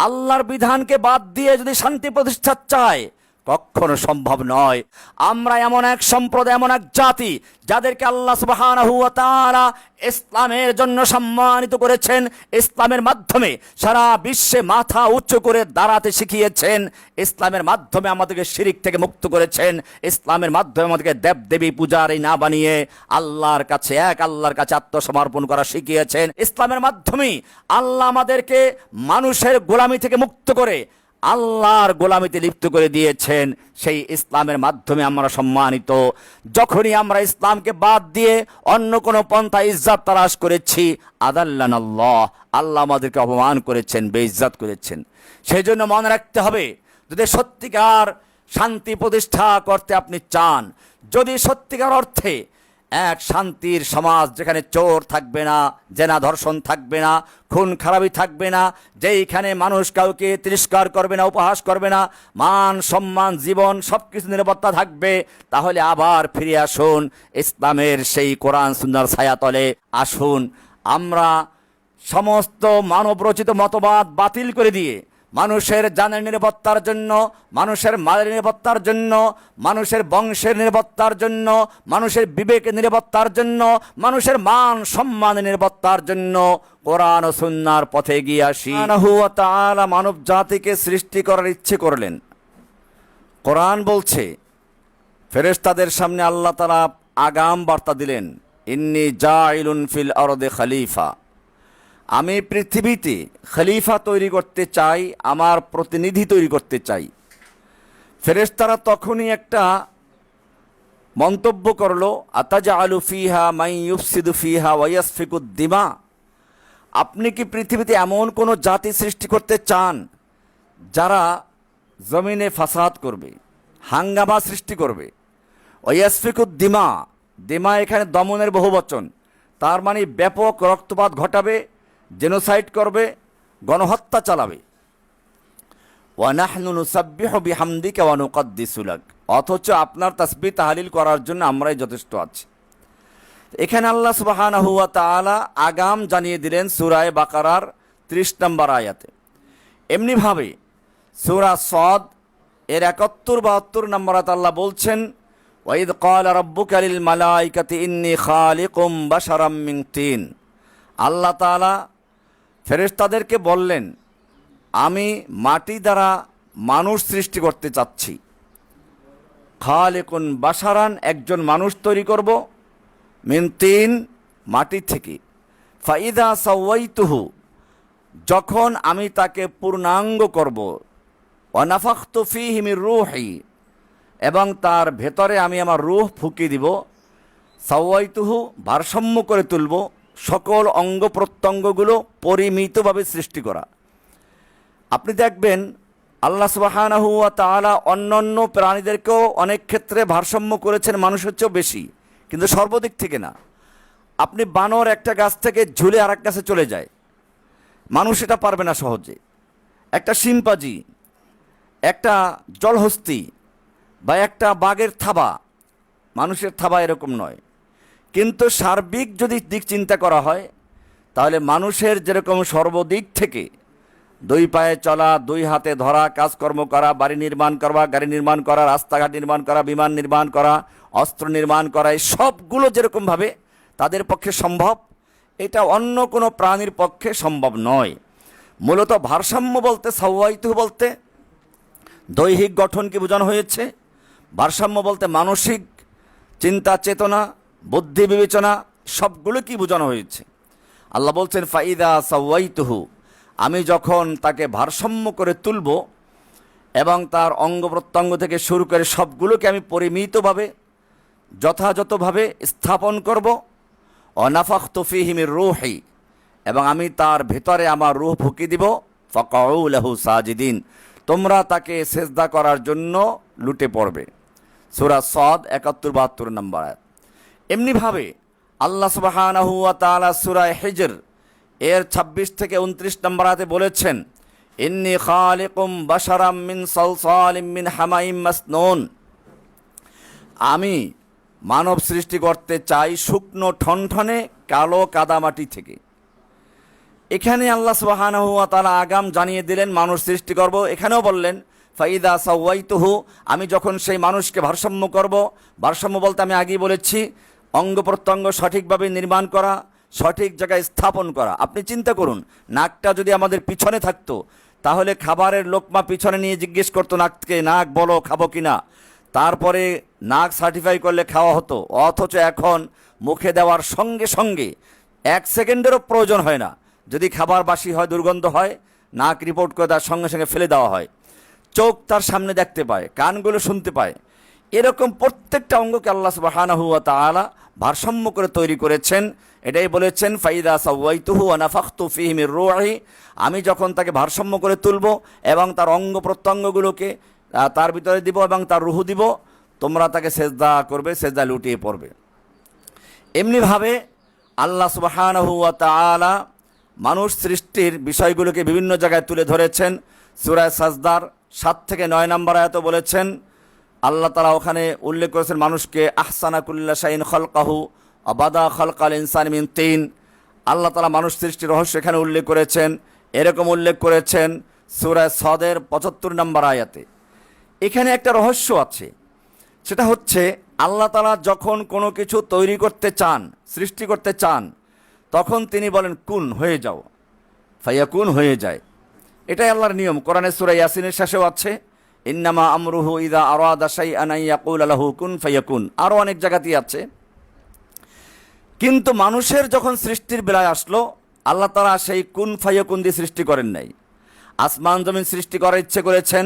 আল্লাহর বিধানকে বাদ দিয়ে যদি শান্তি প্রতিষ্ঠা চায়, কখনো সম্ভব নয়। আমরা এমন এক সম্প্রদায়, এমন এক জাতি, যাদেরকে আল্লাহ সুবহানাহু ওয়া তাআলা ইসলামের জন্য সম্মানিত করেছেন, ইসলামের মাধ্যমে সারা বিশ্বে মাথা উঁচু করে দাঁড়াতে শিখিয়েছেন, ইসলামের মাধ্যমে আমাদেরকে শিরিক থেকে মুক্ত করেছেন, ইসলামের মাধ্যমে আমাদেরকে দেবদেবী পূজারী না বানিয়ে আল্লাহর কাছে, এক আল্লাহর কাছে আত্মসমর্পণ করা শিখিয়েছেন। ইসলামের মাধ্যমে আল্লাহ আমাদেরকে মানুষের গোলামি থেকে মুক্ত করে আল্লাহর গোলামিতে লিপ্ত করে দিয়েছেন। সেই ইসলামের মাধ্যমে আমরা সম্মানিত। যখনই আমরা ইসলামকে বাদ দিয়ে অন্য কোনো পন্থা ইজ্জত তালাশ করেছি, আদাল্লানাল্লাহ, আল্লাহ আমাদেরকে অপমান করেছেন, বেইজ্জত করেছেন। সেই জন্য মনে রাখতে হবে, যদি সত্যিকার শান্তি প্রতিষ্ঠা করতে আপনি চান, যদি সত্যিকার অর্থে এক শান্তির সমাজ, যেখানে চোর থাকবে না, জেনা ধর্ষণ থাকবে না, খুন খারাপি থাকবে না, যেইখানে মানুষ কাউকে তিরস্কার করবে না, উপহাস করবে না, মান সম্মান জীবন সবকিছু নিরাপত্তা থাকবে, তাহলে আবার ফিরে আসুন ইসলামের সেই কোরআন সুন্নাহর ছায়াতলে। আসুন আমরা সমস্ত মানবরচিত মতবাদ বাতিল করে দিয়ে মানুষের জানের নিরাপত্তার জন্য, মানুষের মালের নিরাপত্তার জন্য, মানুষের বংশের নিরাপত্তার জন্য, মানুষের বিবেকের নিরাপত্তার জন্য, মানুষের মান সম্মানের নিরাপত্তার জন্য কোরআন ও সুন্নাহর পথে এগিয়ে আসি। সুবহানাহু ওয়া তাআলা মানব জাতিকে সৃষ্টি করার ইচ্ছে করলেন। কোরআন বলছে, ফেরেশতাদের সামনে আল্লাহ তাআলা আগাম বার্তা দিলেন, ইন্নী জাইলুন ফিল আরদি খলিফা, আমি পৃথিবীতে খলিফা তৈরি করতে চাই, আমার প্রতিনিধি তৈরি করতে চাই। ফেরেশতারা তখনই একটা মন্তব্য করলো, আতাজআলু ফিহা মান ইউফসিদু ফিহা ওয়া ইয়াসফিকুদ দিমা, আপনি কি পৃথিবীতে এমন কোনো জাতি সৃষ্টি করতে চান যারা জমিনে ফাসাদ করবে, হাঙ্গামা সৃষ্টি করবে? ওয়া ইয়াসফিকুদ দিমা, দিমা এখানে দমনের বহুবচন, তার মানে ব্যাপক রক্তপাত ঘটাবে, জেনোসাইড করবে, গণহত্যা চালাবে। ওয়া নাহনু নুসাব্বিহু বিহামদিকা ওয়া নুকদ্দিসু লাক, অথচ আপনার তাসবিহ তাহলিল করার জন্য আমরাই যথেষ্ট আছি। এখানে আল্লাহ সুবহানাহু ওয়া তাআলা আগাম জানিয়ে দিলেন সূরা বাকারার 30 নম্বর আয়াতে। এমনিভাবে সূরা সদ এর 71-72 নম্বর আয়াতে আল্লাহ বলছেন, ওয়া ইয ক্বালা রাব্বুকা লিল মালাইকাতি ইন্নী খালিকুম বাশারাম মিন তিন, আল্লাহ তাআলা ফেরেশতাদেরকে বললেন, আমি মাটি দ্বারা মানুষ সৃষ্টি করতে চাচ্ছি। খালিকুন বাশারান, একজন মানুষ তৈরি করব, মিন তিন, মাটি থেকে। ফাইদা সাওয়াইতুহু, যখন আমি তাকে পূর্ণাঙ্গ করব, ওয়া নাফাখতু ফীহি মির রূহি, এবং তার ভেতরে আমি আমার রূহ ফুঁকি দিব। সাওয়াইতুহু, ভারসাম্য করে তুলব, সকল অঙ্গ প্রত্যঙ্গগুলো পরিমিতভাবে সৃষ্টি করা। আপনি দেখবেন আল্লাহ সুবহানাহু ওয়া তাআলা অন্যান্য প্রাণীদেরকেও অনেক ক্ষেত্রে ভারসাম্য করেছেন, মানুষের চেয়েও বেশি, কিন্তু সর্বদিক থেকে না। আপনি বানর একটা গাছ থেকে ঝুলে আর এক গাছে চলে যায়, মানুষ এটা পারবে না সহজে। একটা শিম্পাজি, একটা জলহস্তি বা একটা বাঘের থাবা, মানুষের থাবা এরকম নয়। কিন্তু সার্বিক যদি দিক চিন্তা করা হয়, তাহলে মানুষের যেরকম সর্বদিক থেকে দুই পায়ে চলা, দুই হাতে ধরা, কাজকর্ম করা, বাড়ি নির্মাণ করা, গাড়ি নির্মাণ করা, রাস্তাঘাট নির্মাণ করা, বিমান নির্মাণ করা, অস্ত্র নির্মাণ করা, এই সবগুলো যেরকমভাবে তাদের পক্ষে সম্ভব, এটা অন্য কোনো প্রাণীর পক্ষে সম্ভব নয়। মূলত ভারসাম্য বলতে, সাওয়াইতু বলতে দৈহিক গঠনকে বোঝানো হয়েছে, ভারসাম্য বলতে মানসিক চিন্তা চেতনা, বুদ্ধি বিবেচনা সবগুলো কি বোঝানো হয়েছে। আল্লাহ বলছেন, ফাইদা সাওয়াইতুহু, আমি যখন তাকে ভারসাম্য করে তুলব এবং তার অঙ্গ প্রত্যঙ্গ থেকে শুরু করে সবগুলোকে আমি পরিমিতভাবে যথাযথভাবে স্থাপন করব। অনাফাখতু ফীহি মির রূহি, এবং আমি তার ভেতরে আমার রূহ ফুঁকি দিব। ফাকাউ লাহু সাজিদিন, তোমরা তাকে সেজদা করার জন্য লুটে পড়বে। সূরা সদ 71-72 নম্বর আয়াত। এমনিভাবে আল্লাহ সুবহানাহু ওয়া তাআলা সূরা হিজর এর 26 থেকে 29 নম্বর আয়াতে বলেছেন, ইন্নী খালিকুম বাশারাম মিন সালসালিম মিন হামাইম মাসনুন, আমি মানব সৃষ্টি করতে চাই শুকনো ঠনঠনে কালো কাদামাটি থেকে। এখানে আল্লাহ সুবহানাহু ওয়া তাআলা আগাম জানিয়ে দিলেন মানুষ সৃষ্টি করব। এখানেও বললেন ফাইদা সাওয়াইতুহু, আমি যখন সেই মানুষকে ভারসাম্য করব, ভারসাম্য বলতে আমি আগেই বলেছি অঙ্গ প্রত্যঙ্গ সঠিকভাবে নির্মাণ করা, সঠিক জায়গায় স্থাপন করা। আপনি চিন্তা করুন, নাকটা যদি আমাদের পিছনে থাকতো তাহলে খাবারের লোকমা পিছনে নিয়ে জিজ্ঞেস করতো নাককে, নাক বলো খাবো কিনা, তারপরে নাক সার্টিফাই করলে খাওয়া হতো। অথচ এখন মুখে দেওয়ার সঙ্গে সঙ্গে 1 সেকেন্ডেরও প্রয়োজন হয় না, যদি খাবার বাসি হয়, দুর্গন্ধ হয়, নাক রিপোর্ট করে তার সঙ্গে সঙ্গে ফেলে দেওয়া হয়। চোখ তার সামনে দেখতে পায়, কানগুলো শুনতে পায়। এরকম প্রত্যেকটা অঙ্গকে আল্লাহ সুবহানাহু ওয়া তাআলা ভারসাম্য করে তৈরি করেছেন। এটাই বলেছেন ফাইদা সাওয়াইতুহু ওয়া নাফাখতু ফীহি মির রূহি, আমি যখন তাকে ভারসাম্য করে তুলব এবং তার অঙ্গ প্রত্যঙ্গগুলোকে তার ভিতরে দিব এবং তার রুহু দিব, তোমরা তাকে সেজদা করবে, সেজদা লুটিয়ে পড়বে। এমনিভাবে আল্লাহ সুবহানাহু ওয়া তাআলা মানুষ সৃষ্টির বিষয়গুলোকে বিভিন্ন জায়গায় তুলে ধরেছেন। সূরা সাজদার 7 থেকে 9 নম্বর আয়াতে বলেছেন, আল্লাহ তাআলা ওখানে উল্লেখ করেছেন মানুষকে আহসানা কুল্লা শাইইন খালকাহু আবাদা খালকাল ইনসান মিন তিন। আল্লাহ তাআলা মানুষ সৃষ্টির রহস্য এখানে উল্লেখ করেছেন। এরকম উল্লেখ করেছেন সূরা সদের 75 নম্বর আয়াতে। এখানে একটা রহস্য আছে, সেটা হচ্ছে আল্লাহ তাআলা যখন কোনো কিছু তৈরি করতে চান, সৃষ্টি করতে চান, তখন তিনি বলেন কুন, হয়ে যাও, ফায়াকুন, হয়ে যায়। এটাই আল্লাহর নিয়ম। কোরআনের সূরা ইয়াসিনের শেষেও আছে, ইন্নামা আমরুহু ইযা আরাদা শাইআন আন ইয়াকুলা লাহু কুন ফায়াকুন। আরও অনেক জায়গাতেই আছে। কিন্তু মানুষের যখন সৃষ্টির বেলায় আসলো, আল্লাহ তাআলা সেই কুন ফায়াকুন দিয়ে সৃষ্টি করেন নাই। আসমান জমিন সৃষ্টি করার ইচ্ছে করেছেন,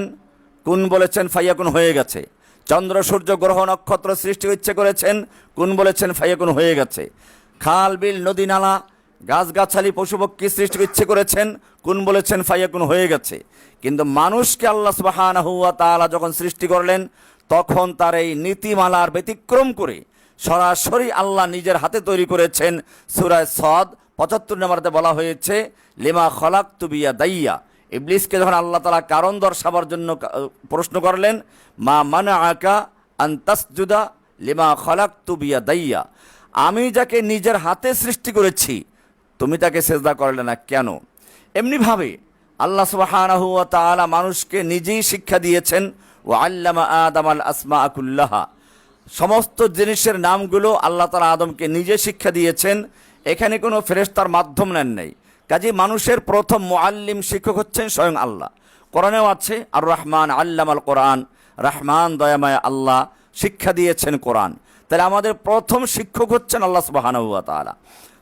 কুন বলেছেন, ফায়াকুন, হয়ে গেছে। চন্দ্র সূর্য গ্রহ নক্ষত্র সৃষ্টির ইচ্ছে করেছেন, কুন বলেছেন, ফায়াকুন, হয়ে গেছে। খাল বিল নদী নালা গাছগাছালি পশুপক্ষী সৃষ্টির ইচ্ছে করেছেন, কুন বলেছেন, ফায়াকুন, হয়ে গেছে। কিন্তু মানুষকে আল্লাহ সুবহানাহু ওয়া তাআলা যখন সৃষ্টি করলেন, তখন তার এই নীতিমালার ব্যতিক্রম করে সরাসরি আল্লাহ নিজের হাতে তৈরি করেছেন। সূরা সদ 75 নম্বরে বলা হয়েছে লিমা খলাকতু বিয়াদাইয়া। ইবলিসকে যখন আল্লাহ তাআলা কারণ দর্শাবার জন্য প্রশ্ন করলেন, মা মানাআকা আন তাসজুদা লিমা খলাকতু বিয়াদাইয়া, আমি যাকে নিজের হাতে সৃষ্টি করেছি তুমি তাকে সেজদা করলে না কেন? এমনিভাবে আল্লাহ সুবহানাহু ওয়া তাআলা মানুষকে নিজেই শিক্ষা দিয়েছেন, ওয়া আল্লামা আদামাল আসমাআ কুল্লাহা, সমস্ত জিনিসের নামগুলো আল্লাহ তাআলা আদমকে নিজে শিক্ষা দিয়েছেন। এখানে কোনো ফেরেশতার মাধ্যম নেন নাই। কাজে মানুষের প্রথম মুআল্লিম, শিক্ষক হচ্ছেন স্বয়ং আল্লাহ। কোরআনেও আছে আর রহমান আল্লামাল কোরআন, রহমান দয়াময় আল্লাহ শিক্ষা দিয়েছেন কোরআন। তাহলে আমাদের প্রথম শিক্ষক হচ্ছেন আল্লাহ সুবহানাহু ওয়া তাআলা।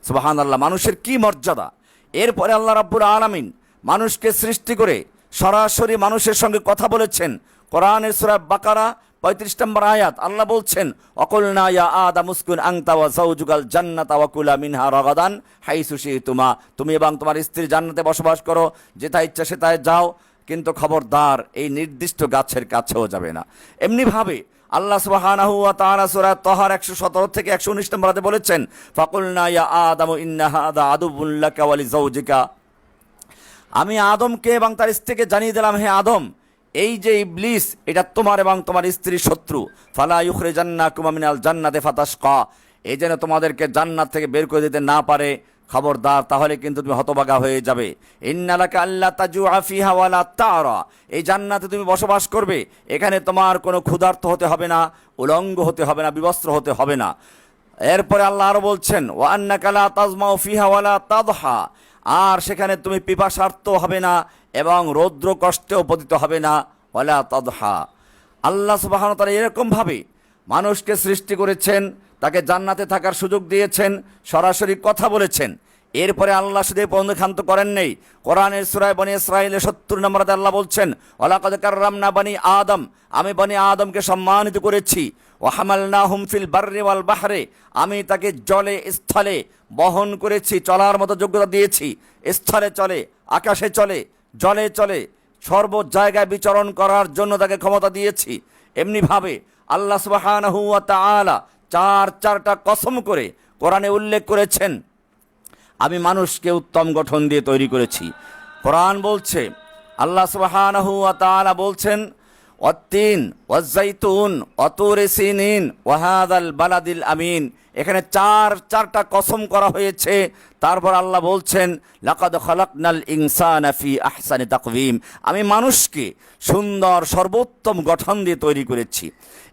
সুবহানাল্লাহ, মানুষের কি মর্যাদা! এরপরে আল্লাহ রাব্বুল আলামিন মানুষকে সৃষ্টি করে সরাসরি মানুষের সঙ্গে কথা বলেছেন। কোরআনের সূরা বাকারা 35 নম্বর আয়াত, আল্লাহ বলছেন, অকুলনা ইয়া আদাম উসকুন আনতা ওয়া যাওজুকাল জান্নাতা ওয়া কুলা মিনহা রাগাদান হাইসু শিতুমা, তুমি এবং তোমার স্ত্রী জান্নাতে বসবাস করো, যেথায় ইচ্ছা সেথায় যাও, কিন্তু খবরদার এই নির্দিষ্ট গাছের কাছেও যাবে না। এমনিভাবে আল্লাহ সুবহানাহু ওয়া তাআলা সূরা তাহার 117 থেকে 119 নম্বর আয়াতে বলেছেন, ফাকুলনা ইয়া আদামু ইন্না হাদা আদুবুন লাকা ওয়া লিজাওজিকা, আমি আদমকে এবং তার স্ত্রীকে জানিয়ে দিলাম, হে আদম, এই যে ইবলিস, এটা তোমার এবং তোমার স্ত্রীর শত্রু। ফালা ইউখরিজান্নাকুমা মিনাল জান্নাতি ফাতাশকা, এই যেন তোমাদেরকে জান্নাত থেকে বের করে দিতে না পারে, খবরদার, তাহলে কিন্তু তুমি হতভাগা হয়ে যাবে। ইন্নালাকা আল্লা তাজুআ ফিহা ওয়ালা তারা, এই জান্নাতে তুমি বসবাস করবে, এখানে তোমার কোনো ক্ষুধার্ত হতে হবে না, উলঙ্গ হতে হবে না, বিবস্ত্র হতে হবে না। এরপরে আল্লাহ আরো বলছেন, ওয়া আন্নাকা লা তাজমাউ ফিহা ওয়ালা তাদহা, আর সেখানে তুমি পিপাসার্ত হবে না এবং রৌদ্র কষ্টেও পতিত হবে না, ওয়ালা তাদহা। আল্লাহ সুবহানাহু ওয়া তাআলা এরকমভাবে মানুষকে সৃষ্টি করেছেন, তাকে জান্নাতে থাকার সুযোগ দিয়েছেন, সরাসরি কথা বলেছেন। এরপরে আল্লাহ শুধু ক্ষান্ত করেন নেই। কোরআনের সূরা বনী ইসরাঈলের 70 নম্বরে আল্লাহ বলছেন, ওয়ালাকাদ কাররামনা বনী আদম, আমি বনী আদমকে সম্মানিত করেছি। ওয়া হামালনাহুম ফিল বাররি ওয়াল বাহরে, আমি তাকে জলে স্থলে বহন করেছি, চলার মতো যোগ্যতা দিয়েছি। স্থলে চলে, আকাশে চলে, জলে চলে, সর্ব জায়গায় বিচরণ করার জন্য তাকে ক্ষমতা দিয়েছি। এমনিভাবে আল্লাহ সুবহানাহু ওয়া তাআলা চারটা কসম করে কোরআনে উল্লেখ করেছেন, আমি মানুষকে উত্তম গঠন দিয়ে তৈরি করেছি। কোরআন বলছে, আল্লাহ সুবহানাহু ওয়া তাআলা বলছেন, ওয়াত্তিন ওয়াজ্জাইতুন ওয়াতুরি সিনিন ওয়া হাযাল বালাদিল আমিন, এখানে চারটা কসম করা হয়েছে। তারপর আল্লাহ বলছেন লাকাদ খালাকনাল ইনসানা ফি আহসানি তাকওয়িম, আমি মানুষকে সুন্দর সর্বোত্তম গঠন দিয়ে তৈরি করেছি।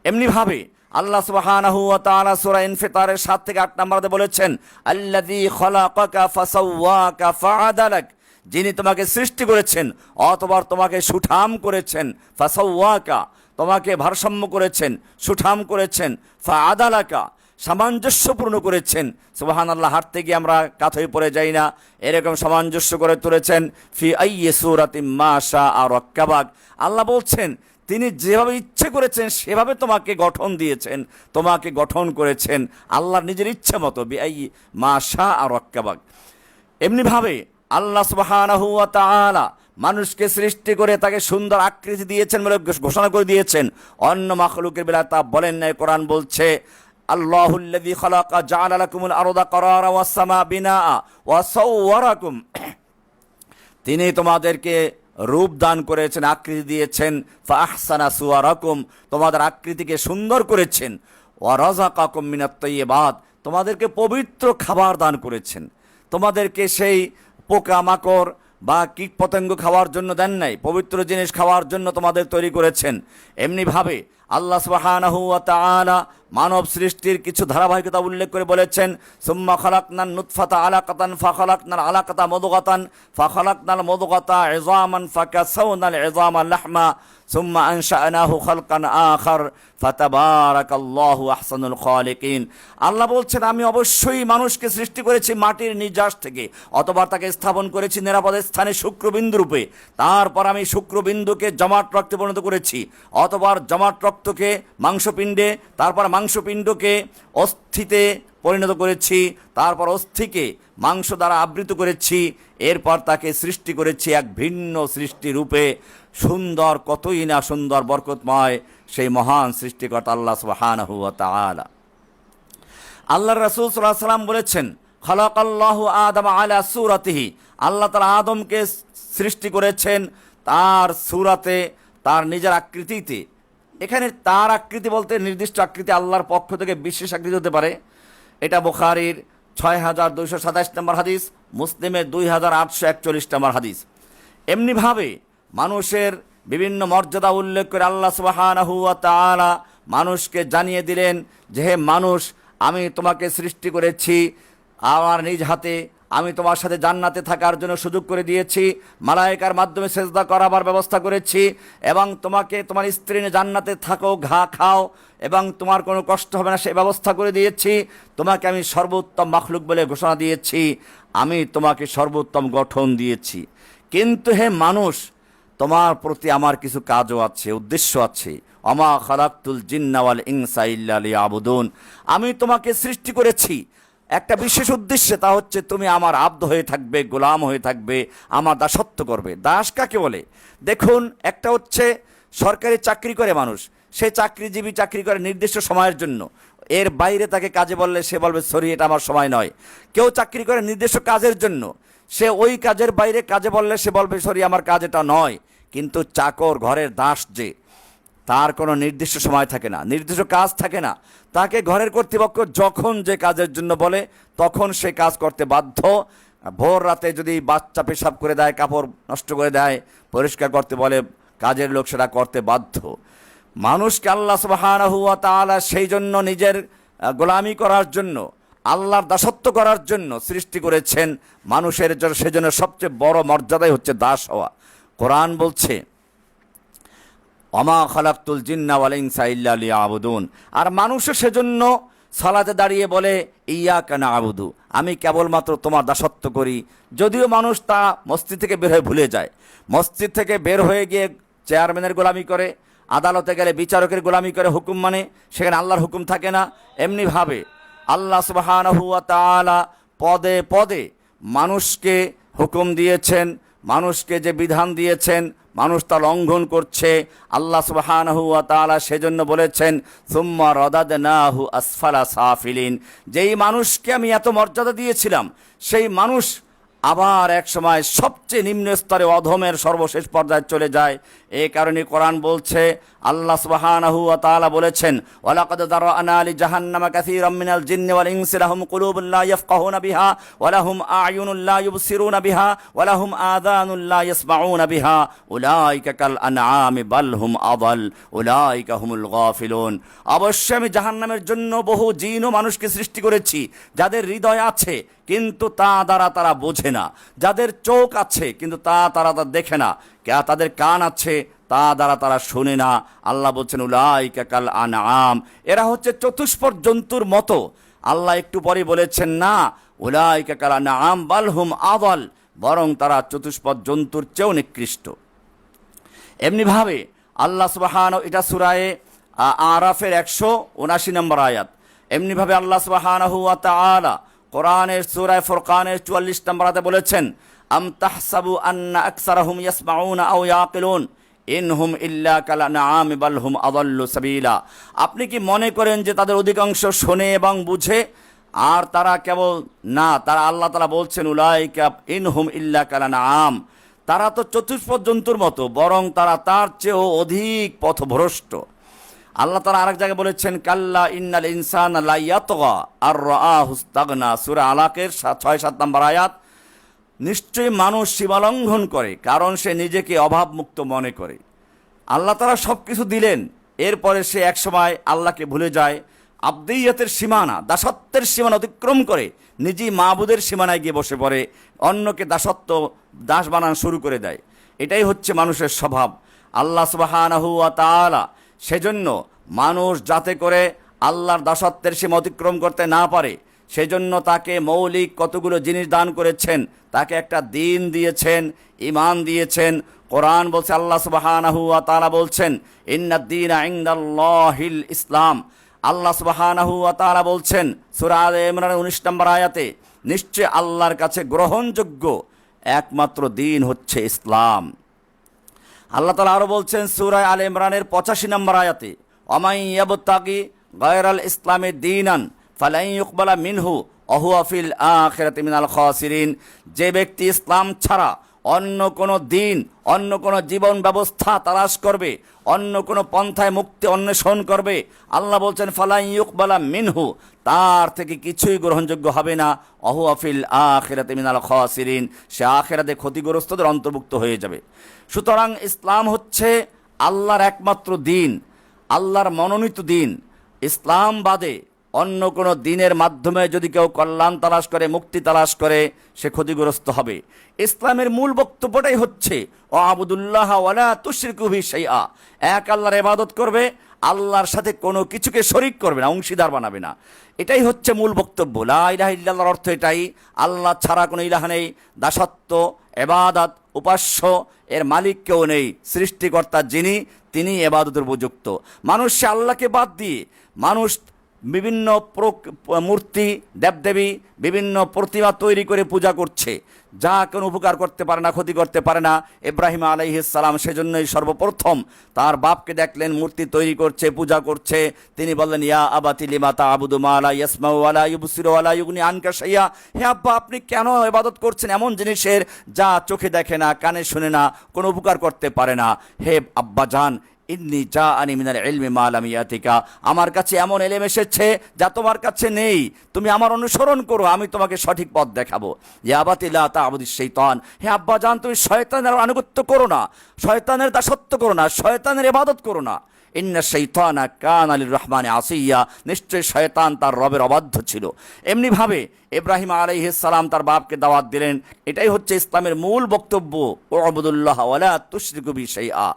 এমনিভাবে আল্লাহ সুবহানাহু ওয়া তাআলা সূরা ইনফিতারের 7 থেকে 8 নম্বরে বলেছেন আল্লাযী খালাকাকা ফাসাওয়াকা ফাআদালাক, যিনি তোমাকে সৃষ্টি করেছেন অতঃপর তোমাকে সুঠাম করেছেন, ফাসাওয়াকা তোমাকে ভারসাম্য করেছেন, সুঠাম করেছেন, ফাআদালাকা সামঞ্জস্যপূর্ণ করেছেন। সুবহানাল্লাহ, হাঁটতে গিয়ে আমরা কাত হয়ে পড়ে যাই না, এরকম সামঞ্জস্য করে তুলেছেন। ফি আইয়ি সূরাতিম মা শাআ রাক্কাবাক, আল্লাহ বলছেন তিনি যেভাবে ইচ্ছে করেছেন সেভাবে তোমাকে গঠন দিয়েছেন, তোমাকে গঠন করেছেন আল্লাহর নিজের ইচ্ছে মতো। বিআইয়ি মা শাআ রাক্কাবাক। এমনিভাবে আল্লাহ সুবহানাহু ওয়া তাআলা মানুষকে সৃষ্টি করে তাকে সুন্দর আকৃতি দিয়েছেন বলে ঘোষণা করে দিয়েছেন। অন্য মাখলুকের বেলায় তা বলেন নাই। কোরআন বলছে আল্লাহুল্লাযী খালাকা জাআলা লাকুমুল আরদা করারা ওয়াস সামা বিনাআ ওয়া সাওওয়ারাকুম, তিনি তোমাদেরকে রূপ দান করেছেন, আকৃতি দিয়েছেন। ফাআহসানা সুওয়ারাকুম, তোমাদের আকৃতিকে সুন্দর করেছেন। ওয়া রাযাকাকুম মিনাত তাইয়্যিবাত, তোমাদেরকে পবিত্র খাবার দান করেছেন। তোমাদেরকে সেই পোকামাকড় বা কীট পতঙ্গ খাওয়ার জন্য দেন নাই, পবিত্র জিনিস খাওয়ার জন্য তোমাদের তৈরি করেছেন। এমনিভাবে আল্লাহ সুবহানাহু ওয়া তাআলা মানব সৃষ্টির কিছু ধারাবাহিকতা উল্লেখ করে বলেছেন সুম্মা খালাকনান নুতফাতা আলাকাতান ফাখালাকনাল আলাকাতা মুদগাতান ফাখালাকনাল মুদগাতা ইযামান ফাকাসাওনাল ইযামা লাহমা সুম্মা আনশা'নাহু খালকান আখার ফাতাবারাকাল্লাহু আহসানুল খালিকিন। আল্লাহ বলছেন আমি অবশ্যই মানুষকে সৃষ্টি করেছি মাটির নির্যাস থেকে, অতঃপর তাকে স্থাপন করেছি নিরাপদ স্থানে শুক্রবিন্দু রূপে। তারপর আমি শুক্রবিন্দুকে জমাট রক্তে পরিণত করেছি, অতঃপর জমাট রক্তকে মাংসপিণ্ডে, তারপর মাংসপিণ্ডকে অস্থিতে পরিণত করেছি, তারপর অস্থিকে মাংস দ্বারা আবৃত করেছি। এরপর তাকে সৃষ্টি করেছি এক ভিন্ন সৃষ্টি রূপে। সুন্দর, কতই না সুন্দর, বরকতময় সেই মহান সৃষ্টিকর্তা আল্লাহ সুবহানাহু ওয়া তাআলা। আল্লাহর রাসূল সাল্লাল্লাহু আলাইহি ওয়াসাল্লাম বলেছেন খালাকাল্লাহু আদম আলা সূরাতিহি, আল্লাহ তাআলা আদমকে সৃষ্টি করেছেন তার সূরাতে, তার নিজের আকৃতিতে। এখানে তার আকৃতি বলতে নির্দিষ্ট আকৃতি আল্লাহর পক্ষ থেকে বিশেষ আকৃতি হতে পারে। এটা বুখারীর ৬২২২৭ নম্বর হাদিস, মুসলিমের ২৮৪১ নম্বর হাদিস। এমনিভাবে মানুষের বিভিন্ন মর্যাদা উল্লেখ করে আল্লাহ সুবহানাহু ওয়া তাআলা মানুষকে জানিয়ে দিলেন যে হে মানুষ, আমি তোমাকে সৃষ্টি করেছি আমার নিজ হাতে, আমি তোমার সাথে জান্নাতে থাকার জন্য সুযোগ করে দিয়েছি, মালায়েকার মাধ্যমে সেজদা করাবার ব্যবস্থা করেছি, এবং তোমাকে তোমার স্ত্রী নিয়ে জান্নাতে থাকো, খাও, এবং তোমার কোনো কষ্ট হবে না সেই ব্যবস্থা করে দিয়েছি। তোমাকে আমি সর্বোত্তম মাখলুক বলে ঘোষণা দিয়েছি, আমি তোমাকে সর্বোত্তম গঠন দিয়েছি। কিন্তু হে মানুষ, তোমার প্রতি আমার কিছু কাজও আছে, উদ্দেশ্য আছে। ওমা খালাকতুল জিন্না ওয়াল ইনসা ইল্লা লিয়াবুদুন, আমি তোমাকে সৃষ্টি করেছি একটা বিশেষ উদ্দেশ্যে, তা হচ্ছে তুমি আমার আব্দ হয়ে থাকবে, গোলাম হয়ে থাকবে, আমার দাসত্ব করবে। দাস কাকে বলে? দেখুন, একটা হচ্ছে সরকারি চাকরি করে মানুষ, সে চাকরিজীবী, চাকরি করে নির্দিষ্ট সময়ের জন্য, এর বাইরে তাকে কাজে বললে সে বলবে সরি এটা আমার সময় নয়। কেউ চাকরি করে নির্দিষ্ট কাজের জন্য, সে ওই কাজের বাইরে কাজে বললে সে বলবে সরি আমার কাজ এটা নয়। কিন্তু চাকর, ঘরের দাস, যে তার কোনো নির্দিষ্ট সময় থাকে না, নির্দিষ্ট কাজ থাকে না, তাকে ঘরের কর্তৃপক্ষ যখন যে কাজের জন্য বলে তখন সে কাজ করতে বাধ্য। ভোর রাতে যদি বাচ্চা পেশাব করে দেয়, কাপড় নষ্ট করে দেয়, পরিষ্কার করতে বলে, কাজের লোক সেটা করতে বাধ্য। মানুষকে আল্লাহ সুবহানাহু ওয়া তাআলা সেই জন্য নিজের গোলামি করার জন্য, আল্লাহর দাসত্ব করার জন্য সৃষ্টি করেছেন। মানুষের জন্য সেজন্য সবচেয়ে বড় মর্যাদাই হচ্ছে দাস হওয়া। কোরআন বলছে ওমা খালাকতুল জিন্না ওয়াল ইনসা ইল্লা লিয়াবুদুন, আর মানুষও সেজন্য সালাতে দাঁড়িয়ে বলে ইয়াকা না'বুদু, আমি কেবলমাত্র তোমার দাসত্ব করি। যদিও মানুষ তা মসজিদ থেকে বের হয়ে ভুলে যায়, মসজিদ থেকে বের হয়ে গিয়ে চেয়ারম্যানের গোলামি করে, আদালতে গেলে বিচারকের গোলামি করে, হুকুম মানে সেখানে আল্লাহর হুকুম থাকে না। এমনিভাবে আল্লাহ সুবহানাহু ওয়া তাআলা পদে পদে মানুষকে হুকুম দিয়েছেন, মানুষকে যে বিধান দিয়েছেন মানুষ তা লঙ্ঘন করছে। আল্লাহ সুবহানাহু ওয়া তাআলা সেজন্য বলেছেন সুম্মা রাদাদনাহু আসফালা সাফিলিন, যেই মানুষকে আমি এত মর্যাদা দিয়েছিলাম সেই মানুষ আবার এক সময় সবচেয়ে নিম্ন স্তরে অধমের সর্বশেষ পর্যায়ে চলে যায়। এই কারণে কোরআন বলছে, আল্লাহ সুবহানাহু ওয়া তাআলা বলেছেন, ওয়ালাকাদ যারা'না লি জাহান্নামা কাসীরাম মিনাল জিন্নি ওয়াল ইনসি লাহুম কুলুবুন লা ইয়াফকাহুনা বিহা ওয়া লাহুম আ'য়ুনুন লা ইউবসিরুনা বিহা ওয়া লাহুম আযানুন লা ইয়াসমাউনা বিহা উলাইকা কাল আনআমি বাল হুম আযাল উলাইকা হুমুল গাফিলুন। অবশ্যই আমি জাহান্নামের জন্য বহু জিন ও মানুষকে সৃষ্টি করেছি, যাদের হৃদয় আছে কিন্তু তা দ্বারা তারা বোঝে না, যাদের চোখ আছে কিন্তু তারা দেখে না, তাদের কান আছে তা দ্বারা তারা শোনে না। আল্লাহ বলছেন উলাইকা কাল আনআম, এরা হচ্ছে চতুষ্পদ জন্তুর মতো। আল্লাহ একটু পরে বলেছেন না, উলাইকা কাল আনআম বাল হুম আযাল, বরং তারা চতুষ্পদ জন্তুর চেয়েও নিকৃষ্ট। এমনিভাবে আল্লাহ সুবহানাহু, এটা সূরা আরাফের 179 নম্বর আয়াত। এমনিভাবে আল্লাহ সুবহানাহু ওয়া তাআলা কোরআনের সূরা ফুরকানের 44 নম্বর আয়াতে বলেছেন, আম তাহসাবু আন্না আকসারাহুম ইয়াসমাউনা আও ইয়াকিলুন ইনহুম ইল্লা কাল আনআমি বাল হুম আযাল্লু সাবিলা। আপনি কি মনে করেন যে তাদের অধিকাংশ শোনে এবং বুঝে, আর তারা কেবল না, তারা আল্লাহ তাআলা বলছেন উলাইকা ইনহুম ইল্লা কাল আনআম, তারা তো চতুষ্পদ জন্তুর মতো, বরং তারা তার চেয়েও অধিক পথভ্রষ্ট। আল্লাহ তাআলা আরেক জায়গায় বলেছেন, কাল্লা ইন্নাল ইনসানা লা ইয়াতগা আর রাআহু ইসতাগনা, সূরা আলাকের 6-7 নম্বর আয়াত। নিশ্চয়ই মানুষ সীমালঙ্ঘন করে, কারণ সে নিজেকে অভাবমুক্ত মনে করে। আল্লাহ তাআলা সব কিছু দিলেন, এরপরে সে একসময় আল্লাহকে ভুলে যায়, আবদিয়াতের সীমানা, দাসত্বের সীমানা অতিক্রম করে নিজেই মাবুদের সীমানায় গিয়ে বসে পড়ে, অন্যকে দাস বানানো শুরু করে দেয়। এটাই হচ্ছে মানুষের স্বভাব। আল্লাহ সুবহানাহু ওয়া তাআলা সেজন্য মানুষ যাতে করে আল্লাহর দাসত্বের সীমা অতিক্রম করতে না পারে, সেজন্য তাকে মৌলিক কতগুলো জিনিস দান করেছেন। তাকে একটা দ্বীন দিয়েছেন, ঈমান দিয়েছেন। কোরআন বলছে, আল্লাহ সুবহানাহু ওয়া তাআলা বলছেন, ইন্নাদ দীনা ইনদাল্লাহিল ইসলাম। আল্লাহ সুবহানাহু ওয়া তাআলা বলছেন সূরা আলে ইমরানের 19 নম্বর আয়াতে, নিশ্চয় আল্লাহর কাছে গ্রহণযোগ্য একমাত্র দ্বীন হচ্ছে ইসলাম। আল্লাহ তাআলা আরো বলছেন সূরা আলে ইমরানের 85 নম্বর আয়াতে, ওয়ামান ইয়াবতাগি গায়রাল ইসলামি দীনান ফালান ইউকবালা মিনহু ওয়া হুয়া ফিল আখিরাতি মিনাল খাসিরিন। যে ব্যক্তি ইসলাম ছাড়া অন্য কোনো দিন, অন্য কোনো জীবন ব্যবস্থা তালাশ করবে, অন্য কোনো পন্থায় মুক্তি অন্বেষণ করবে, আল্লাহ বলছেন ফালান ইউকবালা মিনহু, তার থেকে কিছুই গ্রহণযোগ্য হবে না। ওয়া হুয়া ফিল আখিরাতি মিনাল খাসিরিন, সে আখিরাতে ক্ষতিগ্রস্তদের অন্তর্ভুক্ত হয়ে যাবে। সুতরাং ইসলাম হচ্ছে আল্লাহর একমাত্র দিন, আল্লাহর মনোনীত দিন। ইসলাম বাদে অন্য কোনো দিনের মাধ্যমে যদি কেউ কল্যাণ তালাশ করে, মুক্তি তালাশ করে, সে ক্ষতিগ্রস্ত হবে। ইসলামের মূল বক্তব্যটাই হচ্ছে ওয়াবুদুল্লাহ ওয়ালা তুশরিকু বিহি শাইআ, এক আল্লাহর ইবাদত করবে, আল্লাহর সাথে কোনো কিছুকে শরীক করবে না, অংশীদার বানাবে না। এটাই হচ্ছে মূল বক্তব্য। লা ইলাহা ইল্লাল্লাহর অর্থ এটাই, আল্লাহ ছাড়া কোনো ইলাহ নেই, দাসত্ব, ইবাদত, উপাস্য এর মালিক কেউ নেই, সৃষ্টিকর্তা যিনি, তিনি ইবাদতের উপযুক্ত। মানুষ সে আল্লাহকে বাদ দিয়ে মানুষ বিভিন্ন মূর্তি, দেবদেবী, বিভিন্ন প্রতিমা তৈরি করে পূজা করছে, যা কোনো উপকার করতে পারে না, ক্ষতি করতে পারে না। ইব্রাহিম আলাইহিস সালাম সেজন্যই সর্বপ্রথম তার বাপকে দেখলেন মূর্তি তৈরি করছে, পূজা করছে। তিনি বললেন, ইয়া আবাতি লিমা তা'বুদু মা লা ইয়াসমাউ ওয়া লা ইউবসিরু ওয়া লা ইউগনি আনকা শাইয়া। হে আব্বা, আপনি কেন ইবাদত করছেন এমন জিনিসের যা চোখে দেখে না, কানে শুনে না, কোনো উপকার করতে পারে না? হে আব্বা জান, ইন্নী জাআনি মিনাল ইলমি মা লাম ইয়াতিকা, আমার কাছে এমন ইলম এসেছে যা তোমার কাছে নেই, তুমি আমার অনুসরণ করো, আমি তোমাকে সঠিক পথ দেখাবো। ইয়া আবাতি লা তা'বুদিশ শাইতান, হে আব্বা জান, তুমি শয়তানের আনুগত্য করো না, শয়তানের দাসত্ব করো না, শয়তানের ইবাদত করো না। ইন্না শাইতানা কানা লির রহমানি আসিয়া, নিশ্চয় শয়তান তার রবের অবাধ্য ছিল। এমনিভাবে ইব্রাহিম আলাইহিস সালাম তার বাপকে দাওয়াত দিলেন। এটাই হচ্ছে ইসলামের মূল বক্তব্য, উ'বুদুল্লাহ ওয়ালা তুশরিকু বিহি শাইআ।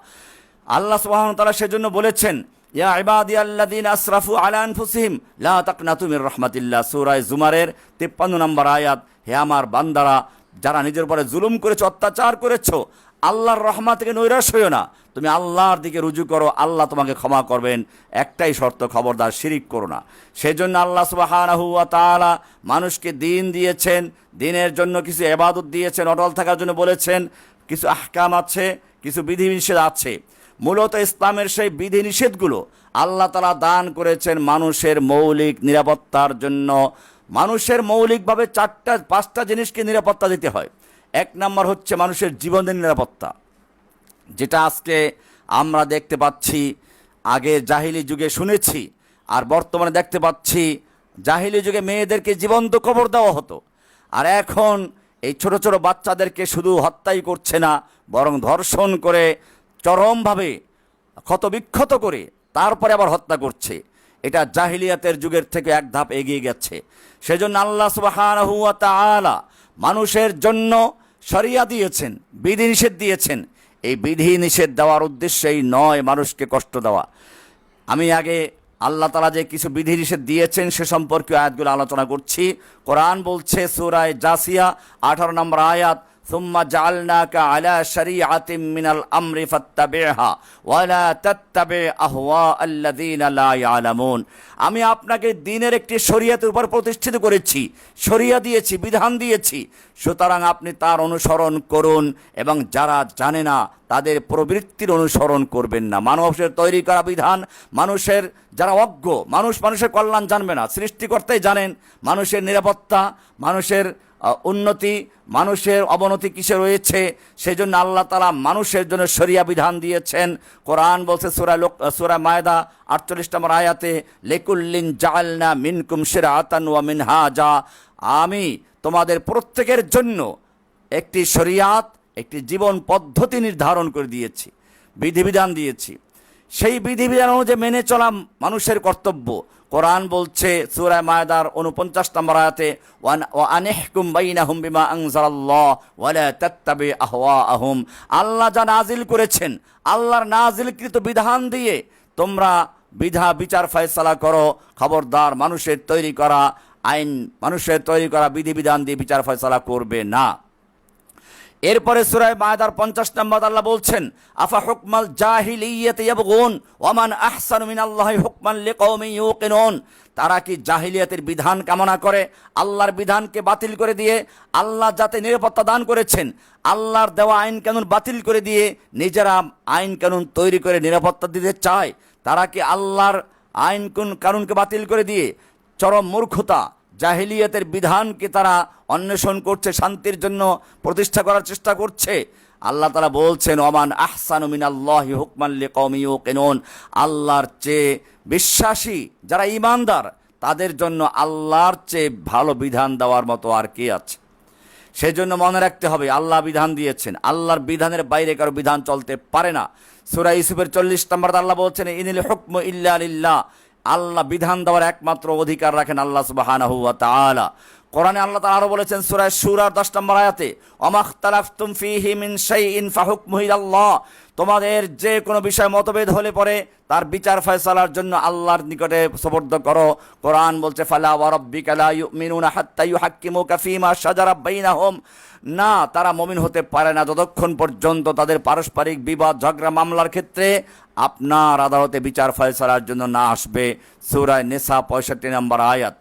আল্লাহ সুবহানাহু ওয়া তাআলা সেজন্য বলেছেন, ইয়া ইবাদিয়াল্লাযীনা আসরাফু আলা আনফুসিহিম লা তাকনাতু মির রাহমাতিল্লাহ, সূরা জুমারের 53 নম্বর আয়াত। হে আমার বান্দারা, যারা নিজের উপরে জুলুম করেছো, অত্যাচার করেছো, আল্লাহর রহমত থেকে নৈরাশ হইও না, তুমি আল্লাহর দিকে রুজু করো, আল্লাহ তোমাকে ক্ষমা করবেন। একটাই শর্ত, খবরদার শিরিক করো না। সেজন্য আল্লাহ সুবহানাহু ওয়া তাআলা মানুষকে দ্বীন দিয়েছেন, দ্বীনের জন্য কিছু ইবাদত দিয়েছেন, অটল থাকার জন্য বলেছেন, কিছু আহকাম আছে, কিছু বিধিনিষেধ আছে। মূলত ইসলামের সেই বিধিনিষেধগুলো আল্লাহ তাআলা দান করেছেন মানুষের মৌলিক নিরাপত্তার জন্য, মানুষের মৌলিকভাবে 4-5টা জিনিসকে নিরাপত্তা দিতে হয়। 1 নম্বর হচ্ছে মানুষের জীবনের নিরাপত্তা, যেটা আজকে আমরা দেখতে পাচ্ছি, আগে জাহিলি যুগে শুনেছি, আর বর্তমানে দেখতে পাচ্ছি। জাহিলি যুগে মেয়েদেরকে জীবন্ত কবর দেওয়া হতো, আর এখন এই ছোট ছোট বাচ্চাদেরকে শুধু হত্যাই করছে না, বরং ধর্ষণ করে চরমভাবে ক্ষতবিক্ষত করে তারপরে আবার হত্যা করছে। এটা জাহিলিয়াতের যুগের থেকে এক ধাপ এগিয়ে গেছে। সেজন্য আল্লাহ সুবহানাহু ওয়া তাআলা মানুষের জন্য শরিয়া দিয়েছেন, বিধিনিষেধ দিয়েছেন। এই বিধিনিষেধ দেওয়ার উদ্দেশ্যেই নয় মানুষকে কষ্ট দেওয়া। আমি আগে আল্লাহ তাআলা যে কিছু বিধিনিষেধ দিয়েছেন সে সম্পর্কে আয়াতগুলো আলোচনা করছি। কোরআন বলছে সূরা জাসিয়া 18 নম্বর আয়াত, সুম্মা জাআলনাকা আলা শরীআতিম মিনাল আমরি ফাত্তাবি'হা ওয়া লা তাত্তাবি আহওয়া আল্লাযীনা লা ইয়ালামুন। আমি আপনাকে দ্বীনের একটি শরীয়তের উপর প্রতিষ্ঠিত করেছি, শরিয়া দিয়েছি, বিধান দিয়েছি, সুতরাং আপনি তার অনুসরণ করুন এবং যারা জানে না তাদের প্রবৃত্তির অনুসরণ করবেন না। মানুষের তৈরি করা বিধান, মানুষের যারা অজ্ঞ, মানুষের কল্যাণ জানবে না, সৃষ্টিকর্তাই জানেন মানুষের নিরাপত্তা, মানুষের উন্নতি, মানুষের অবনতি কিসে রয়েছে। সেই জন্য আল্লাহ তাআলা মানুষের জন্য শরিয়া বিধান দিয়েছেন। কোরআন বলছে সূরা মায়দা 48 নম্বর আয়াতে, লিকুল্লিন জাআলনা মিনকুম শিরআতান ওয়া মিনহাজা, আমি তোমাদের প্রত্যেকের জন্য একটি শরিয়াত, একটি জীবন পদ্ধতি নির্ধারণ করে দিয়েছি, বিধিবিধান দিয়েছি। সেই বিধিবিধান অনুযায়ী মেনে চলা মানুষের কর্তব্য। কোরআন বলছে সূরা মায়দার 49 নম্বর আয়াতে, ওয়া আনিহকুম বাইনাহুম বিমা আনজালাল্লাহ ওয়া লা তাত্তাবি আহওয়াআহুম, আল্লাহ যা নাজিল করেছেন, আল্লাহর নাজিলকৃত বিধান দিয়ে তোমরা বিচার ফয়সালা করো। খবরদার মানুষের তৈরি করা আইন, মানুষের তৈরি করা বিধিবিধান দিয়ে বিচার ফয়সালা করবে না। এরপরে সূরা মায়দার 50 নম্বর আল্লাহ বলছেন, আফা হুকমাল জাহিলিয়াতি ইয়াবগুন ওয়া মান আহসানু মিনাল্লাহি হুকমান লিকওমিন ইউকিনুন, তারা কি জাহিলিয়াতের বিধান কামনা করে, আল্লাহর বিধানকে বাতিল করে দিয়ে, আল্লাহ যাতে নিরাপত্তা দান করেছেন আল্লাহর দেওয়া আইন কানুন বাতিল করে দিয়ে নিজেরা আইন কানুন তৈরি করে নিরাপত্তা দিতে চায়। তারা কি আল্লাহর আইন কানুনকে বাতিল করে দিয়ে চরম মূর্খতা, জাহিলিয়াতের বিধানকে তারা অন্বেষণ করছে, শান্তির জন্য প্রতিষ্ঠা করার চেষ্টা করছে। আল্লাহ তাআলা বলছেন, ওমান আহসানু মিনাল্লাহি হুকমান লিকওমিন ইউকিনুন, আল্লাহর চেয়ে বিশ্বাসী যারা ঈমানদার তাদের জন্য আল্লাহর চেয়ে ভালো বিধান দেওয়ার মতো আর কে আছে। সেই জন্য মনে রাখতে হবে আল্লাহ বিধান দিয়েছেন, আল্লাহর বিধানের বাইরে কারো বিধান চলতে পারে না। সূরা ইউসুফের 40 নম্বর আল্লাহ বলছেন, ইনিল হুকমু ইল্লা লিল্লাহ, আল্লাহ বিধান দেওয়ার একমাত্র অধিকার রাখেন আল্লাহ সুবহানাহু ওয়া তাআলা। কোরআনে আল্লাহ তাআলা আরো বলেছেন সূরা শূরার 10 নম্বর আয়াতে, ওমাখতালাফতুম ফীহি মিন শাইইন ফাহুকমুহু ইলাল্লাহ, তোমাদের যে কোনো বিষয় মতভেদ হলে পরে তার বিচার ফয়সালার জন্য আল্লাহর নিকটে সুপর্দ করো। কোরআন বলছে, ফালা ওয়া রাব্বিকা লা ইউমিনুনা হাত্তা ইউহাক্কিমুকা ফীমা শাজারা বাইনাহুম, না তারা মুমিন হতে পারে না যতক্ষণ পর্যন্ত তাদের পারস্পরিক বিবাদ ঝগড়া মামলার ক্ষেত্রে আপনার আদালতে বিচার ফয়সালার জন্য না আসবে। সূরা নিসা 65 নম্বর আয়াত।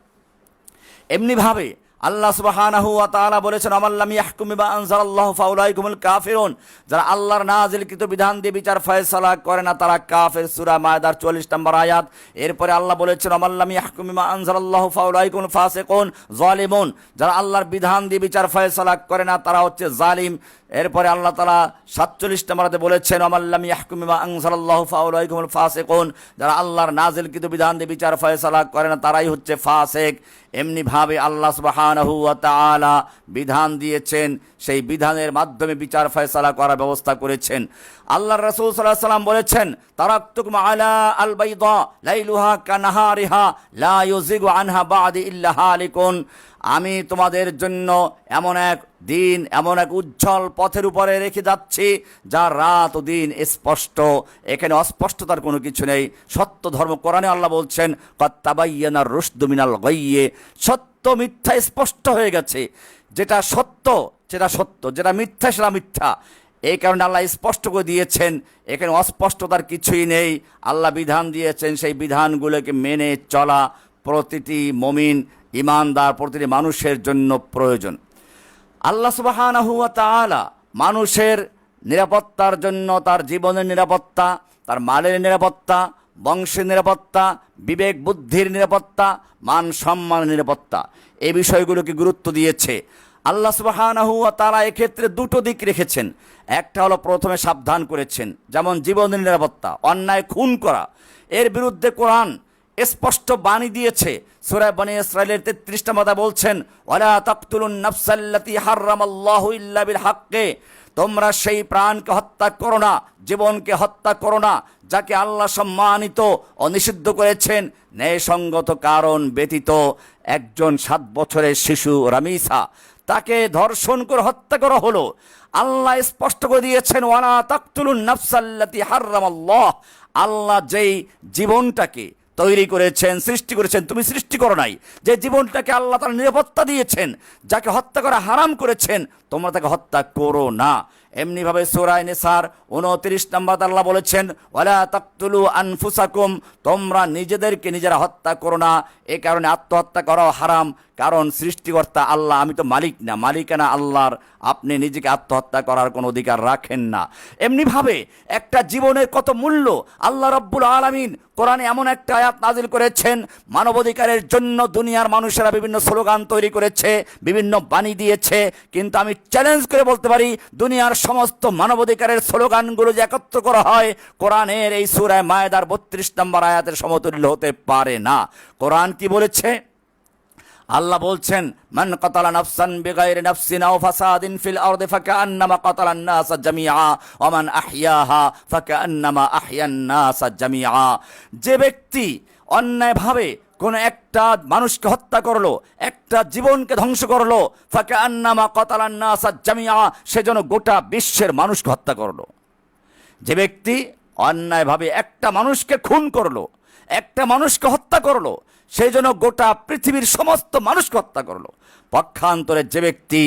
এমনিভাবে আল্লাহ সুবহানাহু ওয়া তাআলা বলেছেন, আমাল্লাম ইয়াহকুম বিমা আনজালাল্লাহু ফাউলাইকুমুল কাফিরুন, যারা আল্লাহর নাজিলকৃত বিধান দিয়ে বিচার ফয়সালা করে না তারা কাফের। সূরা মায়দার 44 নম্বর আয়াত। এরপরে আল্লাহ বলেছেন, আমাল্লাম ইয়াহকুম বিমা আনজালাল্লাহু ফাউলাইকুমুল ফাসিকুন যালিমুন, যারা আল্লাহর বিধান দিয়ে বিচার ফয়সালা করে না তারা হচ্ছে জালিম। এরপরে আল্লাহ তাআলা 47 নম্বরে বলেছেন, আমাল্লাম ইয়াহকুম বিমা আনজালাল্লাহু ফাউলাইকুমুল ফাসিকুন, যারা আল্লাহর নাজিলকৃত বিধান দিয়ে বিচার ফয়সালা করে না তারাই হচ্ছে ফাসিক। এমনিভাবে আল্লাহ সুবহানাহু ওয়া তাআলা বিধান দিয়েছেন, সেই বিধানের মাধ্যমে বিচার ফয়সালা করার ব্যবস্থা করেছেন। আল্লাহর রাসূল সাল্লাল্লাহু আলাইহি ওয়াসাল্লাম বলেছেন, তারাকতুকুম আলা আল বাইদা লাইলুহা কানাহারিহা লা ইউযিগু আনহা বা'দি ইল্লা হালিকুন, আমি তোমাদের জন্য এমন এক দিন, এমন এক উজ্জ্বল পথের উপরে রেখে যাচ্ছি যার রাত ও দিন স্পষ্ট, এখানে অস্পষ্টতার কোনো কিছু নেই। সত্য ধর্ম, কোরআনে আল্লাহ বলছেন, ক্বাদ তাবায়্যানার রুশদু মিনাল গায়্যি, সত্য মিথ্যা স্পষ্ট হয়ে গেছে, যেটা সত্য সেটা সত্য, যেটা মিথ্যা সেটা মিথ্যা। এই কারণে আল্লাহ স্পষ্ট করে দিয়েছেন, এখানে অস্পষ্টতার কিছুই নেই। আল্লাহ বিধান দিয়েছেন, সেই বিধানগুলোকে মেনে চলা প্রতিটি মুমিন, ঈমানদার, প্রতিটি মানুষের জন্য প্রয়োজন। আল্লাহ সুবহানাহু ওয়া তাআলা মানুষের নিরাপত্তার জন্য, তার জীবনের নিরাপত্তা, তার মালের নিরাপত্তা, বংশের নিরাপত্তা, বিবেক বুদ্ধির নিরাপত্তা, মান সম্মানের নিরাপত্তা, এই বিষয়গুলোকে গুরুত্ব দিয়েছে। আল্লাহ সুবহানাহু ওয়া তাআলা এক্ষেত্রে দুটো দিক রেখেছেন। একটা হলো প্রথমে সাবধান করেছেন, যেমন জীবনের নিরাপত্তা, অন্যায় খুন করা, এর বিরুদ্ধে কোরআন স্পষ্ট বাণী দিয়েছে। সূরা বনী ইসরাঈলের 33 নম্বর আয়াতে বলছেন, ওয়ালা তাকতুলুন নাফসাল্লাতী হারামাল্লাহু ইল্লা বিল হাক্কি, তোমরা সেই প্রাণকে হত্যা করো না, জীবনকে হত্যা করো না, যাকে আল্লাহ সম্মানিত ও নিষিদ্ধ করেছেন ন্যায়সঙ্গত কারণ ব্যতীত। একজন 7 বছরের শিশু রামিসা, তাকে ধর্ষণ করে হত্যা করা হলো। আল্লাহ স্পষ্ট করে দিয়েছেন, ওয়ালা তাকতুলুন নাফসাল্লাতী হারামাল্লাহ, আল্লাহ যেই জীবনটাকে তৈরি করেছেন, সৃষ্টি করেছেন, তুমি সৃষ্টি করো নাই, যে জীবনটাকে আল্লাহ তাআলা নিরাপত্তা দিয়েছেন, যাকে হত্যা করা হারাম করেছেন, তোমরা তাকে হত্যা করো না। এমনিভাবে সূরা নিসার 29 নম্বর আল্লাহ বলেছেন, ওয়ালা তাকতুলু আনফুসাকুম, তোমরা নিজেদেরকে নিজেরা হত্যা করো না। এ কারণে আত্মহত্যা করাও হারাম, কারণ সৃষ্টিকর্তা আল্লাহ, আমি তো মালিক না, মালিকানা আল্লাহর, আপনি নিজেকে আত্মহত্যা করার কোনো অধিকার রাখেন না। এমনিভাবে একটা জীবনের কত মূল্য, আল্লাহ রাব্বুল আলামিন কোরআনে এমন একটা আয়াত নাজিল করেছেন, মানবাধিকারের জন্য দুনিয়ার মানুষেরা বিভিন্ন স্লোগান তৈরি করেছে, বিভিন্ন বাণী দিয়েছে, কিন্তু আমি চ্যালেঞ্জ করে বলতে পারি, দুনিয়ার সমস্ত মানবাধিকারের স্লোগানগুলো যে একত্র করা হয়, কোরআনের এই সূরা মায়েদার 32 নম্বর আয়াতের সমতুল্য হতে পারে না। কোরআন কি বলেছে? আল্লাহ বলছেন, মান কাতালা নাফসান বিগাইরি নাফসিন আও ফাসাদিন ফিল আরদি ফাকান্নামা কাতালান নাসা জামিআ ওয়া মান আহইয়াহা ফাকান্নামা আহইয়ান নাসা জামিআ, যে ব্যক্তি অন্যায়ভাবে কোনো একটা মানুষকে হত্যা করলো, একটা জীবনকে ধ্বংস করলো, ফাকান্নামা কাতালান নাসা জামিআ, সে যেন গোটা বিশ্বের মানুষকে হত্যা করলো। যে ব্যক্তি অন্যায়ভাবে একটা মানুষকে খুন করলো, একটা মানুষকে হত্যা করলো, সেই জন্য গোটা পৃথিবীর সমস্ত মানুষকে হত্যা করলো। পক্ষান্তরে যে ব্যক্তি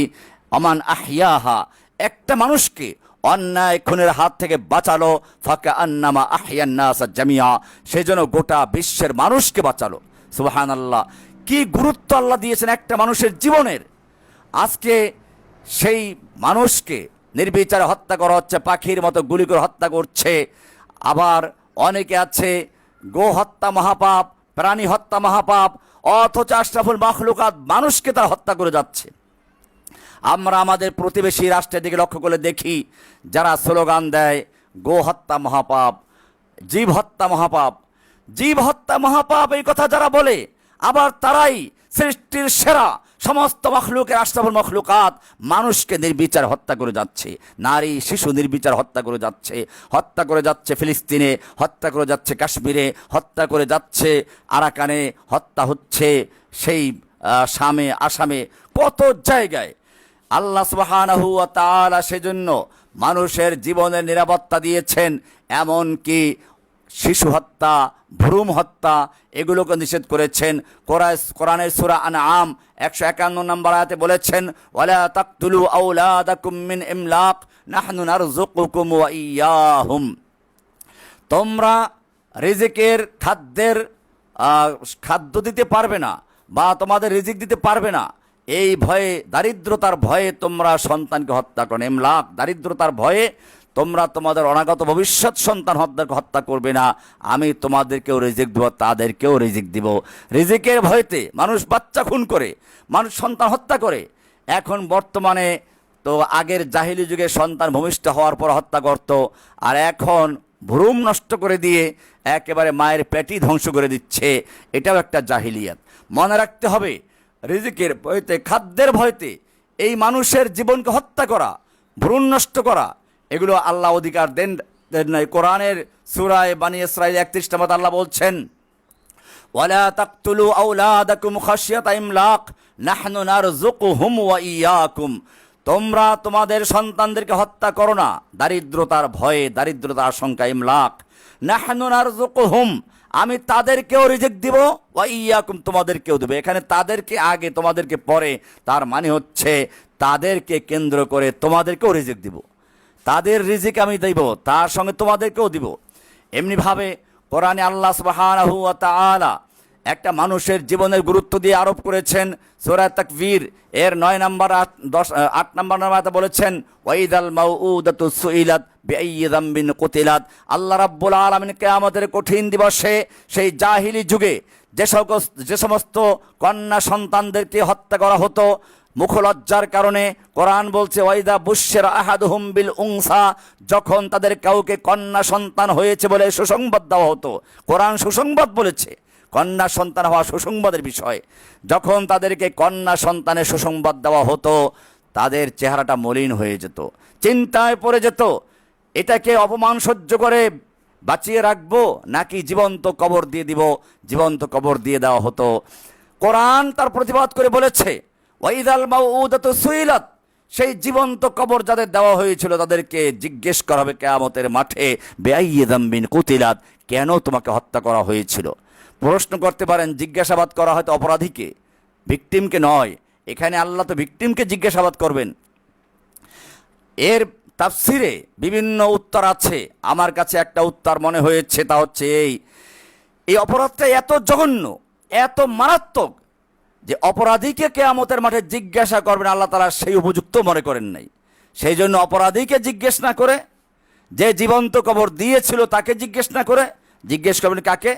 আমান আহইয়াহা, একটা মানুষকে অন্যায় খুনের হাত থেকে বাঁচালো, ফাকান্নামা আহইয়ান নাস জামিআ, সেই জন্য গোটা বিশ্বের মানুষকে বাঁচালো। সুবহানাল্লাহ, কি গুরুত্ব আল্লাহ দিয়েছেন একটা মানুষের জীবনের। আজকে সেই মানুষকে নির্বিচারে হত্যা করা হচ্ছে, পাখির মতো গুলি করে হত্যা করছে। আবার অনেকে আছে, গো হত্যা মহাপাপ, প্রাণী হত্যা মহাপাপ, অথচ আশরাফুল মাখলুকাত মানুষকে তারা হত্যা করে যাচ্ছে। আমরা আমাদের প্রতিবেশী রাষ্ট্রের দিকে লক্ষ্য করে দেখি, যারা স্লোগান দেয় গো হত্যা মহাপাপ, জীব হত্যা মহাপাপ, জীব হত্যা মহাপাপ, এই কথা যারা বলে, আবার তারাই সৃষ্টির সেরা সমস্ত মখলুকের আশরাফুল মখলুকাত মানুষকে নির্বিচার হত্যা করে যাচ্ছে। নারী শিশু নির্বিচার হত্যা করে যাচ্ছে, হত্যা করে যাচ্ছে ফিলিস্তিনে, হত্যা করে যাচ্ছে কাশ্মীরে, হত্যা করে যাচ্ছে আরাকানে, হত্যা হচ্ছে সেই শামে, আসামে, কত জায়গায়। আল্লাহ সুবহানাহু ওয়া তাআলা সেজন্য মানুষের জীবনের নিরাপত্তা দিয়েছেন, এমনকি শিশু হত্যা, ভ্রূণ হত্যা, এগুলোকে নিষেধ করেছেন। কোরআনের সূরা আনআম 151 নম্বর আয়াতে বলেছেন, ওয়ালা তাকতুলু আওলাদাকুম মিন ইমলাক নাহনু নারযুকুকুম ওয়া ইয়াহুম, তোমরা রিজিকের খাদ্য দিতে পারবে না, বা তোমাদের রিজিক দিতে পারবে না, এই ভয়ে, দারিদ্রতার ভয়ে তোমরা সন্তানকে হত্যা করো। ইমলাক, দারিদ্রতার ভয়ে তোমরা তোমাদের অনাগত ভবিষ্যৎ সন্তান হত্যা করবে না, আমি তোমাদেরকেও রিজিক দেব, তাদেরকেও রিজিক দিব। রিজিকের ভয়তে মানুষ বাচ্চা খুন করে, মানুষ সন্তান হত্যা করে। এখন বর্তমানে তো আগের জাহিলি যুগে সন্তান ভূমিষ্ঠ হওয়ার পর হত্যা করত, আর এখন ভ্রূণ নষ্ট করে দিয়ে একেবারে মায়ের পেটই ধ্বংস করে দিচ্ছে। এটাও একটা জাহিলিয়াত। মনে রাখতে হবে, রিজিকের ভয়তে, খাদ্যের ভয়তে এই মানুষের জীবনকে হত্যা করা, ভ্রূণ নষ্ট করা, এগুলো আল্লাহ অধিকার দেন নাই। কোরআনের সূরা বনী ইসরাঈল 31 নম্বর আল্লাহ বলছেন, ওয়ালা তাকতুলু আওলাদাকুম খাশিয়াতা ইমলাক নাহনু নারযুকুহুম ওয়া ইয়াকুম, তোমরা তোমাদের সন্তানদেরকে হত্যা করো না দারিদ্রতার ভয়ে, দারিদ্রতার আশঙ্কা। ইমলাক, নাহনু নারযুকুহুম, আমি তাদেরকেও রিজিক দিব, ওয়া ইয়াকুম, তোমাদেরকেও দেব। এখানে তাদেরকে আগে, তোমাদেরকে পরে, তার মানে হচ্ছে তাদেরকে কেন্দ্র করে তোমাদেরকেও রিজিক দিব। তাদের রিজিক আমি দেব, তার সঙ্গে তোমাদেরকেও দিব। এমনিভাবে কোরআনে আল্লাহ সুবহানাহু ওয়া তাআলা একটা মানুষের জীবনের গুরুত্ব দিয়ে আরোপ করেছেন। সূরা তাকবীর এর 9 নম্বর 8 নম্বর আয়াতে বলেছেন, ওয়াইদাল মাউউদাতু সুইলাত বিআইয়ি যামবিন কুতিলাত। আল্লাহ রাব্বুল আলামিন কিয়ামতের কঠিন দিবসে সেই জাহিলি যুগে যে সমস্ত কন্যা সন্তানদেরকে হত্যা করা হতো মুখলজ্জার কারণে, কোরআন বলছে ওয়াইদা বুশশিরা আহাদুহুম বিল উনসা, যখন তাদের কাউকে কন্যা সন্তান হয়েছে বলে সুসংবাদ দেওয়া হতো। কোরআন সুসংবাদ বলেছে, কন্যা সন্তান হওয়া সুসংবাদের বিষয়। যখন তাদেরকে কন্যা সন্তানের সুসংবাদ দেওয়া হতো, তাদের চেহারাটা মলিন হয়ে যেত, চিন্তায় পড়ে যেত, এটাকে অপমান সহ্য করে বাঁচিয়ে রাখবো নাকি জীবন্ত কবর দিয়ে দিব। জীবন্ত কবর দিয়ে দেওয়া হতো। কোরআন তার প্রতিবাদ করে বলেছে, ওয়াইদাল মাউউদাতু সুইলাত, সেই জীবন্ত কবর যাদের দেওয়া হয়েছিল তাদেরকে জিজ্ঞেস করা হবে কিয়ামতের মাঠে, বিআইয়ি যামবিন কুতিলাত, কেন তোমাকে হত্যা করা হয়েছিল। প্রশ্ন করতে পারেন, জিজ্ঞাসাবাদ করা হয়তো অপরাধীকে, ভিকটিমকে নয়। এখানে আল্লাহ তো ভিকটিমকে জিজ্ঞাসাবাদ করবেন। এর তাফসিরে বিভিন্ন উত্তর আছে, আমার কাছে একটা উত্তর মনে হয়েছে, তা হচ্ছে এই অপরাধটা এত জঘন্য, এত মারাত্মক যে অপরাধীকে কিয়ামতের মাঠে জিজ্ঞাসা করবেন আল্লাহ তাআলা সেই উপযুক্ত মনে করেন নাই। সেই জন্য অপরাধীকে জিজ্ঞেস না করে, যে জীবন্ত কবর দিয়েছিল তাকে জিজ্ঞেস না করে জিজ্ঞেস করবেন কাকে?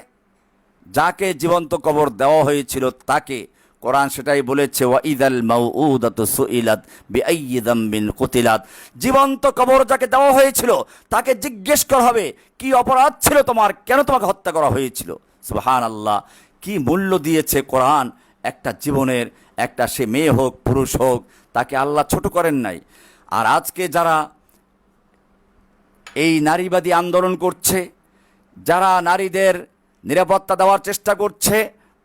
যাকে জীবন্ত কবর দেওয়া হয়েছিল তাকে। কোরআন সেটাই বলেছে, ওয়াইদাল মাউউদাতু সুইলাত বিআইয়ি যামবিন কুতিলাত, জীবন্ত কবর যাকে দেওয়া হয়েছিল তাকে জিজ্ঞেস করা হবে কি অপরাধ ছিল তোমার, কেন তোমাকে হত্যা করা হয়েছিল। সুবহানাল্লাহ, কি মূল্য দিয়েছে কোরআন একটা জীবনের। একটা সে মেয়ে হোক পুরুষ হোক, তাকে আল্লাহ ছোট করেন নাই। আর আজকে যারা এই নারীবাদী আন্দোলন করছে, যারা নারীদের নিরাপত্তা দেওয়ার চেষ্টা করছে,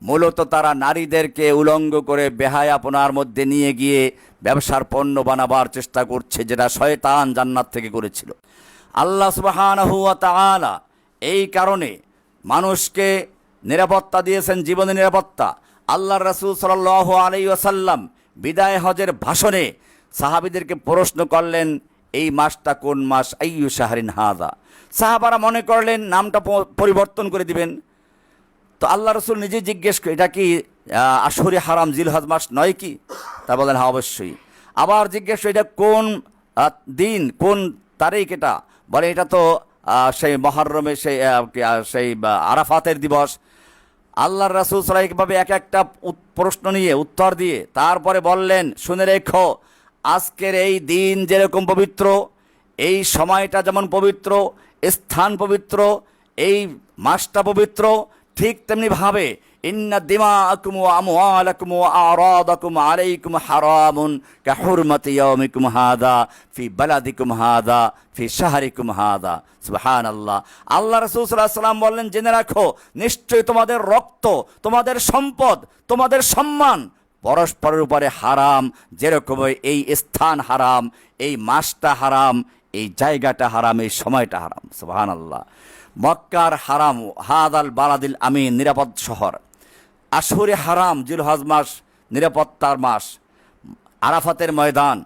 মূলত তারা নারীদেরকে উলঙ্গ করে বেহায়াপনার মধ্যে নিয়ে গিয়ে ব্যবসার পণ্য বানাবার চেষ্টা করছে, যেটা শয়তান জান্নাত থেকে করেছিল। আল্লাহ সুবহানাহু ওয়া তাআলা এই কারণে মানুষকে নিরাপত্তা দিয়েছেন, জীবনের নিরাপত্তা। আল্লাহর রাসূল সাল্লাল্লাহু আলাইহি ওয়াসাল্লাম বিদায় হজের ভাষণে সাহাবীদেরকে প্রশ্ন করলেন, এই মাসটা কোন মাস? আইয়ু শাহরিন হাযা। সাহাবারা মনে করলেন নামটা পরিবর্তন করে দিবেন। তো আল্লাহ রসুল নিজে জিজ্ঞেস করে, এটা কি আশহুরে হারাম জিলহজ মাস নয় কি? তা বলেন হ্যাঁ অবশ্যই। আবার জিজ্ঞেস করে, এটা কোন দিন, কোন তারিখ? এটা বলে এটা তো সেই মুহররমে সেই আরাফাতের দিবস। আল্লাহর রাসূল সাল্লাল্লাহু আলাইহি ওয়াসাল্লাম এক একটা প্রশ্ন নিয়ে উত্তর দিয়ে তারপরে বললেন, শুনে রেখো, আজকের এই দিন যেরকম পবিত্র, এই সময়টা যেমন পবিত্র, স্থান পবিত্র, এই মাসটা পবিত্র, ঠিক তেমনিভাবে ইন্না দিমাআকুম ওয়া আমওয়ালাকুম ওয়া আরাদাকুম আলাইকুম হারামুন কাহুরমাতি ইয়াউমিকুম হাযা ফি বালাদিকুম হাযা ফি শাহরিকুম হাযা। সুবহানাল্লাহ। আল্লাহ রাসূল সাল্লাল্লাহু আলাইহি ওয়াসাল্লাম বললেন, জেনে রাখো, নিশ্চয়ই তোমাদের রক্ত, তোমাদের সম্পদ, তোমাদের সম্মান পরস্পরের উপরে হারাম, যেরকম এই স্থান হারাম, এই মাসটা হারাম, এই জায়গাটা হারাম, এই সময়টা হারাম। সুবহানাল্লাহ। মক্কার হারাম, হাদাল বালাদিল আমিন, নিরাপদ শহর। আশহুরে হারাম, জিলহজ মাস, নিরাপত্তার মাস। আরাফাতের ময়দান,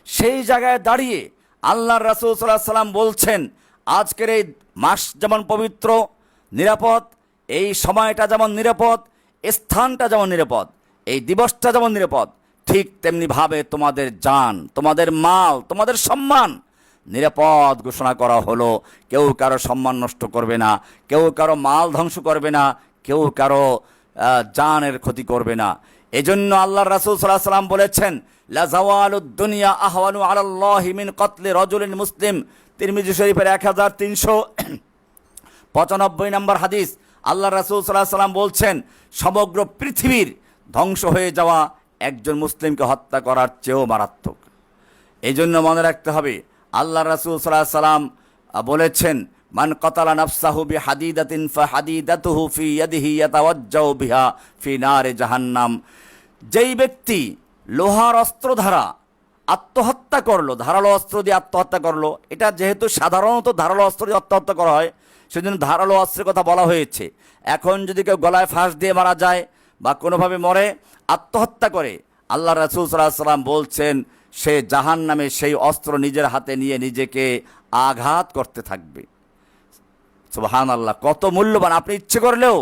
সেই জায়গায় দাঁড়িয়ে আল্লাহর রাসূল সাল্লাল্লাহু আলাইহি ওয়াসাল্লাম বলছেন, আজকের এই মাস যেমন পবিত্র, নিরাপদ, এই সময়টা যেমন নিরাপদ, স্থানটা যেমন নিরাপদ, এই দিবসটা যেমন নিরাপদ, ঠিক তেমনিভাবে তোমাদের জান, তোমাদের মাল, তোমাদের সম্মান নিরাপদ ঘোষণা করা হলো। কেউ কারো সম্মান নষ্ট করবে না, কেউ কারো মাল ধ্বংস করবে না, কেউ কারো জানের ক্ষতি করবে না। এজন্য আল্লাহর রাসূল সাল্লাল্লাহু আলাইহি ওয়াসাল্লাম বলেছেন, লা জাওয়ালুদ দুনিয়া আহওয়ানু আলাল্লাহি মিন কতলি রাজুলিন মুসলিম। তিরমিজি শরীফের 1395 নম্বর হাদিস। আল্লাহর রাসূল সাল্লাল্লাহু আলাইহি ওয়াসাল্লাম বলছেন, সমগ্র পৃথিবীর ধ্বংস হয়ে যাওয়া একজন মুসলিমকে হত্যা করার চেয়েও মারাত্মক। এই জন্য মনে রাখতে হবে, আল্লাহ রাসূল সাল্লাল্লাহু আলাইহি ওয়াসাল্লাম বলেছেন, মান কাতালা নাফসাহু বিহাদিদাতিন ফাহাদিদাতুহু ফি ইয়াদিহি ইয়াতাওয়াজ্জাউ বিহা ফি নারে জাহান্নাম। যেই ব্যক্তি লোহার অস্ত্র দ্বারা আত্মহত্যা করলো, ধারালো অস্ত্র দিয়ে আত্মহত্যা করলো, এটা যেহেতু সাধারণত ধারালো অস্ত্র দিয়ে আত্মহত্যা করা হয়, সেজন্য ধারালো অস্ত্রের কথা বলা হয়েছে। এখন যদি কেউ গলায় ফাঁস দিয়ে মারা যায় বা কোনোভাবে মরে, আত্মহত্যা করে, আল্লাহ রাসূল সাল্লাল্লাহু আলাইহি ওয়াসাল্লাম বলছেন, সে জাহান্নামে সেই অস্ত্র নিজের হাতে নিয়ে নিজেকে আঘাত করতে থাকবে। সুবহানাল্লাহ, কত মূল্যবান! আপনি ইচ্ছে করলেও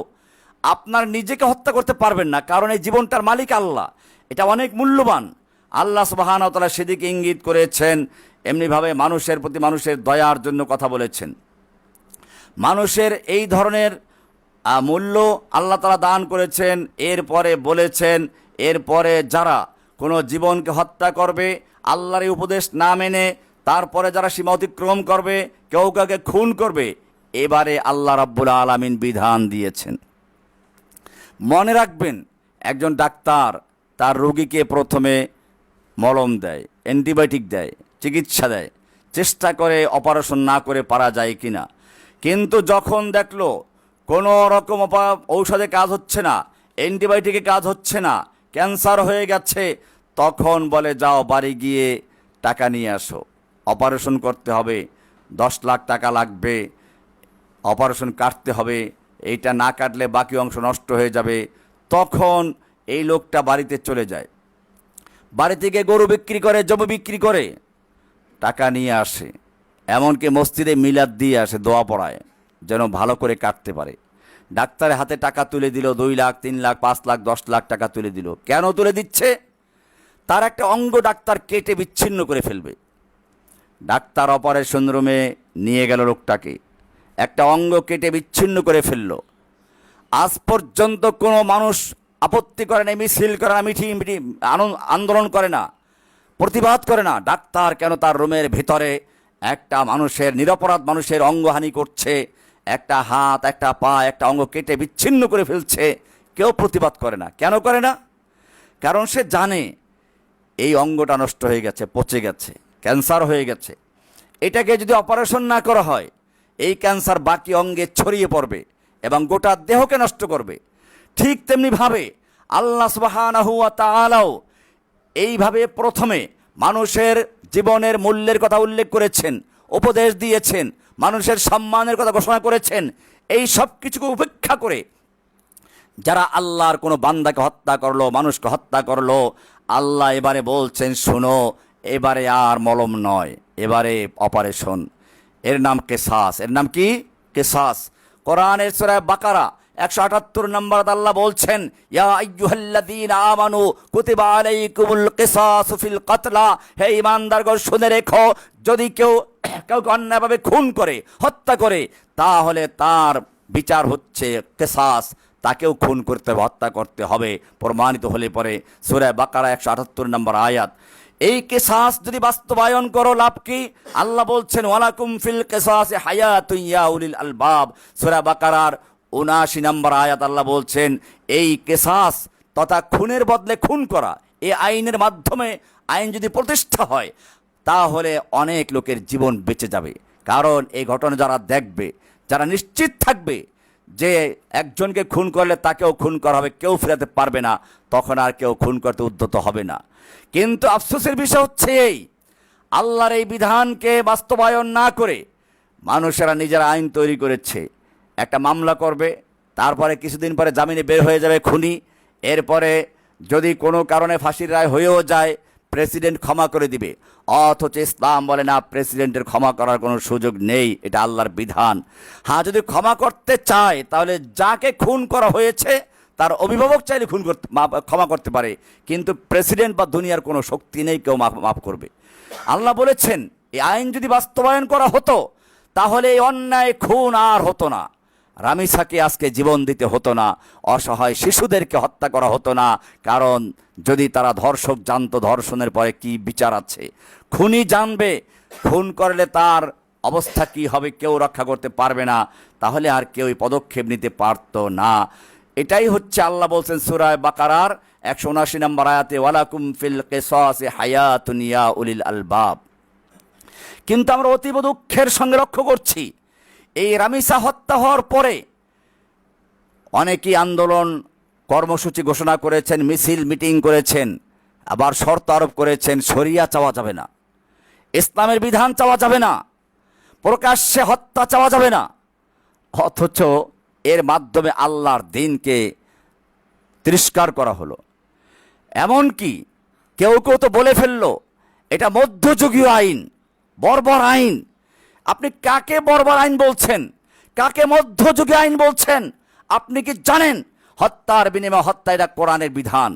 আপনার নিজেকে হত্যা করতে পারবেন না, কারণ এই জীবনটার মালিক আল্লাহ, এটা অনেক মূল্যবান। আল্লাহ সুবহানাহু ওয়া তাআলা সেদিকে ইঙ্গিত করেছেন। এমনিভাবে মানুষের প্রতি মানুষের দয়ার জন্য কথা বলেছেন। মানুষের এই ধরনের মূল্য আল্লাহ তাআলা দান করেছেন। এরপরে বলেছেন, এরপরে যারা কোনো জীবনকে হত্যা করবে আল্লাহর এই উপদেশ না মেনে, তারপরে যারা সীমা অতিক্রম করবে, কেউ কাউকে খুন করবে, এবারে আল্লাহ রাব্বুল আলামিন বিধান দিয়েছেন। মনে রাখবেন, একজন ডাক্তার তার রোগীকে প্রথমে মলম দেয়, অ্যান্টিবায়োটিক দেয়, চিকিৎসা দেয়, চেষ্টা করে অপারেশন না করে পারা যায় কিনা। কিন্তু যখন দেখলো কোনো রকম ঔষধে কাজ হচ্ছে না, অ্যান্টিবায়োটিকে কাজ হচ্ছে না, ক্যান্সার হয়ে গেছে, তখন বলে যাও বাড়ি গিয়ে টাকা নিয়ে আসো, অপারেশন করতে হবে, 10 লাখ টাকা লাগবে, অপারেশন কাটতে হবে, এইটা না কাটলে বাকি অংশ নষ্ট হয়ে যাবে। তখন এই লোকটা বাড়িতে চলে যায়, বাড়ি থেকে গরু বিক্রি করে, জমি বিক্রি করে টাকা নিয়ে আসে, এমনকি মসজিদে মিলাদ দিয়ে আসে, দোয়া পড়ায় যেন ভালো করে কাটতে পারে। ডাক্তারের হাতে টাকা তুলে দিল, 2 লাখ, 3 লাখ, 5 লাখ, 10 লাখ টাকা তুলে দিল। কেন তুলে দিচ্ছে? তার একটা অঙ্গ ডাক্তার কেটে বিচ্ছিন্ন করে ফেলবে। ডাক্তার অপারেশন রুমে নিয়ে গেল লোকটাকে, একটা অঙ্গ কেটে বিচ্ছিন্ন করে ফেলল। আজ পর্যন্ত কোনো মানুষ আপত্তি করে না, মিছিল করে না, আন্দোলন করে না, প্রতিবাদ করে না। ডাক্তার কেন তার রুমের ভিতরে একটা মানুষের, নিরপরাধ মানুষের অঙ্গহানি করছে, একটা হাত, একটা পা, একটা অঙ্গ কেটে বিচ্ছিন্ন করে ফেলছে, কেউ প্রতিবাদ করে না। কেন করে না? কারণ সে জানে এই অঙ্গটা নষ্ট হয়ে গেছে, পচে গেছে, ক্যান্সার হয়ে গেছে। এটাকে যদি অপারেশন না করা হয়, এই ক্যান্সার বাকি অঙ্গে ছড়িয়ে পড়বে এবং গোটা দেহকে নষ্ট করবে। ঠিক তেমনিভাবে আল্লাহ সুবহানাহু ওয়া তাআলাও এইভাবে প্রথমে মানুষের জীবনের মূল্যের কথা উল্লেখ করেছেন, উপদেশ দিয়েছেন, মানুষের সম্মানের কথা ঘোষণা করেছেন। এই সব কিছুকে উপেক্ষা করে যারা আল্লাহর কোনো বান্দাকে হত্যা করলো, মানুষকে হত্যা করলো, আল্লাহ এবারে বলছেন, শোনো, এবারে আর মলম নয়, এবারে অপারেশন। এর নাম কেসাস। এর নাম কি? কেসাস। কোরআনের সূরা বাকারা 178 নম্বর আল্লাহ বলছেন, ইয়া আইয়ুহাল্লাযীনা আমানু কুতিবা আলাইকুমুল কিসাসু ফিল কাতলা, হে ঈমানদারগণ শুনে রেখো, যদি কেউ কাউকে অন্যায়ভাবে খুন করে, হত্যা করে, তাহলে তার বিচার হচ্ছে কিসাস, তাকেও খুন করতে হবে, হত্যা করতে হবে, প্রমাণিত হলে পরে। সূরা বাকারা 178 নম্বর আয়াত। এই কিসাস যদি বাস্তবায়ন করো, লাভ কি? আল্লাহ বলছেন, ওয়ালাকুম ফিল কিসাসি হায়াতুন ইয়া উলিল আলবাব। সূরা বাকারার 79 নম্বর আয়াত আল্লাহ বলছেন, এই কিসাস তথা খুনের বদলে খুন করা, এই আইনের মাধ্যমে আইন যদি প্রতিষ্ঠা হয়, তাহলে অনেক লোকের জীবন বেঁচে যাবে। কারণ এই ঘটনা যারা দেখবে, যারা নিশ্চিত থাকবে যে একজনকে খুন করলে তাকেও খুন করা হবে, কেউ ফেরাতে পারবে না, তখন আর কেউ খুন করতে উদ্যত হবে না। কিন্তু আফসোসের বিষয় হচ্ছে এই, আল্লাহর এই বিধানকে বাস্তবায়ন না করে মানুষেরা নিজেরা আইন তৈরি করেছে। একটা মামলা করবে, তারপরে কিছুদিন পরে জামিনে বের হয়ে যাবে খুনি, এরপরে যদি কোনো কারণে ফাঁসির রায় হয়েও যায়, প্রেসিডেন্ট ক্ষমা করে দিবে। অথচ ইসলাম বলে না, প্রেসিডেন্টের ক্ষমা করার কোনো সুযোগ নেই, এটা আল্লাহর বিধান। হ্যাঁ, যদি ক্ষমা করতে চায়, তাহলে যাকে খুন করা হয়েছে তার অভিভাবক চাইলে ক্ষমা করতে পারে, কিন্তু প্রেসিডেন্ট বা দুনিয়ার কোনো শক্তি নেই কেউ মাফ করবে। আল্লাহ বলেছেন, এই আইন যদি বাস্তবায়ন করা হতো, তাহলে এই অন্যায় খুন আর হতো না, রামিসাকে আজকে জীবন দিতে হতো না, অসহায় শিশুদেরকে হত্যা করা হতো না। কারণ যদি তারা ধর্ষক জানতো ধর্ষণের পরে কি বিচার আছে, খুনি জানবে খুন করলে তার অবস্থা কি হবে, কেউ রক্ষা করতে পারবে না, তাহলে আর কেউ পদক্ষেপ নিতে পারত না। এটাই হচ্ছে আল্লাহ বলছেন সূরা বাকারার 179 নম্বর আয়াতে, ওয়ালাকুম ফিল কিসাসি হায়াতুন ইয়া উলিল আলবাব। কিন্তু আমরা অতীব দুঃখের সঙ্গে লক্ষ্য করছি, এই রামিসা হত্যা হওয়ার পরে অনেকেই আন্দোলন কর্মসূচি ঘোষণা করেছেন, মিছিল মিটিং করেছেন, আবার শর্ত আরোপ করেছেন, শরিয়া চাওয়া যাবে না, ইসলামের বিধান চাওয়া যাবে না, প্রকাশ্যে হত্যা চাওয়া যাবে না। অথচ এর মাধ্যমে আল্লাহর দ্বীনকে তিরস্কার করা হলো। এমনকি কেউ কেউ তো বলে ফেললো এটা মধ্যযুগীয় আইন, বর্বর আইন। আপনি কাকে বর্বর আইন বলছেন? কাকে মধ্যযুগীয় আইন বলছেন? আপনি কি জানেন হত্যার বিনিময়ে হত্যা এটা কোরআনের বিধান।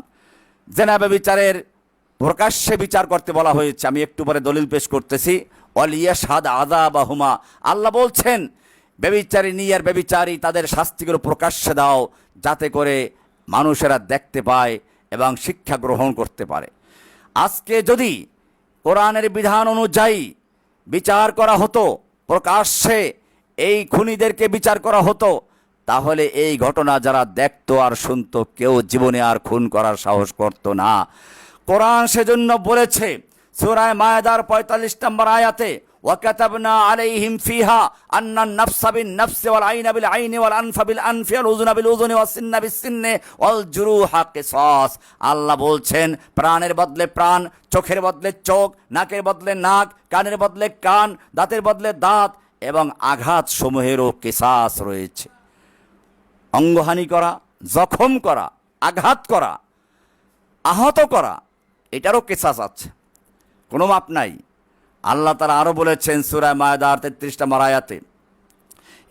জেনা ব্যভিচারের প্রকাশ্যে বিচার করতে বলা হয়েছে। আমি একটু পরে দলিল পেশ করতেছি। ওয়ালিয়াশহাদ আযাবাহুমা, আল্লাহ বলছেন ব্যভিচারিণী আর ব্যভিচারী তাদের শাস্তিগুলো প্রকাশ্যে দাও, যাতে করে মানুষেরা দেখতে পায় এবং শিক্ষা গ্রহণ করতে পারে। আজকে যদি কোরআনের বিধান অনুযায়ী বিচার করা হতো, প্রকাশ্যে এই খুনিদেরকে বিচার করা হতো, তাহলে এই ঘটনা যারা দেখতো আর শুনতো কেউ জীবনে আর খুন করার সাহস করতো না। কোরআন সেজন্য বলেছে সূরা মায়েদার ৪৫ নম্বর আয়াতে, ওয়াকাতাবনা আলাইহিম ফিহা আন্নান নাফসা বিন নাফসি ওয়াল আইনা বিল আইনি ওয়াল আনফা বিল আনফি ওয়াল উযুনা বিল উযুনি ওয়াস সিন্না বিস সিন্নি ওয়াল জুরুহা কিসাস। আল্লাহ বলছেন প্রাণের বদলে প্রাণ, চোখের বদলে চোখ, নাকের বদলে নাক, কানের বদলে কান, দাঁতের বদলে দাঁত এবং আঘাত সমূহেরও কিসাস রয়েছে। অঙ্গহানি করা, জখম করা, আঘাত করা, আহত করা, এটারও কিসাস আছে, কোনো মাপ নাই। আল্লাহ তাআলা আরো বলেছেন সূরা মায়েদার ৩৩ নম্বর আয়াতে,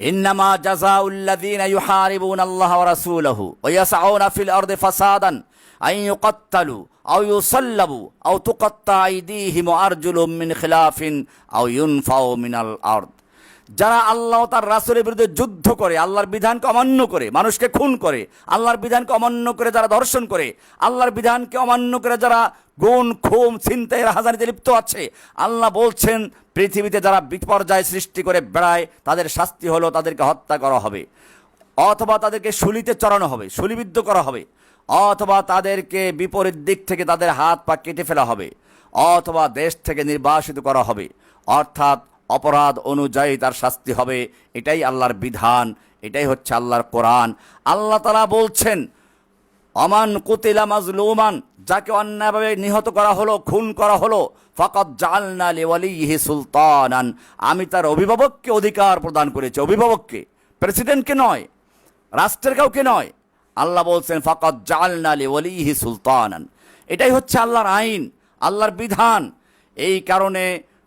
ইন্নামা জাযাউল্লাযীনা ইউহারিবুনাল্লাহা ওয়া রাসূলাহু ওয়া ইয়াসআউনা ফিল আরদি ফাসাদান আন ইউকাত্তালু আও ইউসাল্লাবু আও তুকাত্তা আইদিহিম ওয়া আরজুলুহুম মিন খিলাফিন আও ইউনফাউ মিনাল আরদ। যারা আল্লাহ তার রাসূলের বিরুদ্ধে যুদ্ধ করে, আল্লাহর বিধানকে অমান্য করে, মানুষকে খুন করে, আল্লাহর বিধানকে অমান্য করে যারা ধর্ষণ করে, আল্লাহর বিধানকে অমান্য করে যারা গুণ খুন ছিনতাই রাহাজানিতে লিপ্ত আছে, আল্লাহ বলছেন পৃথিবীতে যারা বিপর্যয় সৃষ্টি করে বেড়ায় তাদের শাস্তি হলো তাদেরকে হত্যা করা হবে, অথবা তাদেরকে শুলিতে চড়ানো হবে, শুলিবিদ্ধ করা হবে, অথবা তাদেরকে বিপরীত দিক থেকে তাদের হাত পা কেটে ফেলা হবে, অথবা দেশ থেকে নির্বাসিত করা হবে। অর্থাৎ অপরাধ অনুযায়ী তার শাস্তি হবে। এটাই আল্লাহর বিধান, এটাই হচ্ছে আল্লাহর কোরআন। আল্লাহ তাআলা বলছেন আমান কুতিলা মাজলুমান, যাকে অন্যায়ভাবে নিহত করা হলো, খুন করা হলো, ফাকাদ জাআলনা লিওয়ালিহি সুলতানান, আমি তার অভিভাবককে অধিকার প্রদান করেছি। অভিভাবককে, প্রেসিডেন্টকে নয়, রাষ্ট্রের কাউকে নয়। আল্লাহ বলছেন ফাকাদ জাআলনা লিওয়ালিহি সুলতানান। এটাই হচ্ছে আল্লাহর আইন, আল্লাহর বিধান। এই কারণে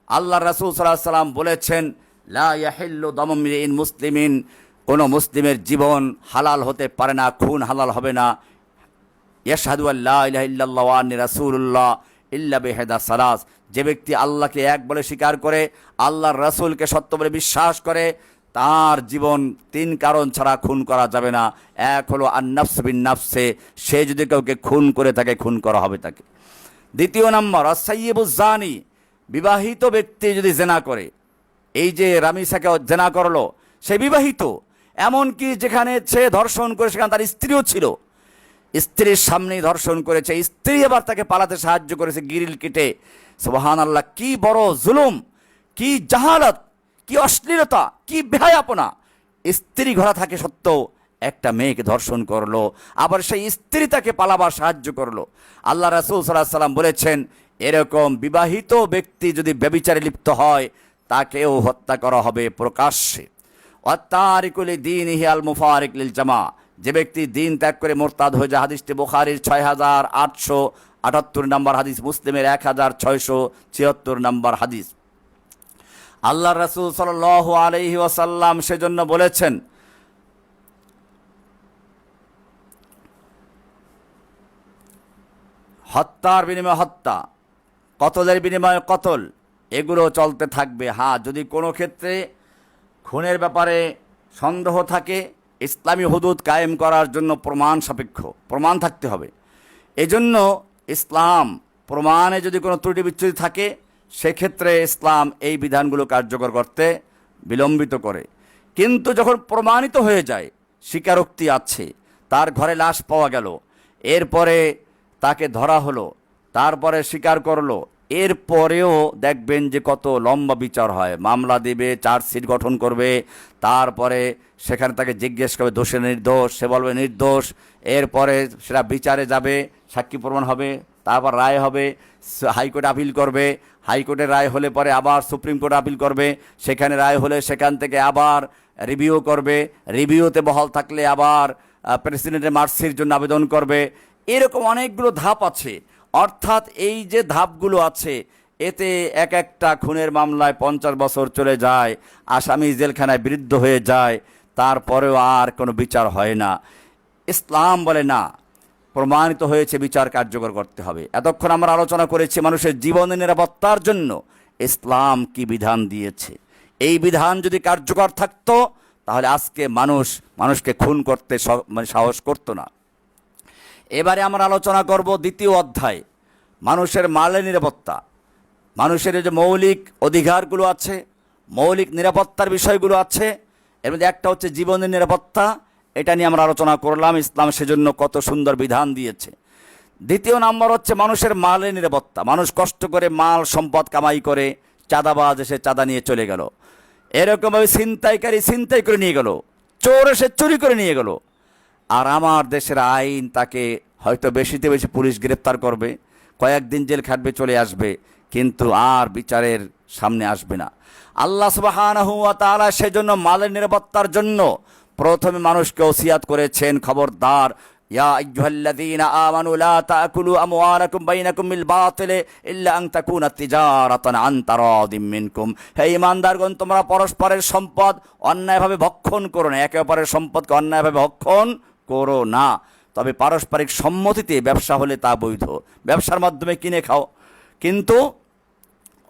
আল্লাহ রাসূল সাল্লাল্লাহু আলাইহি ওয়াসাল্লাম বলেছেন লা ইয়াহিল্লু দামু মরিইন মুসলিমিন, কোনো মুসলিমের জীবন হালাল হতে পারে না, খুন হালাল হবে না। ইয়াশহাদু আল্লা ইলাহা ইল্লাল্লাহু ওয়া আন্নী রাসূলুল্লাহ ইল্লা বিহিদা সালাস, যে ব্যক্তি আল্লাহকে এক বলে স্বীকার করে, আল্লাহর রাসূলকে সত্য বলে বিশ্বাস করে, তার জীবন ৩ কারণ ছাড়া খুন করা যাবে না। এক হলো আন-নাফস বিন-নাফসে, সে যদি কাউকে খুন করে থাকে খুন করা হবে তাকে। দ্বিতীয় নম্বর আস-সাইয়্যিবুজ জানি, বিবাহিত ব্যক্তি যদি জেনা করে, এই যে রামিসাকে জেনা করলো, সে বিবাহিত, এমনকি যেখানে সে ধর্ষণ করে সেখানে তার স্ত্রীও ছিল, স্ত্রীর সামনেই ধর্ষণ করেছে, স্ত্রী আবার তাকে পালাতে সাহায্য করেছে গিরিল কেটে। সুবহানাল্লাহ, কি বড় জুলুম, কি জাহালত, কি অশ্লীলতা, কি বেহায়াপনা। স্ত্রী ঘরে থাকে সত্ত্বেও একটা মেয়েকে ধর্ষণ করলো, আবার সেই স্ত্রী তাকে পালাবার সাহায্য করলো। আল্লাহ রাসূল সাল্লাল্লাহু আলাইহি ওয়াসাল্লাম বলেছেন এরকম বিবাহিত ব্যক্তি যদি ব্যভিচারে লিপ্ত হয় তাকেও হত্যা করা হবে প্রকাশ্যে। ওয়াত্তারিকু লিদীনিহি আল মুফারিক লিল জামা, যে ব্যক্তি দিন ত্যাগ করে মোরতাদ হয়ে যায়। হাদিসটি বুখারীর ৬৮৭৮ নম্বর হাদিস, মুসলিমের ১৬৭৬ নম্বর হাদিস। আল্লাহ রাসূল সাল্লাল্লাহু আলাইহি ওয়াসাল্লাম সেজন্য বলেছেন হত্যার বিনিময়ে হত্যা, কতলের বিনিময়ে কতল, এগুলো চলতে থাকবে। হ্যাঁ, যদি কোনো ক্ষেত্রে খুনের ব্যাপারে সন্দেহ থাকে, ইসলামী হুদুদ কায়েম করার জন্য প্রমাণ সাপেক্ষ, প্রমাণ থাকতে হবে। এজন্য ইসলাম প্রমাণে যদি কোনো ত্রুটি বিচ্যুতি থাকে সেক্ষেত্রে ইসলাম এই বিধানগুলো কার্যকর করতে বিলম্বিত করে। কিন্তু যখন প্রমাণিত হয়ে যায় স্বীকারোক্তি আছে, তার ঘরে লাশ পাওয়া গেল, এরপরে তাকে ধরা হলো, তারপরে স্বীকার করলো, এরপরেও দেখবেন যে কত লম্বা বিচার হয়। মামলা দেবে, চার্জশিট গঠন করবে, তারপরে সেখানে তাকে জিজ্ঞেস করবে দোষে নির্দোষ, সে বলবে নির্দোষ, এরপরে সেটা বিচারে যাবে, সাক্ষী প্রমাণ হবে, তারপর রায় হবে, হাইকোর্টে আপিল করবে, হাইকোর্টের রায় হলে পরে আবার সুপ্রিম কোর্টে আপিল করবে, সেখানে রায় হলে সেখান থেকে আবার রিভিউ করবে, রিভিউতে বহাল থাকলে আবার প্রেসিডেন্টের মার্সির জন্য আবেদন করবে। এরকম অনেকগুলো ধাপ আছে। অর্থাৎ এই যে ধাপগুলো আছে, এতে এক একটা খুনের মামলায় 50 বছর চলে যায়, আসামি জেলখানায় বিরুদ্ধ হয়ে যায়, তারপরেও আর কোনো বিচার হয় না। ইসলাম বলে না, প্রমাণিত হয়েছে বিচার কার্যকর করতে হবে। এতক্ষণ আমরা আলোচনা করেছি মানুষের জীবনের নিরাপত্তার জন্য ইসলাম কি বিধান দিয়েছে। এই বিধান যদি কার্যকর থাকতো তাহলে আজকে মানুষকে খুন করতে সাহস করতো না। এবারে আমরা আলোচনা করব দ্বিতীয় অধ্যায়, মানুষের মালের নিরাপত্তা। মানুষের যে মৌলিক অধিকারগুলো আছে, মৌলিক নিরাপত্তার বিষয়গুলো আছে, এর মধ্যে একটা হচ্ছে জীবনের নিরাপত্তা। এটা নিয়ে আমরা আলোচনা করলাম, ইসলাম সেজন্য কত সুন্দর বিধান দিয়েছে। দ্বিতীয় নম্বর হচ্ছে মানুষের মালের নিরাপত্তা। মানুষ কষ্ট করে মাল সম্পদ কামাই করে, চাঁদাবাজ এসে চাঁদা নিয়ে চলে গেল, এরকমভাবে ছিনতাইকারী ছিনতাই করে নিয়ে গেল, চোর এসে চুরি করে নিয়ে গেল, আর আমার দেশের আইন তাকে হয়তো বেশিতে বেশি পুলিশ গ্রেপ্তার করবে, কয়েকদিন জেল খাটবে, চলে আসবে, কিন্তু আর বিচারের সামনে আসবে না। আল্লাহ সুবহানাহু ওয়া তাআলা সেজন্য মালের নিরাপত্তার জন্য প্রথমে মানুষকে ওসিয়াত করেছেন, খবরদার, ইয়া আইয়ুহাল্লাযীনা আমানু লা তাকুলু আমওয়ালাকুম বাইনাকুম বিল বাতিল ইল্লা আন তাকুনা তিজারাতান আন তারাদিম মিনকুম। হে ঈমানদারগণ, তোমরা পরস্পরের সম্পদ অন্যায়ভাবে ভক্ষণ করো না, একে অপরের সম্পদকে অন্যায়ভাবে ভক্ষণ করো না, তবে পারস্পরিক সম্মতিতে ব্যবসা হলে তা বৈধ, ব্যবসার মাধ্যমে কিনে খাও। কিন্তু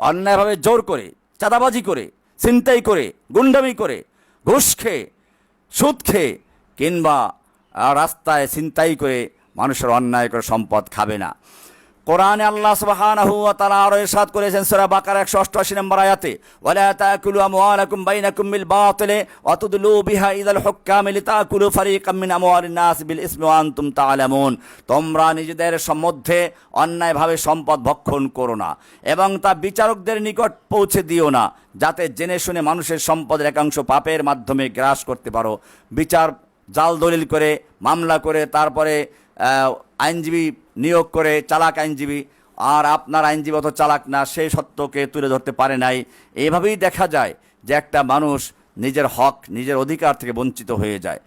অন্যায়ভাবে জোর করে, চাঁদাবাজি করে, ছিনতাই করে, গুন্ডামি করে, ঘুষ খেয়ে, সুদ খেয়ে কিংবা রাস্তায় ছিনতাই করে মানুষের অন্যায় করে সম্পদ খাবে না। কোরআনে আল্লাহ সুবহানাহু ওয়া তাআলা আরো ইরশাদ করেছেন সূরা বাকারা 188 নম্বর আয়াতে, ওয়ালা তাকুলু আমওয়ালাকুম বাইনাকুম বিল বাতিল ওয়া তুদলু বিহা ইলাল হুক্কাম লিতাকুলু ফারিকাম মিন আমওয়ালিন নাস বিল ইসমি ওয়া আনতুম তা'লামুন। তোমরা নিজেদের মধ্যে অন্যায়ভাবে সম্পদ ভক্ষণ করো না এবং তা বিচারকদের নিকট পৌঁছে দিও না, যাতে জেনে শুনে মানুষের সম্পদের একাংশ পাপের মাধ্যমে গ্রাস করতে পারো। বিচার জাল দলিল করে, মামলা করে, তারপরে আইনজীবী নিয়োগ করে, চালাক আইনজীবী, আর আপনার আইনজীবী অত চালাক না, সেই সত্যকে তুলে ধরতে পারে নাই। এইভাবেই দেখা যায় যে একটা মানুষ নিজের হক, নিজের অধিকার থেকে বঞ্চিত হয়ে যায়।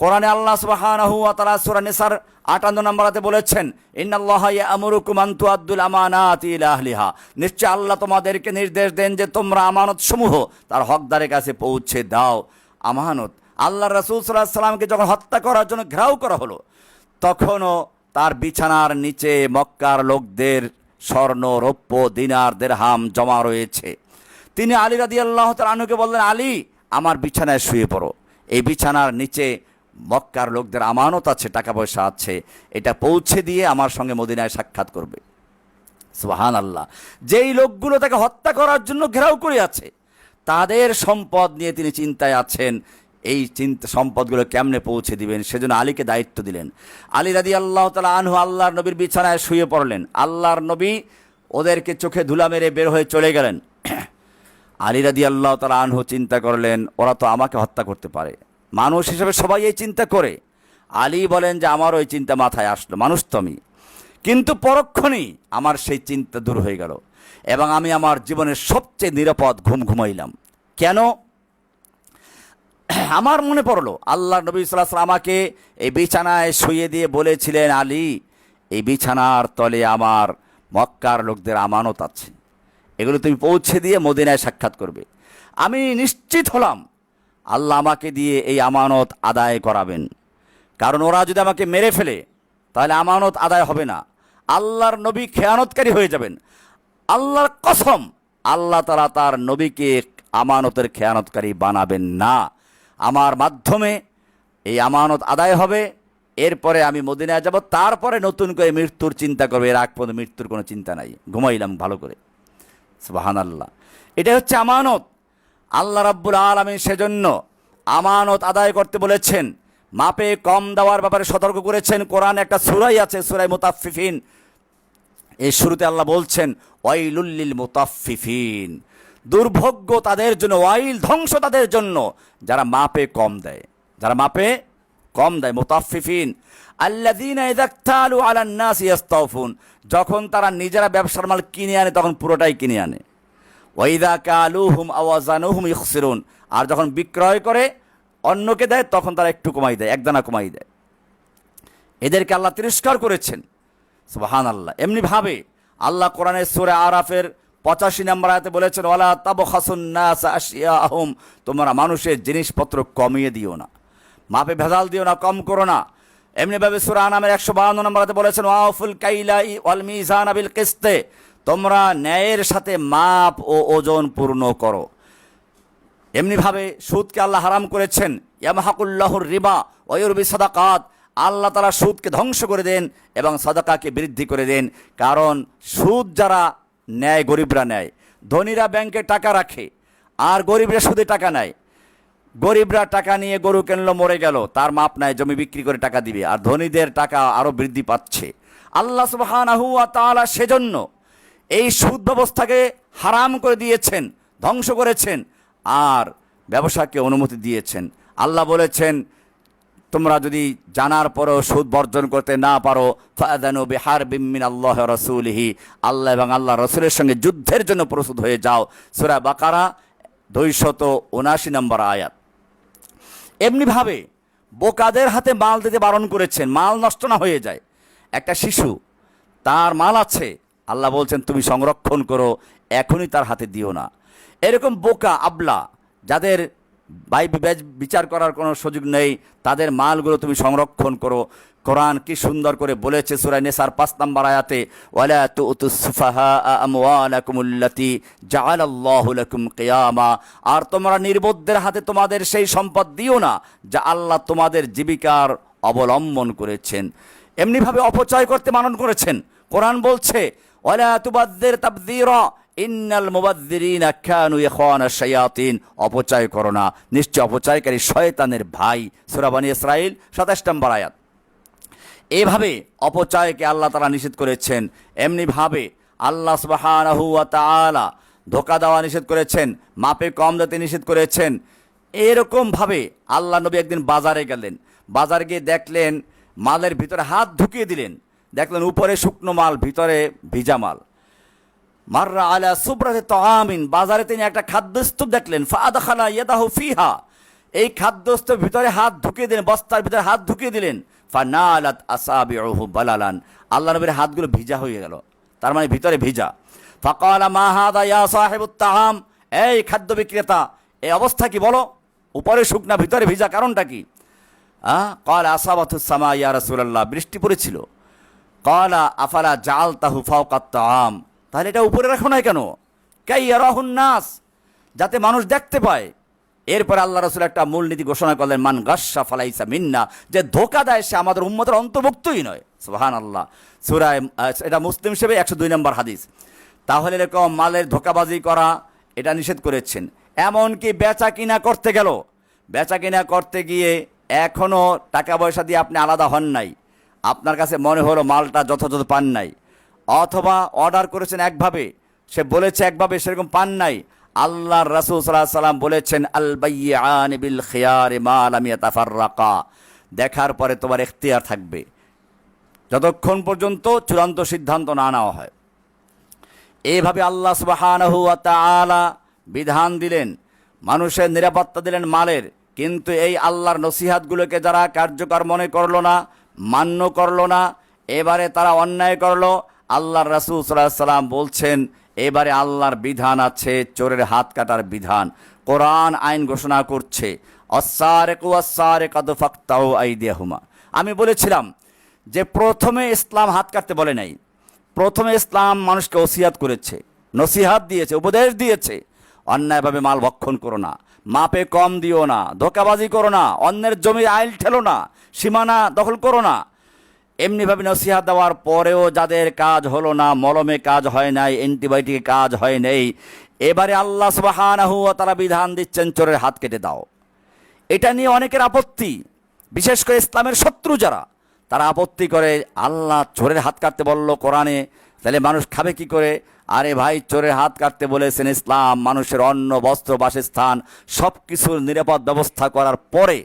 কোরআনে আল্লাহ সুবহানাহু ওয়া তাআলা সূরা নিসার 58 নম্বর আয়াতে বলেছেন, ইন্নাল্লাহা ইয়া'মুরুকুম আন তুআদ্দুল আমানাতি ইলা আহলিহা। নিশ্চয় আল্লাহ তোমাদেরকে নির্দেশ দেন যে তোমরা আমানত সমূহ তার হকদারের কাছে পৌঁছে দাও। আমানত, আল্লাহ রাসূল সাল্লাল্লাহু আলাইহি সাল্লামকে যখন হত্যা করার জন্য ঘেরাও করা হলো, তখনও তার বিছানার নিচে মক্কার লোকদের স্বর্ণ, রৌপ্য, দিনার, দিরহাম জমা রয়েছে। তিনি আলী রাদিয়াল্লাহু তাআলা আনহুকে বললেন, আলী, আমার বিছানায় শুয়ে পড়ো, এই বিছানার নিচে মক্কার লোকদের আমানত আছে, টাকা পয়সা আছে, এটা পৌঁছে দিয়ে আমার সঙ্গে মদিনায় সাক্ষাৎ করবে। সুবহানাল্লাহ। যেই লোকগুলো তাকে হত্যা করার জন্য ঘেরাও করে আছে, তাদের সম্পদ নিয়ে তিনি চিন্তায় আছেন, এই সম্পদগুলো কেমনে পৌঁছে দিবেন, সেজন্য আলীকে দায়িত্ব দিলেন। আলী রাদিয়াল্লাহু তাআলা আনহু আল্লাহর নবীর বিছানায় শুয়ে পড়লেন। আল্লাহর নবী ওদেরকে চোখে ধুলা মেরে বের হয়ে চলে গেলেন। আলী রাদিয়াল্লাহু তাআলা আনহু চিন্তা করলেন, ওরা তো আমাকে হত্যা করতে পারে, মানুষ হিসেবে সবাই এই চিন্তা করে। আলী বলেন যে আমারও ওই চিন্তা মাথায় আসলো, মানুষ তো আমি, কিন্তু পরক্ষণেই আমার সেই চিন্তা দূর হয়ে গেল এবং আমি আমার জীবনের সবচেয়ে নিরাপদ ঘুম ঘুমাইলাম। কেন? আমার মনে পড়লো আল্লাহ নবী সাল্লাল্লাহু আলাইহি ওয়াসাল্লাম আমাকে এই বিছানায় শুয়ে দিয়ে বলেছিলেন, আলী, এই বিছানার তলে আমার মক্কার লোকদের আমানত আছে, এগুলো তুমি পৌঁছে দিয়ে মদিনায় সাক্ষাৎ করবে। আমি নিশ্চিত হলাম আল্লাহ আমাকে দিয়ে এই আমানত আদায় করাবেন, কারণ ওরা যদি আমাকে মেরে ফেলে তাহলে আমানত আদায় হবে না, আল্লাহর নবী খেয়ানতকারী হয়ে যাবেন। আল্লাহর কসম, আল্লাহ তাআলা তার নবীকে আমানতের খেয়ানতকারী বানাবেন না। আমার মাধ্যমে এই আমানত আদায় হবে, এরপরে আমি মদিনায় যাব, তারপরে নতুন করে মৃত্যুর চিন্তা করবে, এর আগ পর্যন্ত মৃত্যুর কোনো চিন্তা নাই। ঘুমাইলাম ভালো করে। সুবহানাল্লাহ। এটা হচ্ছে আমানত। আল্লাহ রাব্বুল আলামিন সেজন্য আমানত আদায় করতে বলেছেন, মাপে কম দেওয়ার ব্যাপারে সতর্ক করেছেন। কোরআনে একটা সূরাই আছে, সূরা মুতাফফিফিন, এই শুরুতে আল্লাহ বলছেন, ওয়াইলুল লিল মুতাফফিফিন, দুর্ভোগ্য তাদের জন্য, ওয়াইল, ধ্বংস তাদের জন্য যারা মাপে কম দেয়, যারা মাপে কম দেয়। মুতাফফিফিন আল্লাযীনা ইযা ইক্তালু আলান নাসি ইস্তাওফুন, যখন তারা নিজেরা ব্যবসার মাল কিনে আনে তখন পুরোটাই কিনে আনে। ওয়া ইযা কালুহুম আও ওয়াজানুহুম ইখসিরুন, আর যখন বিক্রয় করে অন্যকে দেয় তখন তারা একটু কমাই দেয়, একদানা কমাই দেয়। এদেরকে আল্লাহ তিরস্কার করেছেন। সুবহানাল্লাহ। এমনিভাবে আল্লাহ কোরআনের সূরা আরাফের 85 নম্বর আয়াতে বলেছেন ওয়ালা তাবখাসুন নাস আশিয়াহুম, তোমরা মানুষের জিনিসপত্র কমিয়ে দিও না, মাপে ভেজাল দিও না, কম করো না। এমনিভাবে সূরা আনামের 152 নম্বর আয়াতে বলেছেন ওয়াফুল কাইলা ওয়াল মিজানা বিল কিসতে, তোমরা ন্যায়ের সাথে মাপ ও ওজন পূর্ণ করো। এমনিভাবে সুদকে আল্লাহ হারাম করেছেন, ইয়ামহাকুল্লাহুর রিবা ওয়া ইউরবি সাদাকাত, আল্লাহ তাআলা সুদকে ধ্বংস করে দেন এবং সাদাকাকে বৃদ্ধি করে দেন। কারণ সুদ যারা নেয় গরিবরা নেয়, ধনীরা ব্যাংকে টাকা রাখে আর গরিবরা সুদে টাকা নেয়। গরিবরা টাকা নিয়ে গরু কিনলো, মরে গেল, তার মাপ নাই, জমি বিক্রি করে টাকা দিবে, আর ধনীদের টাকা আরও বৃদ্ধি পাচ্ছে। আল্লাহ সুবহানাহু ওয়া তাআলা সেজন্য এই সুদ ব্যবস্থাকে হারাম করে দিয়েছেন, ধ্বংস করেছেন, আর ব্যবসাকে অনুমতি দিয়েছেন। আল্লাহ বলেছেন তোমরা যদি জানার পরেও সুদ বর্জন করতে না পারো ফাআযানু বিহারবিম মিনাল্লাহি ওয়া রাসূলিহি, আল্লাহ এবং আল্লাহ রাসূলের সঙ্গে যুদ্ধের জন্য প্রস্তুত হয়ে যাও। সূরা বাকারা 279 নম্বর আয়াত। এমনিভাবে বোকাদের হাতে মাল দিতে বারণ করেছেন, মাল নষ্ট না হয়ে যায়। একটা শিশু, তার মাল আছে, আল্লাহ বলছেন তুমি সংরক্ষণ করো, এখনই তার হাতে দিও না। এরকম বোকা আবলা যাদের বিচার করার কোনো সুযোগ নেই, তাদের মালগুলো তুমি সংরক্ষণ করো। কোরআন কি সুন্দর করে বলেছে সূরা নিসার 5 নম্বর আয়াতে, ওয়ালা তুতুস সুফাহা আমওয়ালাকুমুল্লাতী জাআলাল্লাহু লাকুম কিয়ামা, আর তোমরা নির্বোধদের হাতে তোমাদের সেই সম্পদ দিও না যা আল্লাহ তোমাদের জীবিকার অবলম্বন করেছেন। এমনিভাবে অপচয় করতে বারণ করেছেন। কোরআন বলছে ওয়ালা তুবাযযির তাবযীরা ইন্নাল মুবাযযিরিনা কানু ইখওয়ানাশ শায়াতিন, অপচয় করো না, নিশ্চয় অপচয়কারী শয়তানের ভাই। সূরা বনী ইসরাঈল 27 নম্বর আয়াত। এভাবে অপচয়কে আল্লাহ তাআলা নিষেধ করেছেন। এমনিভাবে আল্লাহ সুবহানাহু ওয়া তাআলা ধোঁকা দেওয়া নিষেধ করেছেন, মাপে কম দিতে নিষেধ করেছেন। এরকমভাবে আল্লাহ নবী একদিন বাজারে গেলেন, বাজারে গিয়ে দেখলেন মালের ভিতরে হাত ঢুকিয়ে দিলেন, দেখলেন উপরে শুকনো মাল, ভিতরে ভিজা মাল। মাররা আলা সুবরাতি তাআমিন, বাজারে তিনি একটা খাদ্যস্তূপ দেখলেন, ফাআদখালা ইয়াদাহু ফিহা, এই খাদ্যস্তূপের ভিতরে হাত ঢুকিয়ে দিলেন, বস্তার ভিতরে হাত ঢুকিয়ে দিলেন, ফানালাত আসাবিউহু বালালান, আল্লাহ নবীর হাতগুলো ভিজা হয়ে গেল, তার মানে ভিতরে ভিজা। ফাকালা মা হাদা ইয়া সাহিবুত তাআম, এই খাদ্য বিক্রেতা, এই অবস্থা কি বলো, উপরে শুকনা ভিতরে ভিজা, কারণটা কি? ক্বালা আসাবাতুস সামা ইয়া রাসূলুল্লাহ, বৃষ্টি পড়েছিল। ক্বালা আফালা জাআলতাহু ফাওকাত তাআম, তাহলে এটা উপরে রাখো না কেন? কাইয়ারাহুন নাস, যাতে মানুষ দেখতে পায়। এরপর আল্লাহ রাসূল একটা মূলনীতি ঘোষণা করলেন, মান গাশশা ফালাইসা মিন্না, যে ধোঁকা দেয় সে আমাদের উম্মতের অন্তর্ভুক্তই নয়। সুবহানাল্লাহ, সূরা, এটা মুসলিম হিসেবে 102 নম্বর হাদিস। তাহলে এরকম মালের ধোঁকাবাজি করা এটা নিষেধ করেছেন। এমনকি বেচা কিনা করতে গেল, বেচা কিনা করতে গিয়ে এখনও টাকা পয়সা দিয়ে আপনি আলাদা হন নাই, আপনার কাছে মনে হলো মালটা যথাযথ পান নাই, অথবা অর্ডার করেছেন একভাবে, সে বলেছে একভাবে, সেরকম পান নাই। আল্লাহর রাসূল সাল্লাল্লাহু আলাইহি ওয়াসাল্লাম বলেছেন আল বাইয়ান বিল খিয়ার মা লাম ইয়াতাফাররাকা, দেখার পরে তোমার এখতিয়ার থাকবে যতক্ষণ পর্যন্ত চূড়ান্ত সিদ্ধান্ত না নেওয়া হয়। এইভাবে আল্লাহ সুবহানাহু ওয়া তাআলা বিধান দিলেন, মানুষের নিরাপত্তা দিলেন মালের। কিন্তু এই আল্লাহর নসিহাতগুলোকে যারা কার্যকর মনে করলো না, মান্য করলো না, এবারে তারা অন্যায় করলো। আল্লাহর রাসূল সাল্লাল্লাহু আলাইহি ওয়াসাল্লাম বলছেন এবারে আল্লাহর বিধান আছে চোরের হাত কাটার বিধান। কোরআন আইন ঘোষণা করছে আস-সারিকু ওয়াস-সারিকাতু ফাকতাউ আইদিয়াহুমা। আমি বলেছিলাম যে প্রথমে ইসলাম হাত কাটতে বলে নাই, প্রথমে ইসলাম মানুষকে ওসিয়াত করেছে, নসিহাত দিয়েছে, উপদেশ দিয়েছে, অন্যায়ভাবে মাল ভক্ষণ করো না, মাপে কম দিও না, ধোঁকাবাজি করো না, অন্যের জমি আইল ঠেলো না, সীমানা দখল করো না। এমনিভাবে নসিহাত দেওয়ার পরেও যাদের কাজ হলো না, মলমে কাজ হয় নাই, অ্যান্টিবায়োটিকে কাজ হয় নাই, এবারে আল্লাহ সুবহানাহু ওয়া তাআলা বিধান দিচ্ছেন চোরের হাত কেটে দাও। এটা নিয়ে অনেকের আপত্তি, বিশেষ করে ইসলামের শত্রু যারা, তারা আপত্তি করে, আল্লাহ চোরের হাত কাটতে বলল কোরআনে, তাহলে মানুষ খাবে কি করে? আরে ভাই, চোরের হাত কাটতে বলেছেন ইসলাম মানুষের অন্ন, বস্ত্র, বাসস্থান সব কিছুর নিরাপদ ব্যবস্থা করার পরে।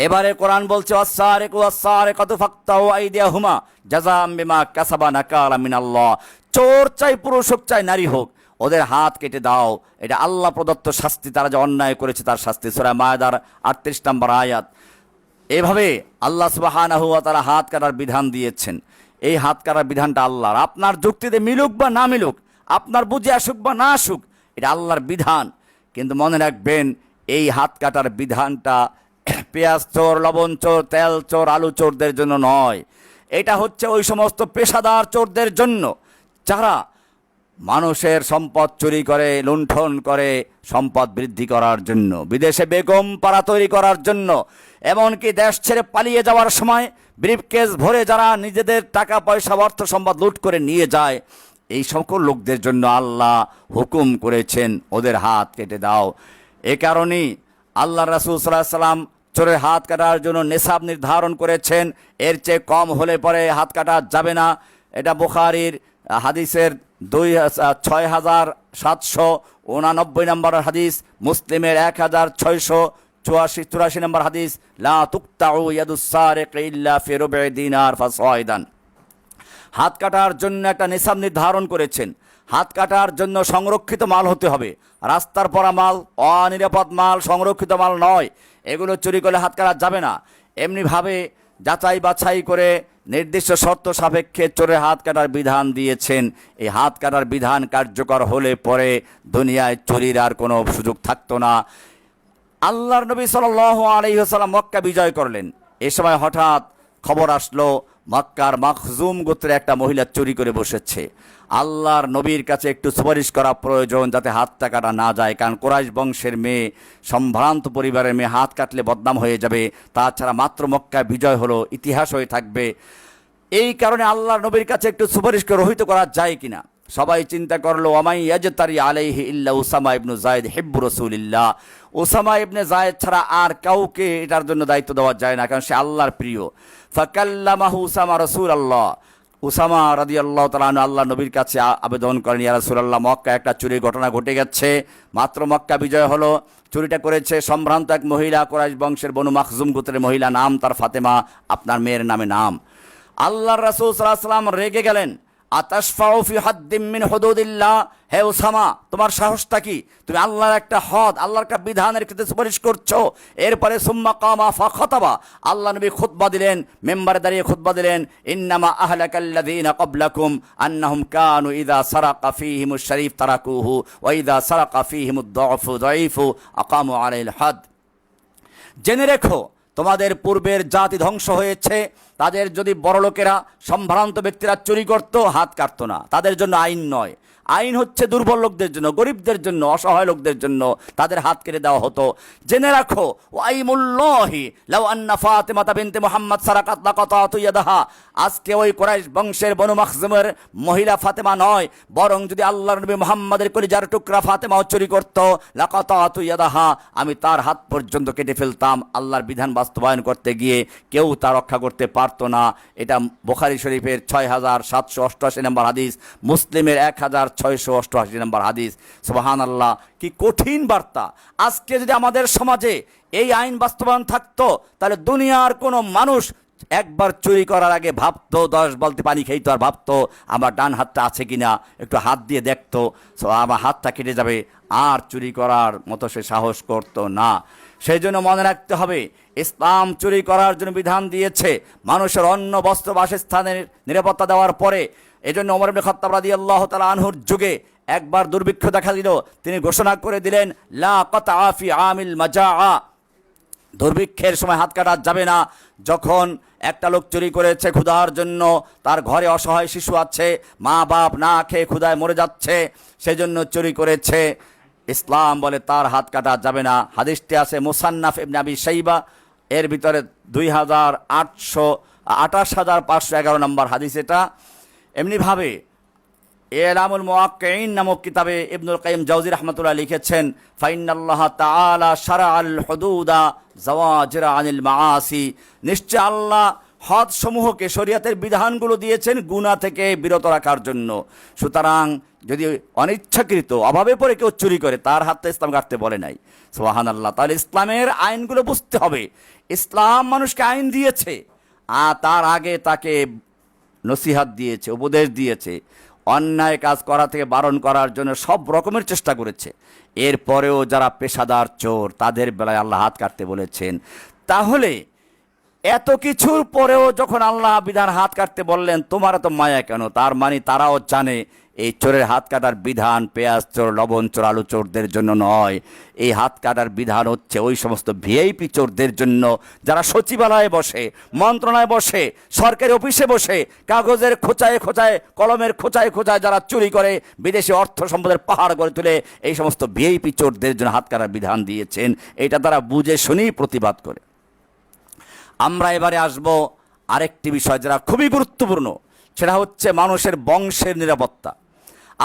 এবারে কোরআন বলছে আস-সারিকু ওয়াস-সারিকাতু ফাকতাউ আইদিয়াহুমা জাযাআম বিমা কাসাবা নাকালা মিনাল্লাহ, চোর চাই পুরুষ হোক চাই নারী হোক, ওদের হাত কেটে দাও, এটা আল্লাহ প্রদত্ত শাস্তি, তারা যে অন্যায় করেছে তার শাস্তি। সূরা মায়েদার 38 নম্বর আয়াত। এভাবে আল্লাহ সুবহানাহু ওয়া তাআলা হাত কাটার বিধান দিয়েছেন। এই হাত কাটার বিধানটা আল্লাহর, আপনার যুক্তিতে মিলুক বা না মিলুক, আপনার বুঝে আসুক বা না আসুক, এটা আল্লাহর বিধান। কিন্তু মনে রাখবেন, এই হাত কাটার বিধানটা পেঁয়াজ চোর, লবণ চোর, তেল চোর, আলু চোরদের জন্য নয়। এটা হচ্ছে ওই সমস্ত পেশাদার চোরদের জন্য যারা মানুষের সম্পদ চুরি করে, লুণ্ঠন করে সম্পদ বৃদ্ধি করার জন্য, বিদেশে বেগম পাড়া তৈরি করার জন্য, এমনকি দেশ ছেড়ে পালিয়ে যাওয়ার সময় ব্রিফকেস ভরে যারা নিজেদের টাকা পয়সা অর্থ সম্পদ লুট করে নিয়ে যায়, এই সকল লোকদের জন্য আল্লাহ হুকুম করেছেন ওদের হাত কেটে দাও। এ কারণেই আল্লাহ রাসূল সাল্লাল্লাহু আলাইহি ওয়াসাল্লাম চোরের হাত কাটার জন্য নেশাব নির্ধারণ করেছেন। এর চেয়ে কম হলে পরে হাত কাটা যাবে না। এটা বুখারীর হাদিসের 6789 নম্বর হাদিস, মুসলিমের 1684 নম্বর হাদিস, লা তুকতাউ ইয়াদুস সারিক ইল্লা ফি রুবঈ দিনার ফাসাইদান। হাত কাটার জন্য একটা নিসাব নির্ধারণ করেছেন। হাত কাটার জন্য সংরক্ষিত মাল হতে হবে, রাস্তার পরা মাল, অনিরাপদ মাল, সংরক্ষিত মাল নয়। এগুলো চুরি করলে হাত কাটা যাবে না। এমনিভাবে যাচাই বাছাই করে নির্দিষ্ট শর্ত সাপেক্ষে চোরের হাত কাটার বিধান দিয়েছেন। এই হাত কাটার বিধান কার্যকর হলে পরে দুনিয়ায় চুরির আর কোনো সুযোগ থাকতো না। আল্লাহর নবী সাল্লাল্লাহু আলাইহি ওয়াসাল্লাম মক্কা বিজয় করলেন। এ সময় হঠাৎ খবর আসলো মক্কার মাখজুম গোত্রের একটা মহিলা চুরি করে বসেছে। আল্লাহর নবীর কাছে একটু সুপারিশ করা প্রয়োজন যাতে হাতটা কাটা না যায়, কারণ কুরাইশ বংশের মেয়ে, সম্ভ্রান্ত পরিবারের মেয়ে, হাত কাটলে বদনাম হয়ে যাবে। তাছাড়া মাত্র মক্কায় বিজয় হলো, ইতিহাস হয়ে থাকবে। এই কারণে আল্লাহর নবীর কাছে একটু সুপারিশ করে রহিত করা যায় কিনা। সবাই চিন্তা করলো, ওয়ামাই ইয়াজতারি আলাইহি ইল্লা উসামা ইবনু যায়েদ হিব্বু রাসূলিল্লাহ। উসামা ইবনে যায়েদ ছাড়া আর কাউকে এটার জন্য দায়িত্ব দেওয়া যায় না, কারণ সে আল্লাহর প্রিয়। ফাকাল্লামাহু উসামা রাসূলুল্লাহ। উসামা রাদিয়াল্লাহু তাআলা আনহু আল্লাহ নবীর কাছে আবেদন করেন, ইয়া রাসূলুল্লাহ, মক্কায় একটা চুরির ঘটনা ঘটে গেছে। মাত্র মক্কা বিজয় হলো, চুরিটা করেছে সম্ভ্রান্ত এক মহিলা, কুরাইশ বংশের বনু মাখজুম গোত্রের মহিলা, নাম তার ফাতেমা, আপনার মেয়ের নামে নাম। আল্লাহর রাসূল সাল্লাল্লাহু আলাইহি ওয়াসাল্লাম রেগে গেলেন। আতাশফাউ ফি হাদ্দিম মিন হুদুদিল্লাহ, হে উসামা, তোমার সাহসটা কি? তুমি আল্লাহর একটা হদ, আল্লাহর একটা বিধানের ক্ষেত্রে সুপারিশ করছো। এরপরে সুম্মা কামা ফাখাতাবা, আল্লাহ নবী খুতবা দিলেন, মেম্বারে দাঁড়িয়ে খুতবা দিলেন, ইন্নামা আহলাকাল্লাযীনা ক্বাবলাকুম আন্নাহুম কানু ইযা সারাকা ফীহিমুশ শরীফ তারাকুহু ওয়া ইযা সারাকা ফীহিমুদ দাঈফু আকামু আলাইহিল হাদ। জেনে রেখো, তোমাদের পূর্বের জাতি ধ্বংস হয়েছে। তাদের যদি বড়লোকেরা, সম্ভ্রান্ত ব্যক্তিরা চুরি করত, হাত কাটতো না। তাদের জন্য আইন নয়, আইন হচ্ছে দুর্বল লোকদের জন্য, গরিবদের জন্য, অসহায় লোকদের জন্য তাদের হাত কেটে দেওয়া হতো। জেনে রাখো, ওয়াইমুল্লাহি লাউ আন্না ফাতিমাতা বিনতে মুহাম্মদ সারাকাত লাকাতাতু ইয়াদাহা। আজকে ওই কুরাইশ বংশের বনু মাখজুমের মহিলা ফাতেমা নয়, বরং যদি আল্লাহর নবী মুহাম্মাদের কলিজার টুকরা ফাতেমাও চুরি করত, লাকাতাতু ইয়াদাহা, আমি তার হাত পর্যন্ত কেটে ফেলতাম। আল্লাহর বিধান বাস্তবায়ন করতে গিয়ে কেউ তা রক্ষা করতে পারতো না। এটা বুখারী শরীফের 6788 নম্বর হাদিস, মুসলিমের 1688 নম্বর হাদিস। সুবহানাল্লাহ, কি কঠিন বার্তা! আজকে যদি আমাদের সমাজে এই আইন বাস্তবায়ন থাকতো, তাহলে দুনিয়ার কোনো মানুষ একবার চুরি করার আগে ভাবতো, 10 বালতি পানি খেত আর ভাবতো আমার ডান হাতটা আছে কিনা, একটু হাত দিয়ে দেখতো, আমার হাতটা কেটে যাবে, আর চুরি করার মতো সে সাহস করতো না। সেই জন্য মনে রাখতে হবে, ইসলাম চুরি করার জন্য বিধান দিয়েছে মানুষের অন্ন, বস্ত্র, বাসস্থানের নিরাপত্তা দেওয়ার পরে। এজন্য ওমর ইবনে খাত্তাব রাদিয়াল্লাহু তাআলা আনহুর যুগে একবার দুর্ভিক্ষ দেখা দিল, তিনি ঘোষণা করে দিলেন, লা কাতআ ফি আমিল মাজাআ, দুর্ভিক্ষের সময় হাত কাটা যাবে না। যখন একটা লোক চুরি করেছে ক্ষুধার জন্য, তার ঘরে অসহায় শিশু আছে, মা বাপ না খেয়ে ক্ষুধায় মরে যাচ্ছে, সেজন্য চুরি করেছে, ইসলাম বলে তার হাত কাটা যাবে না। হাদিসটি আছে মুসান্নাফ ইবনে আবি শাইবা, এর ভিতরে 28511 নম্বর হাদিস এটা। এমনিভাবে ইলামুল মুওয়াক্কিঈন নামক কিতাবে ইবনুল কাইয়িম জাওজি রাহমাতুল্লাহ লিখেছেন, ফাইনাল্লাহ তাআলা শারাআল হুদুদা যাওয়াজিরা আনিল মাআসি, নিশ্চয় আল্লাহ হদ সমূহকে, শরীয়তের বিধানগুলো দিয়েছেন গুনাহ থেকে বিরত রাখার জন্য। সুতরাং যদি অনিচ্ছাকৃত অভাবে পড়ে কেউ চুরি করে, তার হাতটা ইসলাম কাটতে বলে নাই। সুবহানাল্লাহ, তাহলে ইসলামের আইনগুলো বুঝতে হবে। ইসলাম মানুষকে আইন দিয়েছে, আর তার আগে তাকে নসিহাত দিয়েছে, উপদেশ দিয়েছে, অন্যায় কাজ করা থেকে বারণ করার জন্য সব রকমের চেষ্টা করেছে। এরপরেও যারা পেশাদার চোর, তাদের বেলায় আল্লাহ হাত কাটতে বলেছেন। তাহলে এত কিছুর পরেও যখন আল্লাহ বিধান হাত কাটতে বললেন, তোমার তো মায়া কেন? তার মানে তারাও জানে এই চোরের হাত কাটার বিধান পেঁয়াজ চোর, লবণ চোর, আলু চোরদের জন্য নয়। এই হাত কাটার বিধান হচ্ছে ওই সমস্ত ভিআইপি চোরদের জন্য যারা সচিবালয়ে বসে, মন্ত্রণালয়ে বসে, সরকারি অফিসে বসে কাগজের খোঁচায় খোঁচায়, কলমের খোঁচায় খোঁচায় যারা চুরি করে বিদেশি অর্থ সম্পদের পাহাড় গড়ে তুলে, এই সমস্ত ভিআইপি চোরদের জন্য হাত কাটার বিধান দিয়েছেন। এটা তারা বুঝে শুনেই প্রতিবাদ করে। আমরা এবারে আসব আরেকটি বিষয় যেটা খুবই গুরুত্বপূর্ণ, সেটা হচ্ছে মানুষের বংশের নিরাপত্তা।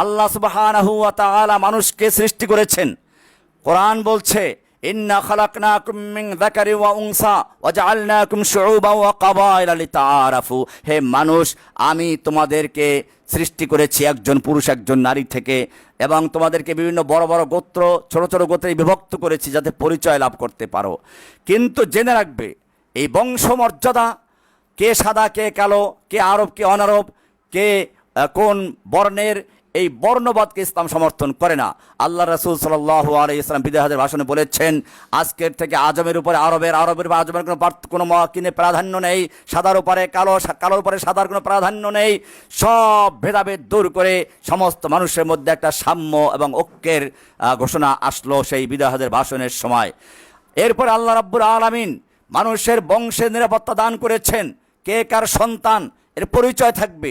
আল্লাহ সুবহানাহু ওয়া তাআলা মানুষকে সৃষ্টি করেছেন। কোরআন বলছে, ইন্না খালাকনাকুম মিন যাকারি ওয়া উনসা ওয়া জাআলনাকুম শুউবান ওয়া কাবাইলা লিতাআরাফু। হে মানুষ, আমি তোমাদেরকে সৃষ্টি করেছি একজন পুরুষ একজন নারী থেকে, এবং তোমাদেরকে বিভিন্ন বড় বড় গোত্র, ছোট ছোট গোত্রে বিভক্ত করেছি যাতে পরিচয় লাভ করতে পারো। কিন্তু জেনে রাখবে, এই বংশমর্যাদা, কে সাদা কে কালো, কে আরব কে অনারব, কে কোন বর্ণের, এই বর্ণবাদকে ইসলাম সমর্থন করে না। আল্লাহ রাসূল সাল্লাল্লাহু আলাইহি ওয়াসাল্লাম বিদায় হজের ভাষণে বলেছেন, আজকের থেকে আজমের উপরে আরবের, আরবের বা আজমের কোনো কিনে প্রাধান্য নেই, সাদার উপরে কালো, কালোর উপরে সাদার কোনো প্রাধান্য নেই। সব ভেদাভেদ দূর করে সমস্ত মানুষের মধ্যে একটা সাম্য এবং ঐক্যের ঘোষণা আসলো সেই বিদায় হজের ভাষণের সময়। এরপর আল্লাহ রাব্বুল আলামিন মানুষের বংশের নিরাপত্তা দান করেছেন। কে কার সন্তান এর পরিচয় থাকবে,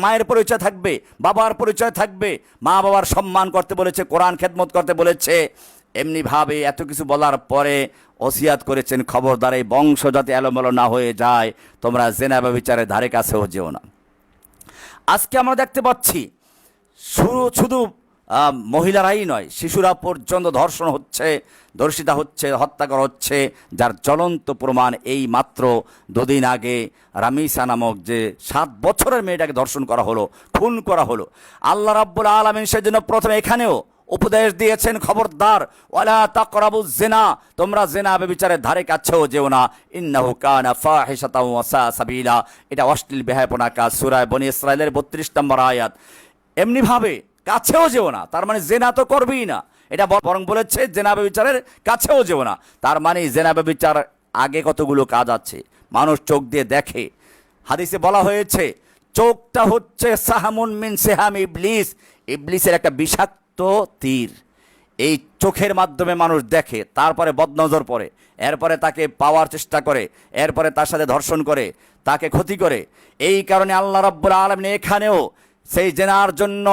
মায়ের পরিচয় থাকবে, বাবার পরিচয় থাকবে, মা বাবার সম্মান করতে বলেছে, কোরআন খেদমত করতে বলেছে। এমনিভাবে এত কিছু বলার পরে ওসিয়াত করেছেন, খবরদার এই বংশ যাতে এলোমেলো না হয়ে যায়, তোমরা জেনা ব্যভিচারের ধারে কাছেও যেও না। আজকে আমরা দেখতে পাচ্ছি শুধু মহিলারাই নয়, শিশুরা পর্যন্ত ধর্ষণ হচ্ছে, ধর্ষিতা হচ্ছে, হত্যা করা হচ্ছে, যার জ্বলন্ত প্রমাণ এই মাত্র দুদিন আগে রামিসা নামক যে 7 বছরের মেয়েটাকে ধর্ষণ করা হলো, খুন করা হলো। আল্লাহ রাব্বুল আলামিন সেজন্য প্রথমে এখানেও উপদেশ দিয়েছেন, খবরদার ওয়ালা তাকরাবুজ জিনা, তোমরা জিনা ব্যভিচারের ধারে কাছেও যেও না, ইন্নাহু কানা ফাহিশাতাও ওয়া সা সাবিলা। এটা অশ্লীল বেহায়াপনা কাজ। সূরা বনী ইসরাঈলের 32 নম্বর আয়াত। এমনিভাবে কাছেও যেও না, তার মানে জেনা তো করবেই না, এটা বরং বলেছে জেনা ব্যভিচারের কাছেও যেও না। তার মানে জেনা ব্যভিচার আগে কতগুলো কাজ আছে, মানুষ চোখ দিয়ে দেখে। হাদিসে বলা হয়েছে, চোখটা হচ্ছে সাহামুন মিন সিহাম ইবলিস, ইবলিসের একটা বিষাক্ত তীর। এই চোখের মাধ্যমে মানুষ দেখে, তারপরে বদনজর পড়ে, এরপরে তাকে পাওয়ার চেষ্টা করে, এরপরে তার সাথে ধর্ষণ করে, তাকে ক্ষতি করে। এই কারণে আল্লাহ রাব্বুল আলামিন এখানেও সেই জেনার জন্য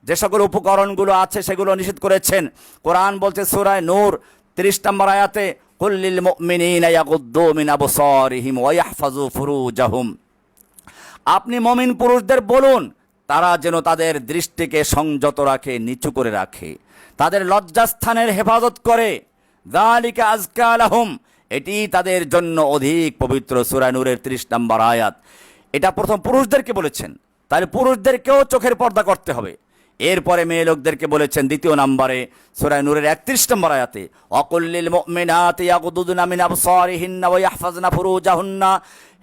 যে সকল উপকরণগুলো আছে সেগুলো নিষেধ করেছেন। কোরআন বলছে সূরা নূর 30 নম্বর আয়াতে, কুল্লিল মুমিনিনা ইয়াগুদ্দু মিন আবসারিহিম ওয়া ইয়াহফাজু ফুরুজাহুম। আপনি মুমিন পুরুষদের বলুন, তারা যেন তাদের দৃষ্টিকে সংযত রাখে, নিচু করে রাখে, তাদের লজ্জাস্থানের হেফাজত করে। যালিকা আযকা লাহুম, এটি তাদের জন্য অধিক পবিত্র। সূরা নূরের 30 নম্বর আয়াত। এটা প্রথম পুরুষদেরকে বলেছেন, তাহলে পুরুষদেরকেও চোখের পর্দা করতে হবে। এরপরে মেয়ে লোকদেরকে বলেছেন দ্বিতীয় নম্বরে সূরা নূরের 31 নম্বর আয়াতে, ওয়াকুল্লিল মুমিনাতি ইয়াগুদুনা মিন আবসারিহিন্না ওয়া ইয়াহফাজনা ফুরুজাহুন্না।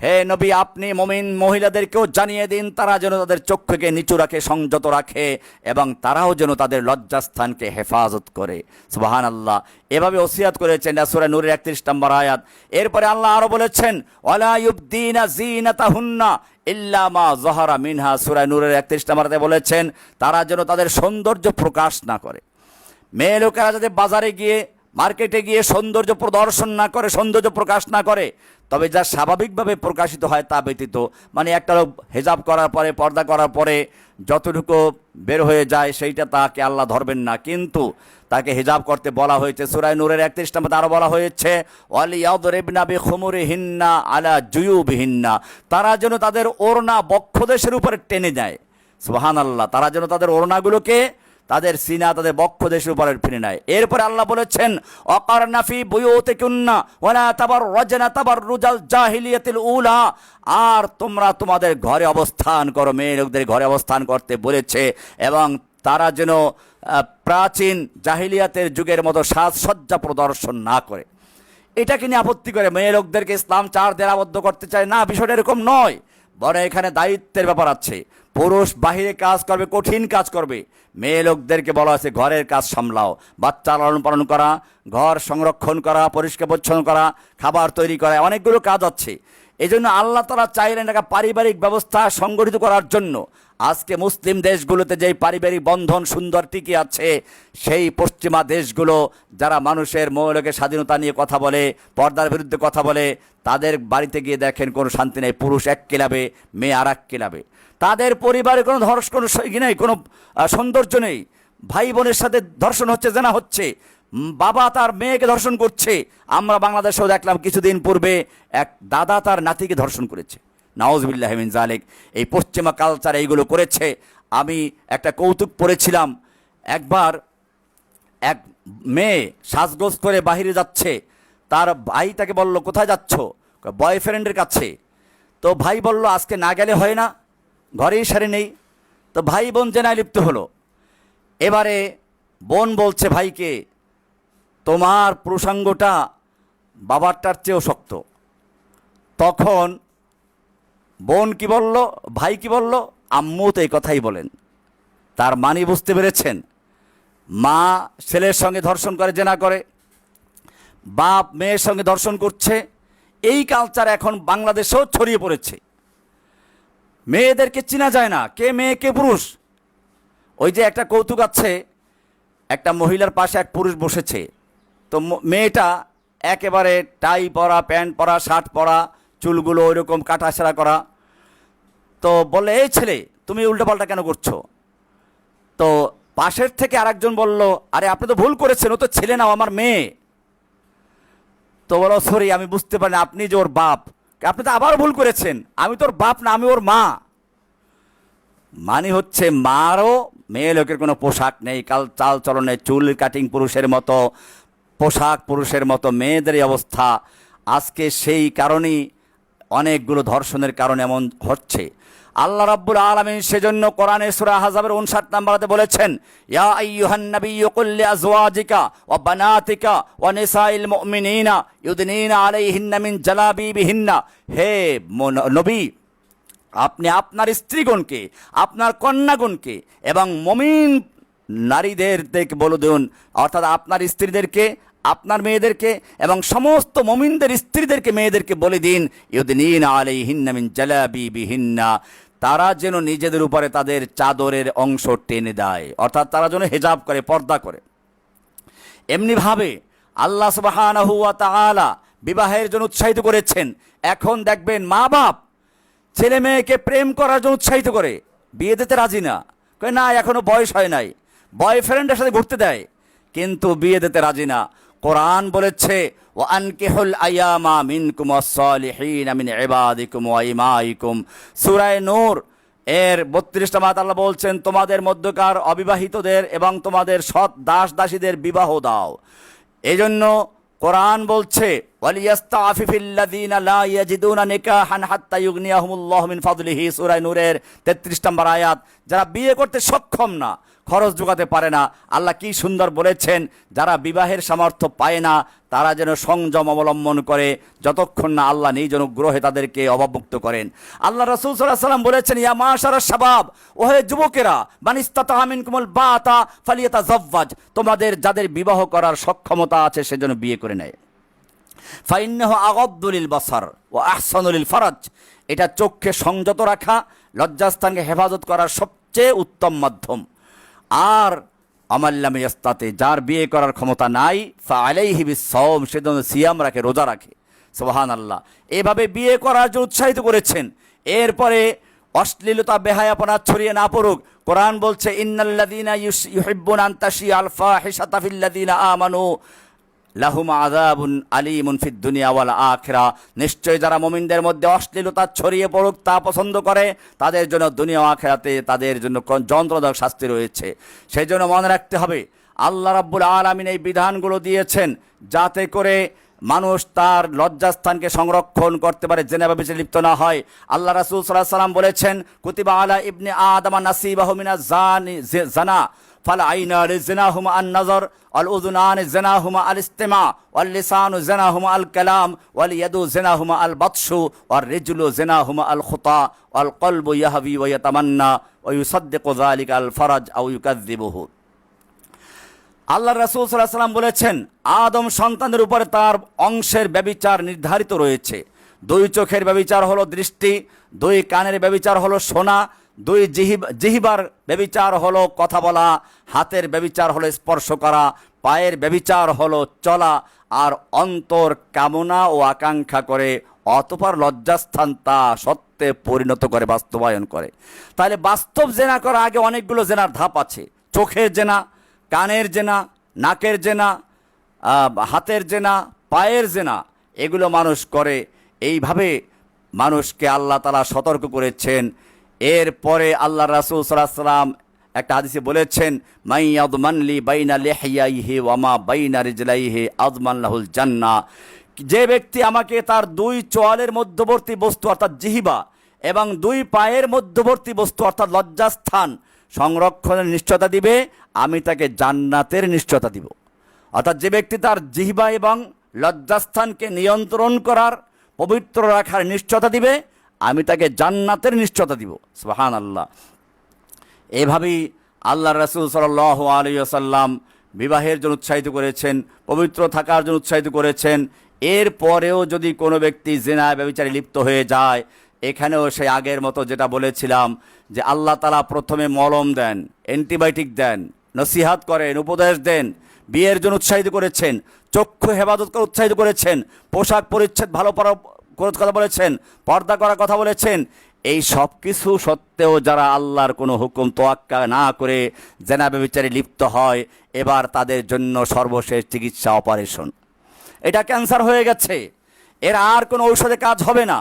হে নবী, আপনি মুমিন মহিলাদেরকেও জানিয়ে দিন, তারা যেন তাদের চক্ষুকে নিচু রাখে, সংযত রাখে, এবং তারাও যেন তাদের লজ্জাস্থানকে হেফাজত করে। সুবহানাল্লাহ। এভাবে ওসিয়াত করেছেন সূরা নূরের 31 নম্বর আয়াত। এরপরে আল্লাহ আরো বলেছেন, ওয়ালা ইউবদিনা যিনাতাহুন্না ইল্লা মা যাহারা মিনহা। সূরা নূরের 31 নম্বর আয়াতে বলেছেন, তারা যেন তাদের সৌন্দর্য প্রকাশ না করে। মেয়ে লোকেরা যাতে বাজারে গিয়ে, মার্কেটে গিয়ে সৌন্দর্য প্রদর্শন না করে, সৌন্দর্য প্রকাশ না করে, তবে যা স্বাভাবিকভাবে প্রকাশিত হয় তা ব্যতীত, মানে একটা লোক হেজাব করার পরে, পর্দা করার পরে যতটুকু বের হয়ে যায় সেইটা তাকে আল্লাহ ধরবেন না, কিন্তু তাকে হেজাব করতে বলা হয়েছে। সূরা নূরের 31 নম্বরে আরো বলা হয়েছে, ওয়ালিয়াদরিবনা বিখুমুরিহিন্না আলা জুয়ুবিহিন্না, তারা যেন তাদের ওড়না বক্ষদেশের উপরে টেনে দেয়। সুবহানাল্লাহ। তারা যেন তাদের ওড়নাগুলোকে তাদের সিনা, তাদের বক্ষদেশের উপরে ফিরে নেয়। এরপরে আল্লাহ বলেছেন, ওয়াকারনা ফি বুয়ুতিকুন্না ওয়ালা তাবাররাজনা তাবাররুজাল জাহিলিয়াতিল উলা, আর তোমরা তোমাদের ঘরে অবস্থান করো, মেয়ে লোকদের ঘরে অবস্থান করতে বলেছে, এবং তারা যেন প্রাচীন জাহিলিয়াতের যুগের মতো সাজসজ্জা প্রদর্শন না করে। এটাকে নিয়ে আপত্তি করে মেয়ে লোকদেরকে ইসলাম 4 দেয়ালে আবদ্ধ করতে চায় না, বিষয়টা এরকম নয়, বরং এখানে দায়িত্বের ব্যাপার আছে। পুরুষ বাহিরে কাজ করবে, কঠিন কাজ করবে, মেয়ে লোকদেরকে বলা আছে ঘরের কাজ সামলাও, বাচ্চা লালন পালন করা, ঘর সংরক্ষণ করা, পরিষ্কার পরিচ্ছন্ন করা, খাবার তৈরি করা, অনেকগুলো কাজ আছে। এই জন্য আল্লাহ তাআলা চাইলেন একটা পারিবারিক ব্যবস্থা সংগঠিত করার জন্য। আজকে মুসলিম দেশগুলোতে যেই পারিবারিক বন্ধন সুন্দর টিকে আছে, সেই পশ্চিমা দেশগুলো যারা মানুষের মৌলিক স্বাধীনতা নিয়ে কথা বলে, পর্দার বিরুদ্ধে কথা বলে, তাদের বাড়িতে গিয়ে দেখেন কোনো শান্তি নেই, পুরুষ এক ক্লাবে, মেয়ে আর এক ক্লাবে। তাদের পরিবারে কোনো কোনো নেই, কোনো সৌন্দর্য নেই। ভাই বোনের সাথে ধর্ষণ হচ্ছে, জেনা হচ্ছে, বাবা তার মেয়েকে ধর্ষণ করছে। আমরা বাংলাদেশেও দেখলাম কিছুদিন পূর্বে এক দাদা তার নাতিকে ধর্ষণ করেছে। নাউজুবিল্লাহ মিন যালিক। এই পশ্চিমা কালচার এইগুলো করেছে। আমি একটা কৌতুক পড়েছিলাম, একবার এক মেয়ে সাজগোজ করে বাহিরে যাচ্ছে, তার ভাই তাকে বলল, কোথায় যাচ্ছ? বয়ফ্রেন্ডের কাছে। তো ভাই বলল, আজকে না গেলে হয় না, ঘরেই সারি নেই। তো ভাই বোন জেনায় লিপ্ত হলো। এবারে বোন বলছে ভাইকে, তোমার প্রসঙ্গটা বাবারটার চেয়েও শক্ত। তখন বোন কি বলল, ভাই কি বলল, আম্মু তো এই কথাই বলেন। তার মানে বুঝতে পেরেছেন, মা ছেলের সঙ্গে ধর্ষণ করে, জেনা করে, বাপ মেয়ের সঙ্গে ধর্ষণ করছে। এই কালচার এখন বাংলাদেশেও ছড়িয়ে পড়েছে। মেয়েদেরকে চেনা যায় না, কে মেয়ে কে পুরুষ। ওই যে একটা কৌতুক আছে, একটা মহিলার পাশে এক পুরুষ বসেছে, তো মেয়েটা একেবারে টাই পরা, প্যান্ট পরা, শার্ট পরা, চুলগুলো ওইরকম কাটাছেঁড়া করা। তো বললে, এই ছেলে তুমি উল্টোপাল্টা কেন করছো? তো পাশের থেকে আরেকজন বলল, আরে আপনি তো ভুল করেছেন, ও তো ছেলে না, আমার মেয়ে। তো বলো, সরি আমি বুঝতে পারিনি, আপনি যে ওর বাপ। আপনি তো আবার ভুল করেছেন, আমি তোর বাপ না, আমি ওর মা। মানে হচ্ছে মারও মেয়ে লোকের কোনো পোশাক নেই, চাল চলনে, চুল কাটিং পুরুষের মতো, পোশাক পুরুষের মতো, মেয়েদের অবস্থা। আজকে সেই কারণেই অনেকগুলো ধর্ষণের কারণে এমন হচ্ছে। আল্লাহ রাব্বুল আলামিন সেজন্য কোরআনে সূরা আহজাবের 59 নম্বরে বলেছেন, ইয়া আইয়ুহান নাবিয়্যু কুল লিআজওয়াজিকা ওয়া বানাতিকা ওয়া নিসাইল মুমিনিনা ইউদনিনা আলাইহিন্না মিন জালাবিবিহিন্না। হে নবী, আপনি আপনার স্ত্রীগণকে, আপনার কন্যাগণকে এবং মুমিন নারীদেরকে বলে দিন, অর্থাৎ আপনার স্ত্রীদেরকে, আপনার মেয়েদেরকে এবং সমস্ত মুমিনদের স্ত্রীদেরকে, মেয়েদেরকে বলে দিন, ইউদনিনা আলাইহিন্না মিন জালাবিবিহিন্না, তারা যেন নিজেদের উপরে তাদের চাদরের অংশ টেনে দেয়, অর্থাৎ তারা যেন হিজাব করে, পর্দা করে। এমনিভাবে আল্লাহ সুবহানাহু ওয়া তাআলা বিবাহের জন্য উৎসাহিত করেছেন। এখন দেখবেন মা বাপ ছেলে মেয়েকে প্রেম করার জন্য উৎসাহিত করে, বিয়ে দিতে রাজি না, কই না এখনো বয়স হয় নাই, বয়ফ্রেন্ডের সাথে ঘুরতে দেয়, কিন্তু বিয়ে দিতে রাজি না। কোরআন বলেছে, ওয়া আনকিহুল আয়ামা মিনকুম ওয়াস-সালিহিনা মিন ইবাদিকুম ওয়া ইমাইকুম। সূরা নূর এর 32 নম্বর আল্লাহ বলছেন, তোমাদের মধ্যকার অবিবাহিতদের এবং তোমাদের সৎ দাস দাসীদের বিবাহ দাও। এজন্য কোরআন বলছে, ওয়ালিয়াস্তাফিফিল্লাযীনা লা ইয়াজিদুনা নিকাহান হাত্তা ইউগনিয়াহুমুল্লাহু মিন ফাদলিহি। সূরা নূরের 33 নম্বর আয়াত। যারা বিয়ে করতে সক্ষম না, খরচ যোগাতে পারে না, আল্লাহ কি সুন্দর বলেছেন, যারা বিবাহের সামর্থ্য পায় না তারা যেন সংযম অবলম্বন করে, যতক্ষণ না আল্লাহ নিজ অনুগ্রহে তাদেরকে অবমুক্ত করেন। আল্লাহ রাসূল সাল্লাল্লাহু আলাইহি ওয়াসাল্লাম বলেছেন, ইয়া মাশারাশ শাবাব, ওহে যুবকেরা, মান ইসতাতা মিনকুমুল বাতা ফালিয়াতাযাওয়াজ, তোমাদের যাদের বিবাহ করার সক্ষমতা আছে সেজন্য বিয়ে করে নেয়। ফাইন্নাহু আগাদ্দু লিল বাসার ওয়া আহসানু লিল ফারাজ, এটা চোখকে সংযত রাখা, লজ্জাস্থানকে হেফাজত করার সবচেয়ে উত্তম মাধ্যম। আর আমাল্লাম ইয়াস্তাতে, যার বিয়ে করার ক্ষমতা নাই, ফাআলাইহি বিসসাওম, সে যেন সিয়াম রাখে, রোজা রাখে। সুবহানাল্লাহ। এভাবে বিয়ে করার জন্য উৎসাহিত করেছেন। এরপরে অশ্লীলতা বেহায়াপনা ছড়িয়ে না পড়ুক। কোরআন বলছে, ইন্নাল্লাযীনা ইউহিব্বুনা আন তাশিয়াল ফাহিশাতা ফিল্লাযীনা আমানু লাহুম আযাবুন আলীমুন ফিদ দুনিয়া ওয়াল আখিরা। নিশ্চয় যারা মুমিনদের মধ্যে অশ্লীলতা ছড়িয়ে পড়ুক তা পছন্দ করে, তাদের জন্য দুনিয়া ও আখিরাতে তাদের জন্য যন্ত্রণাদায়ক শাস্তি রয়েছে। সেই জন্য মনে রাখতে হবে, আল্লাহ রাব্বুল আলামিন এই বিধানগুলো দিয়েছেন যাতে করে মানুষ তার লজ্জাস্থানকে সংরক্ষণ করতে পারে, জেনা ব্যভিচারে লিপ্ত না হয়। আল্লাহ রাসূল সাল্লাল্লাহু আলাইহি ওয়াসাল্লাম বলেছেন, কুতিবা আলা ইবনে আদম নাসিবাহু মিনাজ জানা ফাল আইনা লিজনাহুমা আন নাজর ওয়াল উযুনান জানাহুমা আল ইসতিমা ওয়াল লিসানু জানাহুমা আল কালাম ওয়াল ইয়াদু জানাহুমা আল বাতশু ওয়ার রিজলু জানাহুমা আল খুতা ওয়াল কলবু ইয়াহবি ওয়া ইয়াতামান্না ওয়া ইউসাদ্দিকু যালিকা আল ফারাজ আও ইউকাযযিবুহু। আল্লাহ রাসূল সাল্লাল্লাহু আলাইহি ওয়াসাল্লাম বলেছেন, আদম সন্তানের উপরে তার অংশের ব্যভিচার নির্ধারিত রয়েছে। 2 চোখের ব্যভিচার হলো দৃষ্টি, 2 কানের ব্যভিচার হলো শোনা, দুই জিহিবার ব্যভিচার হলো কথা বলা, হাতের ব্যভিচার হলো স্পর্শ করা, পায়ের ব্যভিচার হলো চলা, আর অন্তর কামনা ও আকাঙ্ক্ষা করে অতঃপর লজ্জাস্থান তা সত্যে পরিণত করে, বাস্তবায়ন করে। তাহলে বাস্তব জেনা করার আগে অনেকগুলো জেনার ধাপ আছে। চোখের জেনা, কানের জেনা, নাকের জেনা, হাতের জেনা, পায়ের জেনা, এগুলো মানুষ করে। এইভাবে মানুষকে আল্লাহ তাআলা সতর্ক করেছেন। এরপরে আল্লাহ রাসূল সাল্লাল্লাহু আলাইহি ওয়াসাল্লাম একটা হাদিসে বলেছেন, মাইয়াদমানলি বাইনা লিহইয়াইহি ওয়া মা বাইনা রিজলাইহি আযমান লাহুল জান্নাহ। যে ব্যক্তি আমাকে তার দুই চোয়ালের মধ্যবর্তী বস্তু অর্থাৎ জিহ্বা এবং দুই পায়ের মধ্যবর্তী বস্তু অর্থাৎ লজ্জাস্থান সংরক্ষণের নিশ্চয়তা দিবে, আমি তাকে জান্নাতের নিশ্চয়তা দিব। অর্থাৎ যে ব্যক্তি তার জিহ্বা এবং লজ্জাস্থানকে নিয়ন্ত্রণ করার, পবিত্র রাখার নিশ্চয়তা দিবে, আমি তাকে জান্নাতের নিশ্চয়তা দিব। সুবহানাল্লাহ। এভাবেই আল্লাহ রাসূল সাল্লাল্লাহু আলাইহি ওয়াসাল্লাম বিবাহের জন্য উৎসাহিত করেছেন, পবিত্র থাকার জন্য উৎসাহিত করেছেন। এরপরেও যদি কোনো ব্যক্তি জিনায় ব্যভিচারে লিপ্ত হয়ে যায়, এখানেও সেই আগের মতো যেটা বলেছিলাম যে আল্লাহ তাআলা প্রথমে মলম দেন, অ্যান্টিবায়োটিক দেন, নসিহাত করেন, উপদেশ দেন, বিয়ের জন্য উৎসাহিত করেছেন, চক্ষু হেফাজত করে উৎসাহিত করেছেন, পোশাক পরিচ্ছদ ভালো করার কথা বলেছেন, পর্দা করার কথা বলেছেন। এই সব কিছু সত্ত্বেও যারা আল্লাহর কোনো হুকুম তোয়াক্কা না করে জেনা ব্যভিচারে লিপ্ত হয়, এবার তাদের জন্য সর্বশেষ চিকিৎসা অপারেশন। এটা ক্যান্সার হয়ে গেছে, এর আর কোনো ঔষধে কাজ হবে না।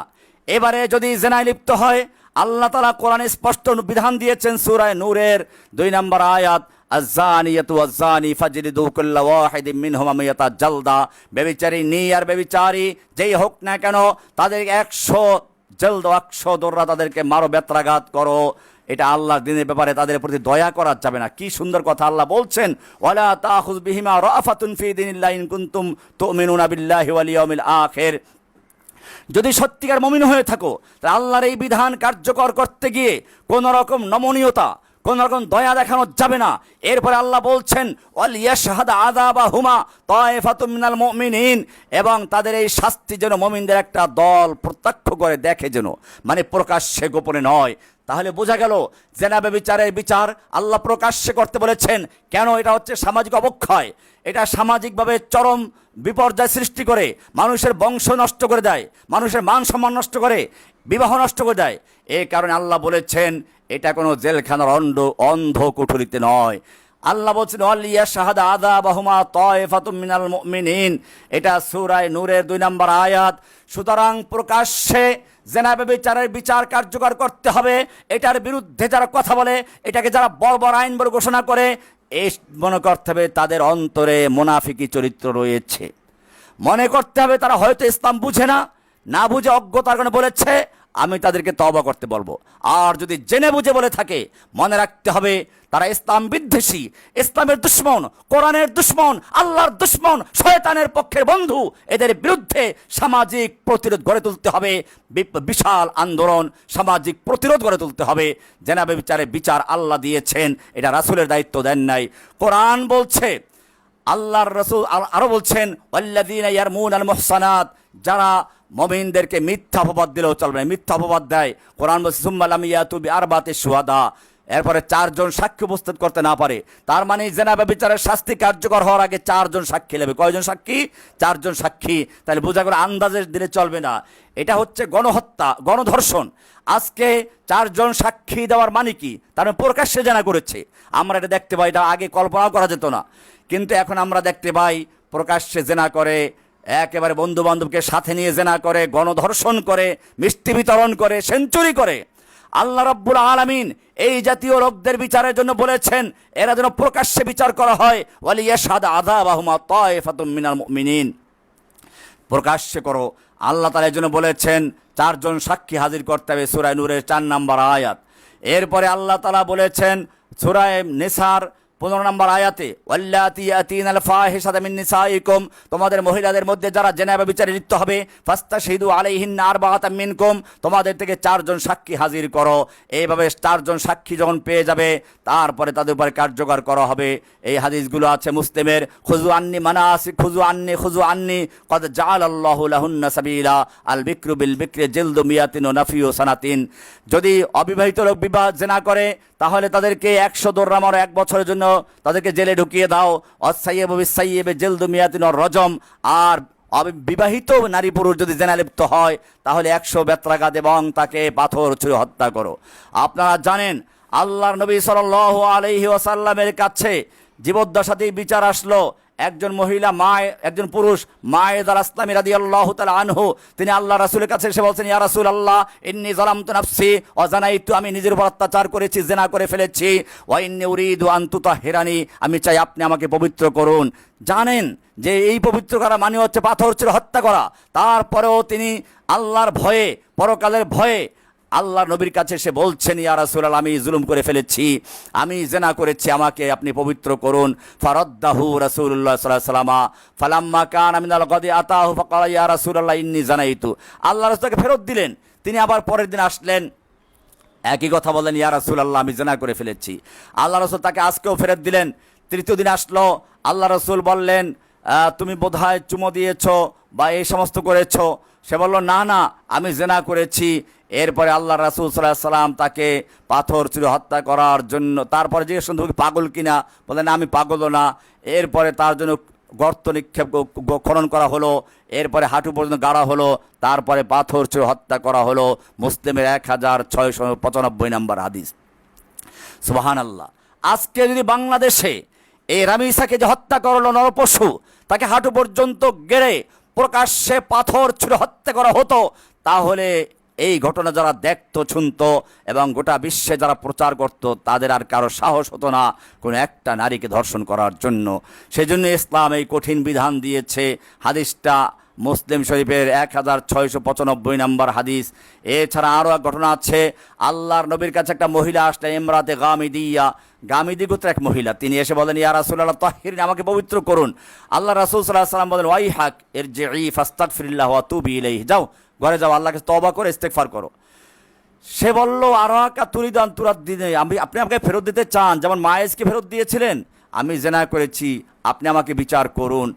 এবারে যদি জেনায় লিপ্ত হয়, আল্লাহ তাআলা কোরআনে স্পষ্ট বিধান দিয়েছেন সূরা নূরের 2 নম্বর আয়াত, আয-যানিয়াতু ওয়াজ-যানি ফাজলিদু কুল্লা ওয়াহিদিম মিনহুমা মিয়াতা জালদা। ব্যভিচারিণী আর ব্যভিচারী যেই হোক না কেন, তাদের 100 জলদ, 100 দৌড়া তাদেরকে মারো, বেত্রাঘাত করো। এটা আল্লাহর দিনের ব্যাপারে তাদের প্রতি দয়া করা যাবে না। কি সুন্দর কথা আল্লাহ বলছেন, ওয়ালা তাখুয বিহিমা রাফাতুন ফি দীনিল্লাহি ইন কুনতুম তুমিনুনা বিল্লাহি ওয়াল ইয়াউমিল আখির। যদি সত্যিকার মুমিন হয়ে থাকো, তাহলে আল্লাহর এই বিধান কার্যকর করতে গিয়ে কোনো রকম নমনীয়তা, কোন রকম দয়া দেখানো যাবে না। এরপরে আল্লাহ বলছেন, ওয়াল ইয়াশহাদ আযাবাহুমা তায়েফাতুম মিনাল মুমিনিন, এবং তাদের এই শাস্তি যেন মুমিনদের একটা দল প্রত্যক্ষ করে দেখে, যেন মানে প্রকাশ্যে গোপনে নয়। তাহলে বোঝা গেল জেনা ব্যভিচারের বিচার আল্লাহ প্রকাশ্যে করতে বলেছেন। কেন? এটা হচ্ছে সামাজিক অবক্ষয়, এটা সামাজিকভাবে চরম বিপর্যয় সৃষ্টি করে, মানুষের বংশ নষ্ট করে দেয়, মানুষের মান সম্মান নষ্ট করে, বিবাহ নষ্ট করে দেয়। এই কারণে আল্লাহ বলেছেন এটা কোনো জেলখানার অন্ধ কুঠুরিতে নয়। আল্লাহ বলছেন, ওয়ালিয়া শাহাদা আযাবাহুমা তায়েফাতুম মিনাল মুমিনিন। এটা সূরা নূরের 2 নম্বর আয়াত। সুতরাং প্রকাশ্যে জেনা ব্যভিচারের বিচার কার্যকর করতে হবে। এটার বিরুদ্ধে যারা কথা বলে, এটাকে যারা বর্বর আইন বলে ঘোষণা করে, এই মনে করতে হবে তাদের অন্তরে মুনাফিকি চরিত্র রয়েছে। মনে করতে হবে তারা হয়তো ইসলাম বুঝে না, না বুঝে অজ্ঞতার কারণে বলেছে, আমি তাদেরকে তওবা করতে বলবো। আর যদি জেনে বুঝে বলে থাকে, মনে রাখতে হবে তারা ইসলাম বিদ্বেষী, ইসলামের দুশ্মন, কোরআনের দুশ্মন, আল্লাহর দুশ্মন, শয়তানের পক্ষের বন্ধু। এদের বিরুদ্ধে সামাজিক প্রতিরোধ গড়ে তুলতে হবে, বিশাল আন্দোলন, সামাজিক প্রতিরোধ গড়ে তুলতে হবে। জেনা ব্যভিচারের বিচার আল্লাহ দিয়েছেন, এটা রাসূলের দায়িত্ব দেন নাই। কোরআন বলছে, আল্লাহর রাসূল আরো বলছেন, ওয়াল্লাযীনা ইয়ারমুনাল মুহসানাত, যারা মুমিনদেরকে মিথ্যা অপবাদ দিলেও চলবে না, মিথ্যা অপবাদ দেয়। কোরআন বলছে, সুম্মা লাম ইয়াতু বিআরবাতি শুহাদা, এরপরে 4 জন সাক্ষী উপস্থিত করতে না পারে। তার মানে জেনা ব্যভিচারের শাস্তি কার্যকর হওয়ার আগে 4 জন সাক্ষী নেবে। কয়জন সাক্ষী? 4 জন সাক্ষী। তাহলে বোঝা গেল আন্দাজে দিলে চলবে না। এটা হচ্ছে গণহত্যা, গণধর্ষণ। আজকে 4 জন সাক্ষী দেওয়ার মানে কি? তার মানে প্রকাশ্যে জেনা করেছে। আমরা এটা দেখতে পাই, এটা আগে কল্পনাও করা যেত না, কিন্তু এখন আমরা দেখতে পাই প্রকাশ্যে জেনা করে, একেবারে বন্ধু বান্ধবকে সাথে নিয়ে জেনা করে, গণধর্ষণ করে, মিষ্টি বিতরণ করে, সেঞ্চুরি করে। আল্লাহ রাব্বুল আলামিন এই জাতীয় লোকদের বিচারের জন্য বলেছেন, এরা যেন প্রকাশ্যে বিচার করা হয়। ওয়ালিয়াশহাদ আযাবাহুমা তায়েফাতুম মিনাল মুমিনিন, প্রকাশ্যে করো। আল্লাহ তাআলা এর জন্য বলেছেন 4 জন সাক্ষী হাজির করতে হবে, সূরা নূরের 4 নম্বর আয়াত। এরপরে আল্লাহ তাআলা বলেছেন সূরা নিসার 15 নম্বর আয়াতে, ওয়াল্লাতি ইয়াতিনাল ফাহিশাতা মিন নিসাইকুম, তোমাদের মহিলাদের মধ্যে যারা জেনা ব্যভিচারে লিপ্ত হবে, ফাস্তাশহিদু আলাইহিন্না আরবাআতাম মিনকুম, তোমাদের থেকে 4 জন সাক্ষী হাজির করো। এইভাবে 4 জন সাক্ষী যখন পেয়ে যাবে তারপরে তাদের উপরে কার্যকর করা হবে। এই হাদিসগুলো আছে মুসলিমের। খুযু আন্নি মানাসিক খুযু আন্নি কদ জাআলাল্লাহু লাহুন্না সাবিলা আল বিকরু বিল বিকরি জিলদু মিয়াতিন ওয়া নাফিউ সানাতিন। যদি অবিবাহিত লোক বিবাহ জেনা করে তাহলে তাদেরকে 100 দৌড়া মারো, 1 বছরের জন্য তাদেরকে জেলে ঢুকিয়ে দাও। অসাইয়্যিবু বিসাইয়্যিবি জিলদু মিয়াতিন ওয়া রজম। আর বিবাহিত নারী পুরুষ যদি জেনা লিপ্ত হয় তাহলে 100 বেত্রাঘাত এবং তাকে পাথর ছুঁড়ে হত্যা করো। আপনারা জানেন আল্লাহর নবী সাল্লাল্লাহু আলাইহি ওয়াসাল্লামের কাছে জীবদ্দশাতেই বিচার আসলো। একজন মহিলা একজন পুরুষ মায়েদ আল আসলামী রাদিয়াল্লাহু তাআলা আনহু, তিনি আল্লাহ রাসূলের কাছে এসে বলছেন, ইয়া রাসূলুল্লাহ ইন্নী যালামতু নাফসি ওয়া জানাইতু, আমি নিজের উপর অত্যাচার করেছি, জেনা করে ফেলেছি। ওয়া ইন্নী উরিদু আন তুতাহহিরানি, আমি চাই আপনি আমাকে পবিত্র করুন। জানেন যে এই পবিত্র করা মানে হচ্ছে পাথর ছুঁড়ে হত্যা করা। তারপরেও তিনি আল্লাহর ভয়ে, পরকালের ভয়ে আল্লাহ নবীর কাছে সে বলছেন, ইয়া রাসূলুল্লাহ আমি জুলুম করে ফেলেছি, আমি জেনা করেছি, আমাকে আপনি পবিত্র করুন। ফারাদ্দাহু রাসূলুল্লাহ সাল্লাল্লাহু আলাইহি ওয়াসাল্লাম ফালাম্মা কানা মিনাল গাদি আতাহু ফাকালা ইয়া রাসূলুল্লাহ ইন্নী জানাইতু। আল্লাহ রাসূলকে ফেরত দিলেন। তিনি আবার পরের দিন আসলেন, একই কথা বললেন, ইয়া রাসূলুল্লাহ আমি জেনা করে ফেলেছি। আল্লাহ রাসূল তাকে আজকেও ফেরত দিলেন। তৃতীয় দিন আসলো, আল্লাহ রাসূল বললেন, তুমি বোধহয় চুমো দিয়েছো বা এই সমস্ত করেছো। সে বলল, না না আমি জেনা করেছি। এরপরে আল্লাহ রাসূল সাল্লাল্লাহু আলাইহি ওয়াসাল্লাম তাকে পাথর ছুঁড়ে হত্যা করার জন্য, তারপরে জিজ্ঞেস করলেন তুমি পাগল কিনা, বলেন আমি পাগলও না। এরপরে তার জন্য গর্ত নিক্ষেপ খনন করা হলো, এরপরে হাঁটু পর্যন্ত গাড়া হলো, তারপরে পাথর ছুঁড়ে হত্যা করা হলো। মুসলিমের 1695 নম্বর হাদিস। সুবহানাল্লাহ। আজকে যদি বাংলাদেশে এই রামিসাকে যে হত্যা করলো নরপশু, তাকে হাঁটু পর্যন্ত গেড়ে প্রকাশ্যে পাথর ছুঁড়ে হত্যা করা হতো, তাহলে এই ঘটনা যারা দেখতো, শুনতো এবং গোটা বিশ্বে যারা প্রচার করত, তাদের আর কারো সাহস হতো না কোনো একটা নারীকে ধর্ষণ করার জন্য। সেজন্য ইসলাম এই কঠিন বিধান দিয়েছে। হাদিসটা মুসলিম শরীফের 1695 নম্বর হাদিস। এছাড়া আরও এক ঘটনা আছে। আল্লাহর নবীর কাছে একটা মহিলা আসলেন, ইমরাতে গামিদিয়া, গামিদি গোত্রের এক মহিলা। তিনি এসে বলেন, ইয়া রাসূলুল্লাহ তাহহিরনি, আমাকে পবিত্র করুন। আল্লাহ রাসূল সাল্লাল্লাহু আলাইহি ওয়াসাল্লাম বলেন, ওয়াইহাক ইরজিই ফাস্তাগফিরিল্লাহ ওয়া তুবি ইলাইহি, যাও ঘরে যাও, আল্লাহকে তওবা করে ইস্তেগফার করো। সে বলল, আরাকা তুরিদান তুরাদ্দিনি, আপনি আমাকে ফেরত দিতে চান, যেমন মায়েজকে ফেরত দিয়েছিলেন। আমি জেনা করেছি, আপনি আমাকে বিচার করুন।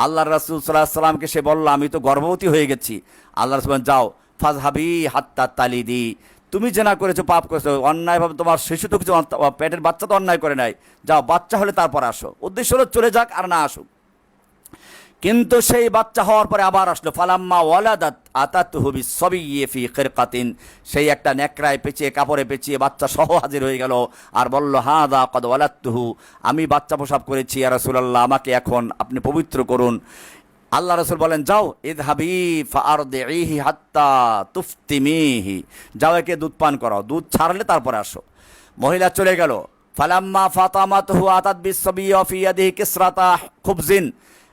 আল্লাহ রাসূল সাল্লাল্লাহু আলাইহি ওয়াসাল্লামকে সে বলল, আমি তো গর্ভবতী হয়ে গেছি। আল্লাহ রাসূল বলেন, যাও ফাযহাবি হাত্তা তালিদি, তুমি জেনা করেছো, পাপ করেছো, অন্যায়ভাবে তোমার শিশু তো কিছু, পেটের বাচ্চা তো অন্যায় করে নাই, যাও বাচ্চা হলে তারপর আসো। উদ্দেশ্য হলো চলে যাক আর না আসুক। কিন্তু সেই বাচ্চা হওয়ার পরে আবার আসলো। ফালাম্মা ওয়ালাদাত আতাতুহু বিসসাবিয়্যি ফি খিরকাতিন, সেই একটা নেকড়ায় পেঁচিয়ে, কাপড়ে পেঁচিয়ে বাচ্চা সহ হাজির হয়ে গেল আর বলল, হাযা ক্বাদ ওয়ালাদতুহু, আমি বাচ্চা প্রসব করেছি, ইয়া রাসূলুল্লাহ আমাকে এখন আপনি পবিত্র করুন। আল্লাহ রাসূল বলেন, যাও ইযহাবি ফাআরদিহি হাত্তা তুফতিমিহি, যাও একে দুধ পান করাও, দুধ ছাড়লে তারপরে আসো। মহিলা চলে গেল। ফালাম্মা ফাতামাতুহু আতাত বিসসাবিয়্যি ফি ইয়াদিহি কিসরাতা খুবজিন,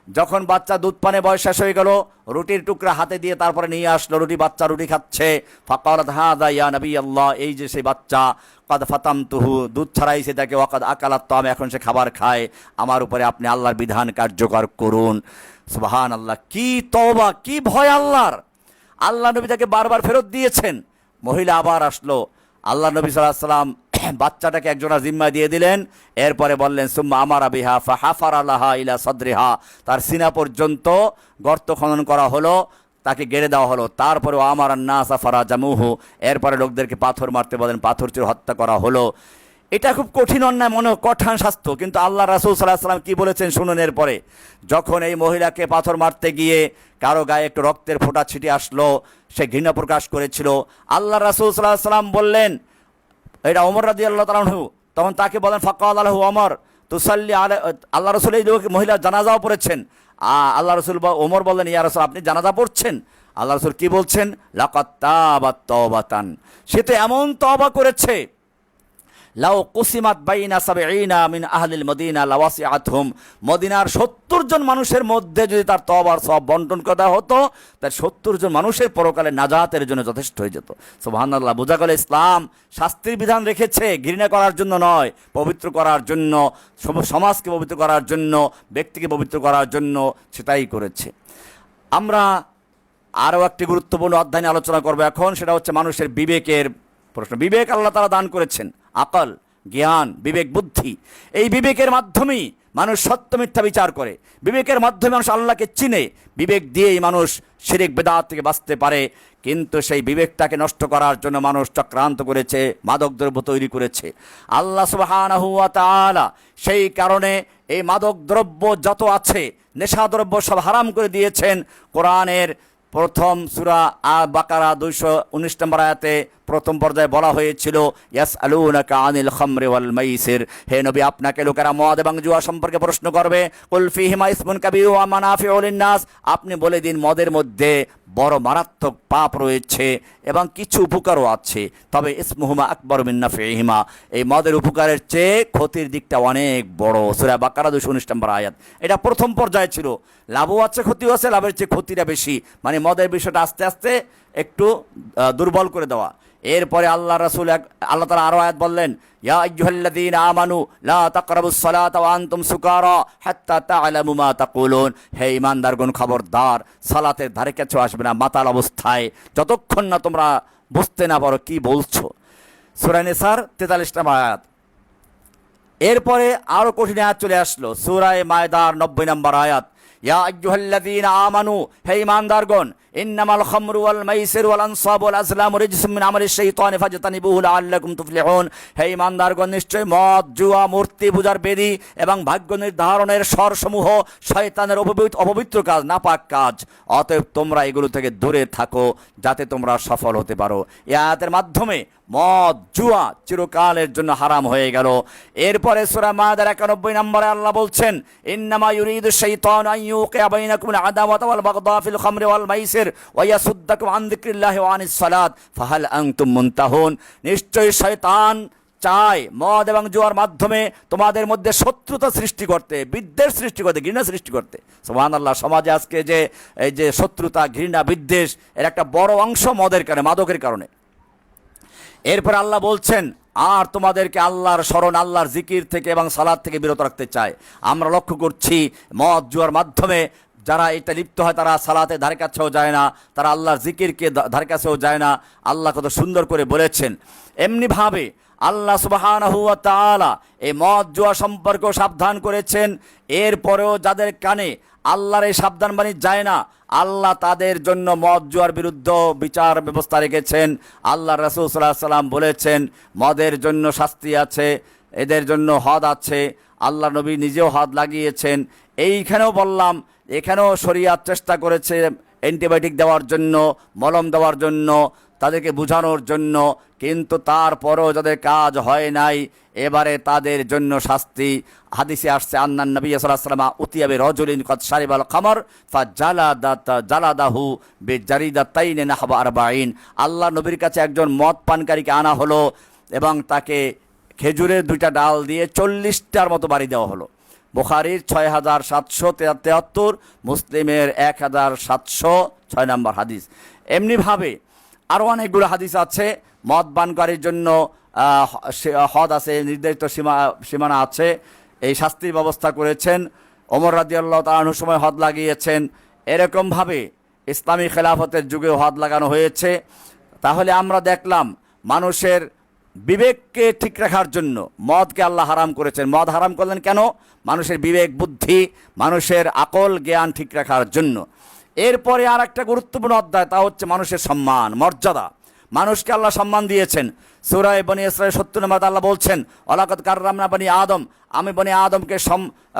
যখন বাচ্চা দুধ পানে বয়স শেষ হয়ে গেল, রুটির টুকরা হাতে দিয়ে তারপরে নিয়ে আসলো, বাচ্চা রুটি খাচ্ছে। ফাকালাত হাযা ইয়া নবী আল্লাহ, এই যে সেই বাচ্চা, কাদ ফাতামতুহু, দুধ ছাড়াইছে তাকে, ওয়াকাদ আকালাত তাম, এখন সে খাবার খায়, আমার উপরে আপনি আল্লাহর বিধান কার্যকর করুন। সুবহানাল্লাহ, কি তওবা, কি ভয় আল্লাহর। আল্লাহ নবী তাকে বারবার ফেরত দিয়েছেন। মহিলা আবার আসলো। আল্লাহ নবী সাল্লাল্লাহু আলাইহি ওয়াসাল্লাম বাচ্চাটাকে একজনের জিম্মা দিয়ে দিলেন। এরপরে বললেন, সুম্মা আমারা বিহা ফাহাফারা লাহা ইলা সাদরিহা, তার সিনা পর্যন্ত গর্ত খনন করা হলো, তাকে গেড়ে দেওয়া হলো। তারপরে আমার নাসা ফারাজামুহু, এরপরে লোকদেরকে পাথর মারতে বলেন, পাথর ছুঁড়ে হত্যা করা হলো। এটা খুব কঠিন অন্যায়, মনে কঠিন শাস্তি, কিন্তু আল্লাহ রাসূল সাল্লাল্লাহু আলাইহি ওয়াসাল্লাম কি বলেছেন শুনুন। এরপরে যখন এই মহিলাকে পাথর মারতে গিয়ে কারো গায়ে একটু রক্তের ফোঁটা ছিটে আসলো, সে ঘৃণা প্রকাশ করেছিল। আল্লাহ রাসূল সাল্লাল্লাহু আলাইহি ওয়াসাল্লাম বললেন, এটা ওমর রাদিয়াল্লাহু তাআলা আনহু, তখন তাকে বলেন, ফাকাল আলাহু ওমর তুসাল্লি আলাইহি, আল্লাহ রাসূল এই মহিলার জানাজাও পড়েছেন। আল্লাহ রাসূল ওমর বললেন, ইয়া রাসূল আপনি জানাজা পড়ছেন? আল্লাহ রাসূল কি বলছেন, লাকাদ তাবাত তাওবাতান, সে তো এমন তওবা করেছে লাউ কুসিমাত বাইনা সাবঈনা মিন আহলিল মদিনা লাওয়াসিআতহুম, মদিনার 70 জন মানুষের মধ্যে যদি তার তওবার সওয়াব বন্টন করা হতো, তার 70 জন মানুষের পরকালে নাজাতের জন্য যথেষ্ট হয়ে যেত। সুবহানাল্লাহ। বোঝা গেল ইসলাম শাস্তির বিধান রেখেছে ঘৃণা করার জন্য নয়, পবিত্র করার জন্য, সমাজকে পবিত্র করার জন্য, ব্যক্তিকে পবিত্র করার জন্য সেটাই করেছে। আমরা আরও একটি গুরুত্বপূর্ণ অধ্যায় নিয়ে আলোচনা করবো এখন, সেটা হচ্ছে মানুষের বিবেকের প্রশ্ন। বিবেক আল্লাহ তাআলা দান করেছেন, আকল, জ্ঞান, বিবেক, বুদ্ধি। এই বিবেকের মাধ্যমেই মানুষ সত্য মিথ্যা বিচার করে, বিবেকের মাধ্যমে মানুষ আল্লাহকে চিনে, বিবেক দিয়েই মানুষ শিরক বেদাত থেকে বাঁচতে পারে। কিন্তু সেই বিবেকটাকে নষ্ট করার জন্য মানুষ চক্রান্ত করেছে, মাদকদ্রব্য তৈরি করেছে। আল্লাহ সুবহানাহু ওয়া তাআলা সেই কারণে এই মাদকদ্রব্য যত আছে, নেশাদ্রব্য সব হারাম করে দিয়েছেন। কোরআনের প্রথম সূরা বাকারা 219 নম্বর আয়াতে প্রথম পর্যায়ে বলা হয়েছিল, ইয়াসআলুনাকা আনিল খামরি ওয়াল মাইসির, হে নবী আপনাকে লোকেরা মদ এবং জুয়া সম্পর্কে প্রশ্ন করবে। কুল ফীহিমা ইসমুন কাবীরু ওয়া মানাফিউ লিন-নাস, আপনি বলে দিন মদের মধ্যে বড় মারাত্মক পাপ রয়েছে এবং কিছু উপকারও আছে, তবে ইসমুহুমা আকবারু মিন নাফিহিমা, এই মদের উপকারের চেয়ে ক্ষতির দিকটা অনেক বড়। সূরা বাকারা 219 নম্বর আয়াত। এটা প্রথম পর্যায়ে ছিল। লাভও আছে ক্ষতিও আছে, লাভের চেয়ে ক্ষতিটা বেশি, মানে মদের বিষয়টা আস্তে আস্তে একটু দুর্বল করে দেওয়া। এরপরে আল্লাহ রাসূল আল্লাহ তাআলা আরো আয়াত বললেন, ইয়া আইয়ুহাল্লাযীনা আমানু লা তাকরাবুস সালাতা ওয়া আনতুম সুকারা হাত্তা তা'লামু মা তাকুলুন, হে ঈমানদারগণ খবরদার, সালাতের ধারে কাছে আসবে না মাতাল অবস্থায়, যতক্ষণ না তোমরা বুঝতে না পারো কি বলছো। সূরা নিসার 43 নম্বর আয়াত। এরপরে আরো কঠিন আয়াত চলে আসলো, সূরা মায়দার 90 নম্বর আয়াত, ইয়া আইয়ুহাল্লাযীনা আমানু, হে ঈমানদারগণ, ইন্নামাল খামরু ওয়াল মাইসিরু ওয়াল আনসাবু ওয়াল আজলামু রিজসুম মিন আমালিশ শাইতানি ফাজতানিবুহু লাআল্লাকুম তুফলিহুন, হে ঈমানদারগণ নিশ্চয় মদ, জুয়া, মূর্তি পূজার বেদী এবং ভাগ্য নির্ধারণের স্বরসমূহ শয়তানের অপবিত্র কাজ, নাপাক কাজ, অতএব তোমরা এগুলো থেকে দূরে থাকো যাতে তোমরা সফল হতে পারো। এই আয়াতের মাধ্যমে মদ, জুয়া চিরকালের জন্য হারাম হয়ে গেল। এরপরে সূরা মায়দার 91 নম্বরে আল্লাহ বলছেন, ইন্নামা ইউরিদু শাইতানু আন ইউকিয়া বাইনাকুমুল আদাওয়াতা ওয়াল বাগদা ফিল খামরি ওয়াল মাইসির ওয়া ইয়াসুদ্দাকুম আন যিকরিল্লাহি ওয়া আনিস সালাত ফাহাল আনতুম মুনতাহুন, নিশ্চয়ই শয়তান চায় মদ এবং জুয়ার মাধ্যমে তোমাদের মধ্যে শত্রুতা সৃষ্টি করতে, বিদ্বেষ সৃষ্টি করতে, ঘৃণা সৃষ্টি করতে। সুবহানাল্লাহ। সমাজে আজকে যে এই যে শত্রুতা, ঘৃণা, বিদ্বেষ, এর একটা বড় অংশ মদের কারণে, মাদকের কারণে। এরপর আল্লাহ বলছেন, আর তোমাদেরকে আল্লাহর স্মরণ, আল্লাহর জিকির থেকে এবং সালাত থেকে বিরত রাখতে চায়। আমরা লক্ষ্য করছি মদ জুয়ার মাধ্যমে যারা এটা লিপ্ত হয় তারা সালাতের ধারে কাছেও যায় না, তারা আল্লাহর জিকিরকে ধারে কাছেও যায় না। আল্লাহ কত সুন্দর করে বলেছেন। এমনিভাবে আল্লাহ সুবহানাহু ওয়া তাআলা এই মদ জুয়া সম্পর্কেও সাবধান করেছেন। এরপরেও যাদের কানে আল্লাহর এই সাবধানবাণী যায় না, আল্লাহ তাদের জন্য মদ জুয়ার বিরুদ্ধে বিচার ব্যবস্থা রেখেছেন। আল্লাহ রাসূল সাল্লাল্লাহু আলাইহি ওয়াসাল্লাম বলেছেন, মদের জন্য শাস্তি আছে, এদের জন্য হদ আছে। আল্লাহ নবী নিজেও হদ লাগিয়েছেন। এইখানেও বললাম, এখানেও শরীয়ত চেষ্টা করেছে অ্যান্টিবায়োটিক দেওয়ার জন্য, মলম দেওয়ার জন্য, তাদেরকে বোঝানোর জন্য, কিন্তু তারপরও যাদের কাজ হয় নাই, এবারে তাদের জন্য শাস্তি। হাদিসে আসছে, আন্নান নবী সাল্লাল্লাহু আলাইহি ওয়াসাল্লাম উতিয়া বিরাজুলিন কাদ শারিবাল খামর জালাদাহু বিজারিদাতাইন নাহবা 40, আল্লাহ নবীর কাছে একজন মদ পানকারীকে আনা হলো এবং তাকে খেজুরের 2টা ডাল দিয়ে 40টার মতো বাড়ি দেওয়া হলো। বুখারীর 6773, মুসলিমের 1706 নম্বর হাদিস। এমনিভাবে আরও অনেকগুলো হাদিস আছে, মদ পানকারীর জন্য হদ আছে, নির্ধারিত সীমানা আছে, এই শাস্তির ব্যবস্থা করেছেন। ওমর রাদিয়াল্লাহু তাআলা আনহুর সময় হদ লাগিয়েছেন। এরকমভাবে ইসলামী খেলাফতের যুগেও হদ লাগানো হয়েছে। তাহলে আমরা দেখলাম মানুষের বিবেককে ঠিক রাখার জন্য মদকে আল্লাহ হারাম করেছেন। মদ হারাম করলেন কেন? মানুষের বিবেক, বুদ্ধি, মানুষের আকল, জ্ঞান ঠিক রাখার জন্য। এরপরে আর একটা গুরুত্বপূর্ণ অধ্যায়, তা হচ্ছে মানুষের সম্মান, মর্যাদা। মানুষকে আল্লাহ সম্মান দিয়েছেন। সূরা বনী ইসরাঈল 70 নম্বর আল্লাহ বলছেন, ওয়ালাকাদ কাররামনা বনী আদম, আমি বনী আদমকে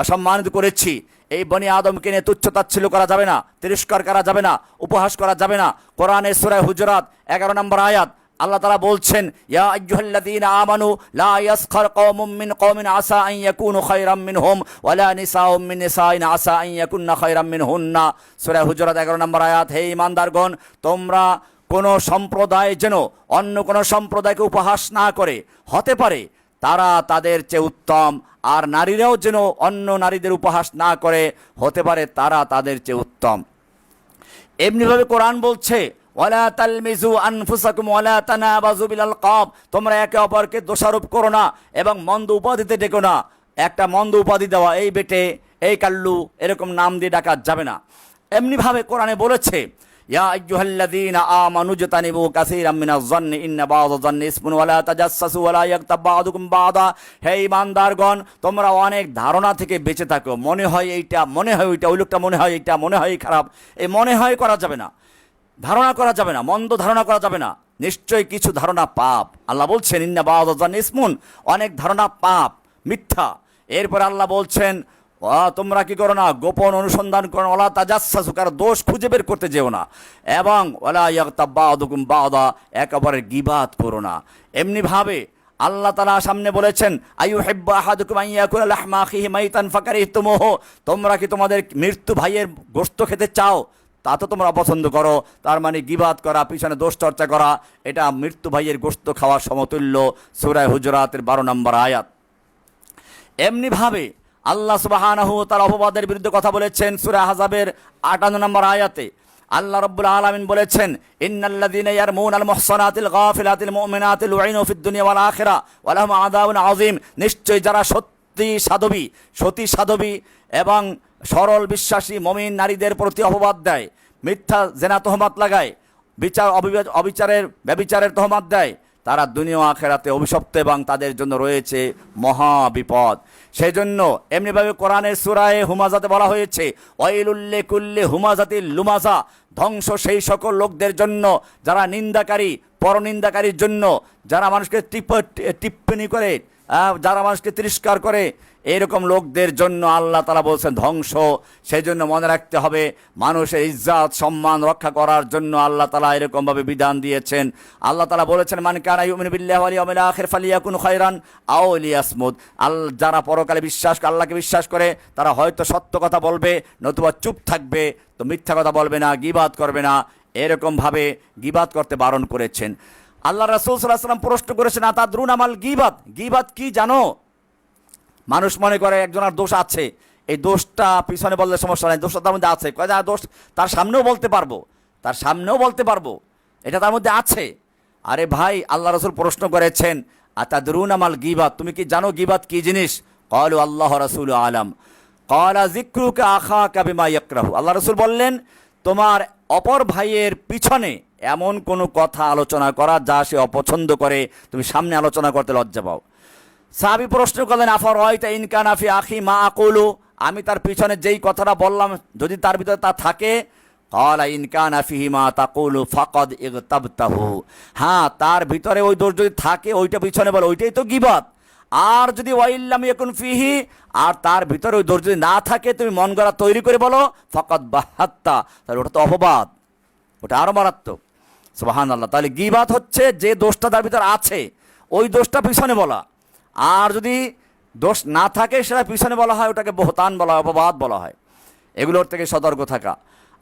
সম্মানিত করেছি। এই বনী আদমকে নিয়ে তুচ্ছতাচ্ছিল্য করা যাবে না, তিরস্কার করা যাবে না, উপহাস করা যাবে না। কোরআনের সূরা হুজুরাত 11 নম্বর আয়াত আল্লাহ তাআলা বলছেন, ইয়া আইয়ুহাল্লাযীনা আমানু লা ইয়াসখার কওমুম মিন কওমিন আসা আন ইয়াকুনু খায়রাম মিনহুম ওয়ালা নিসাউম মিন নিসাইন আসা আন ইয়াকুননা খায়রাম মিনহুন্না। সূরা হুজুরাত 11 নম্বর আয়াত। হে ঈমানদারগণ, তোমরা কোন সম্প্রদায় যেন অন্য কোন সম্প্রদায়কে উপহাস না করে। হতে পারে তারা তাদের চেয়ে উত্তম, আর নারীরাও যেন অন্য নারীদের উপহাস না করে, হতে পারে তারা তাদের চেয়ে উত্তম। এমনিভাবে কোরআন বলছে ওয়ালা তালমিজু আনফুসাকুম ওয়ালা তানাবাযু বিল আলকাব, তোমরা একে অপরকে দোষারোপ করো না এবং মন্দ উপাধিতে ডেকো না। একটা মন্দ উপাধি দেওয়া, এই বেটে, এই কাল্লু, এরকম নাম দিয়ে ডাকা যাবে না। এমনিভাবে কোরআনে বলেছে ইয়া আইয়ুহাল্লাযীনা আমানু জতানিবু কাসীরাম মিনাজ যন্নি ইন্না বা'যাজ যন্নি ইসমুন ওয়ালা তাজাসসু ওয়ালা ইয়াগতাব বা'দুকুম বা'দা, হে ঈমানদারগণ, তোমরা অনেক ধারণা থেকে বেঁচে থাকো। মনে হয় এইটা, মনে হয় ওইটা, ওই লোকটা মনে হয় এইটা, মনে হয় খারাপ, এই মনে হয় করা যাবে না, ধারণা করা যাবে না, মন্দ ধারণা করা যাবে না। নিশ্চয়ই কিছু ধারণা পাপ। আল্লাহ বলছেন ইন্না বা'যাজ যন্নি ইসমুন, অনেক ধারণা পাপ, মিথ্যা। এরপর আল্লাহ বলছেন তোমরা কি করো না, গোপন অনুসন্ধান করো, ওয়ালা তাজাসসু, কারো দোষ খুঁজে বের করতে যেও না, এবং ওয়ালা ইয়াগতাব বা'দুকুম বা'দা, একেবারে গীবাত করো না। এমনিভাবে আল্লাহ তাআলা সামনে বলেছেন আইয়ুহিব্বু আহাদুকুম আন ইয়াকুলা লাহমা আখিহি মাইতান ফাকারিহতুমুহু, তোমরা কি তোমাদের মৃত্যু ভাইয়ের গোশত খেতে চাও, তা তো তোমরা পছন্দ করো। তার মানে গীবাত করা, পিছনে দোষ চর্চা করা, এটা মৃত্যু ভাইয়ের গোশত খাওয়ার সমতুল্য। সূরা হুজুরাতের 12 নম্বর আয়াত। এমনিভাবে আল্লাহ সুবহানাহু ওয়া তাআলা অপবাদের বিরুদ্ধে কথা বলেছেন সূরা আহজাবের 58 নম্বর আয়াতে। আল্লাহ রাব্বুল আলামিন বলেছেন ইন্নাল্লাযীনা ইয়ারমুনাল মুহসানাতিল গাফিলাতিল মুমিনাতিল লুইনু ফিদ দুনিয়া ওয়াল আখিরা ওয়া লাহুম আযাবুন আযীম, নিশ্চয়ই যারা সতী সাধবী এবং সরল বিশ্বাসী মুমিন নারীদের প্রতি অপবাদ দেয়, মিথ্যা জেনা তহমত লাগায়, ব্যভিচারের তহমত দেয়, তারা দুনিয়া ও আখিরাতে অভিশপ্ত এবং তাদের জন্য রয়েছে মহা বিপদ। সেই জন্য এমনিভাবে কোরআনের সূরায়ে হুমাজাতে বলা হয়েছে ওয়াইলুল লিকুল্লি হুমাজাতিল লুমাজা, ধ্বংস সেই সকল লোকদের জন্য যারা নিন্দাকারী, পরনিন্দাকারীর জন্য, যারা মানুষকে টিপ্পনি করে, যারা মানুষকে তিরস্কার করে, এরকম লোকদের জন্য আল্লাহ তাআলা বলছেন ধ্বংস। সেই জন্য মনে রাখতে হবে, মানুষের ইজ্জত সম্মান রক্ষা করার জন্য আল্লাহ তাআলা এরকমভাবে বিধান দিয়েছেন। আল্লাহ তাআলা বলেছেন মান কানা ইউমিনু বিল্লাহি ওয়াল ইয়াউমিল আখির ফালিয়াকুন খায়রান আও লিয়াসমুত, যারা পরকালে আল্লাহকে বিশ্বাস করে তারা হয়তো সত্য কথা বলবে, নতুবা চুপ থাকবে, তো মিথ্যা কথা বলবে না, গীবাত করবে না। এরকমভাবে গীবাত করতে বারণ করেছেন। আল্লাহ রাসূল সাল্লাল্লাহু আলাইহি ওয়াসাল্লাম প্রশ্ন করেছেন আতাদরুনা মাল গীবাত, গীবাত কি জানো? মানুষ মনে করে একজনের দোষ আছে, এই দোষটা পিছনে বললে সমস্যা নেই, দোষটা তার মধ্যে আছে, কয় দোষ তার সামনেও বলতে পারবো, এটা তার মধ্যে আছে। আরে ভাই, আল্লাহ রাসূল প্রশ্ন করেছেন আতাদরুনা মাল গীবাত, তুমি কি জানো গীবাত কি জিনিস? ক্বালু আল্লাহু রাসূলু আলাম। ক্বালা যিকরুকা আখাকা বিমা ইয়াকরাহু, আল্লাহ রাসূল বললেন তোমার অপর ভাইয়ের পিছনে এমন কোনো কথা আলোচনা করা যা সে অপছন্দ করে, তুমি সামনে আলোচনা করতে লজ্জা পাও। সাহাবী প্রশ্ন করলেন আফারাইতা ইন কানা ফি আখি মা আকুলু, আমি তার পিছনে যেই কথাটা বললাম যদি তার ভিতরে তা থাকে, ক্বালা ইন কানা ফিহি মা তাকুলু ফাকাদ ইগতাবতাহু, হ্যাঁ তার ভিতরে ওই দোষ যদি থাকে ওইটা পিছনে বলো, ওইটাই তো গীবাত। আর যদি ওয়াইল্লাম ইয়াকুন ফিহি, আর তার ভিতরে ওই দোষ যদি না থাকে, তুমি মন গড়া তৈরি করে বলো, ফাকাদ বাহাত্তা, তাহলে ওটা তো অপবাদ, ওটা আরো মারাত্মক। সুবহানাল্লাহ। তাহলে গীবাত হচ্ছে যে দোষটা তার ভিতরে আছে ওই দোষটা পিছনে বলা, আর যদি দোষ না থাকে সেটা পিছনে বলা হয়, ওটাকে বহতান বলা হয়, অপবাদ বলা হয়। এগুলোর থেকে সতর্ক থাকা।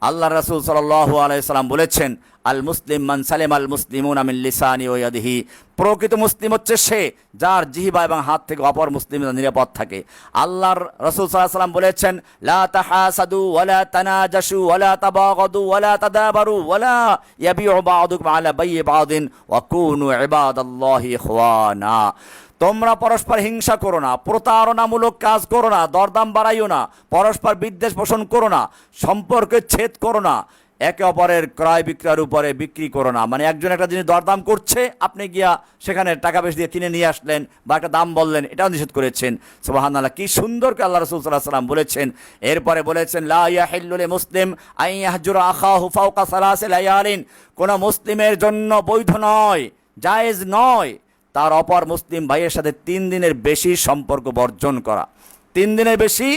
আল্লাহ রাসূল সাল্লাল্লাহু আলাইহি সাল্লাম বলেছেন আল মুসলিম মান সালিমা আল মুসলিমুনা মিন লিসানি ওয়া ইয়াদিহি, প্রকৃত মুসলিম হচ্ছে সে যার জিহ্বা এবং হাত থেকে অপর মুসলিমরা নিরাপদ থাকে। আল্লাহর রাসূল সাল্লাল্লাহু আলাইহি সাল্লাম বলেছেন লা তাহাসাদু ওয়ালা তানাজাসু ওয়ালা তাবাগাদু ওয়ালা তাদাবারু ওয়ালা ইয়াবিউ বা'দুকুম আলা বাইই বা'দিন ওয়া কুনু ইবাদাল্লাহি ইখওয়ানা, তোমরা পরস্পর হিংসা করো না, প্রতারণামূলক কাজ করো না, দরদাম বাড়াইও না, পরস্পর বিদ্বেষ পোষণ করো না, সম্পর্কে ছেদ করো না, একে অপরের ক্রয় বিক্রয়ের উপরে বিক্রি করো না। মানে একজন একটা জিনিস দরদাম করছে, আপনি গিয়া সেখানে টাকা বেশি দিয়ে কিনে নিয়ে আসলেন বা একটা দাম বললেন, এটাও নিষেধ করেছেন। সুবহানাল্লাহ, কি সুন্দর করে আল্লাহ রাসূল সাল্লাল্লাহু আলাইহি ওয়াসাল্লাম বলেছেন। এরপরে বলেছেন লা ইয়াহিল্লু লিল মুসলিম আন ইয়াহজুরা আখাহু ফাওকা সালাসি লায়ালিন, কোন মুসলিমের জন্য বৈধ নয়, জায়েজ নয় তার অপর মুসলিম ভাইয়ের সাথে 3 দিনের বেশি সম্পর্ক বর্জন করা। 3 দিনের বেশি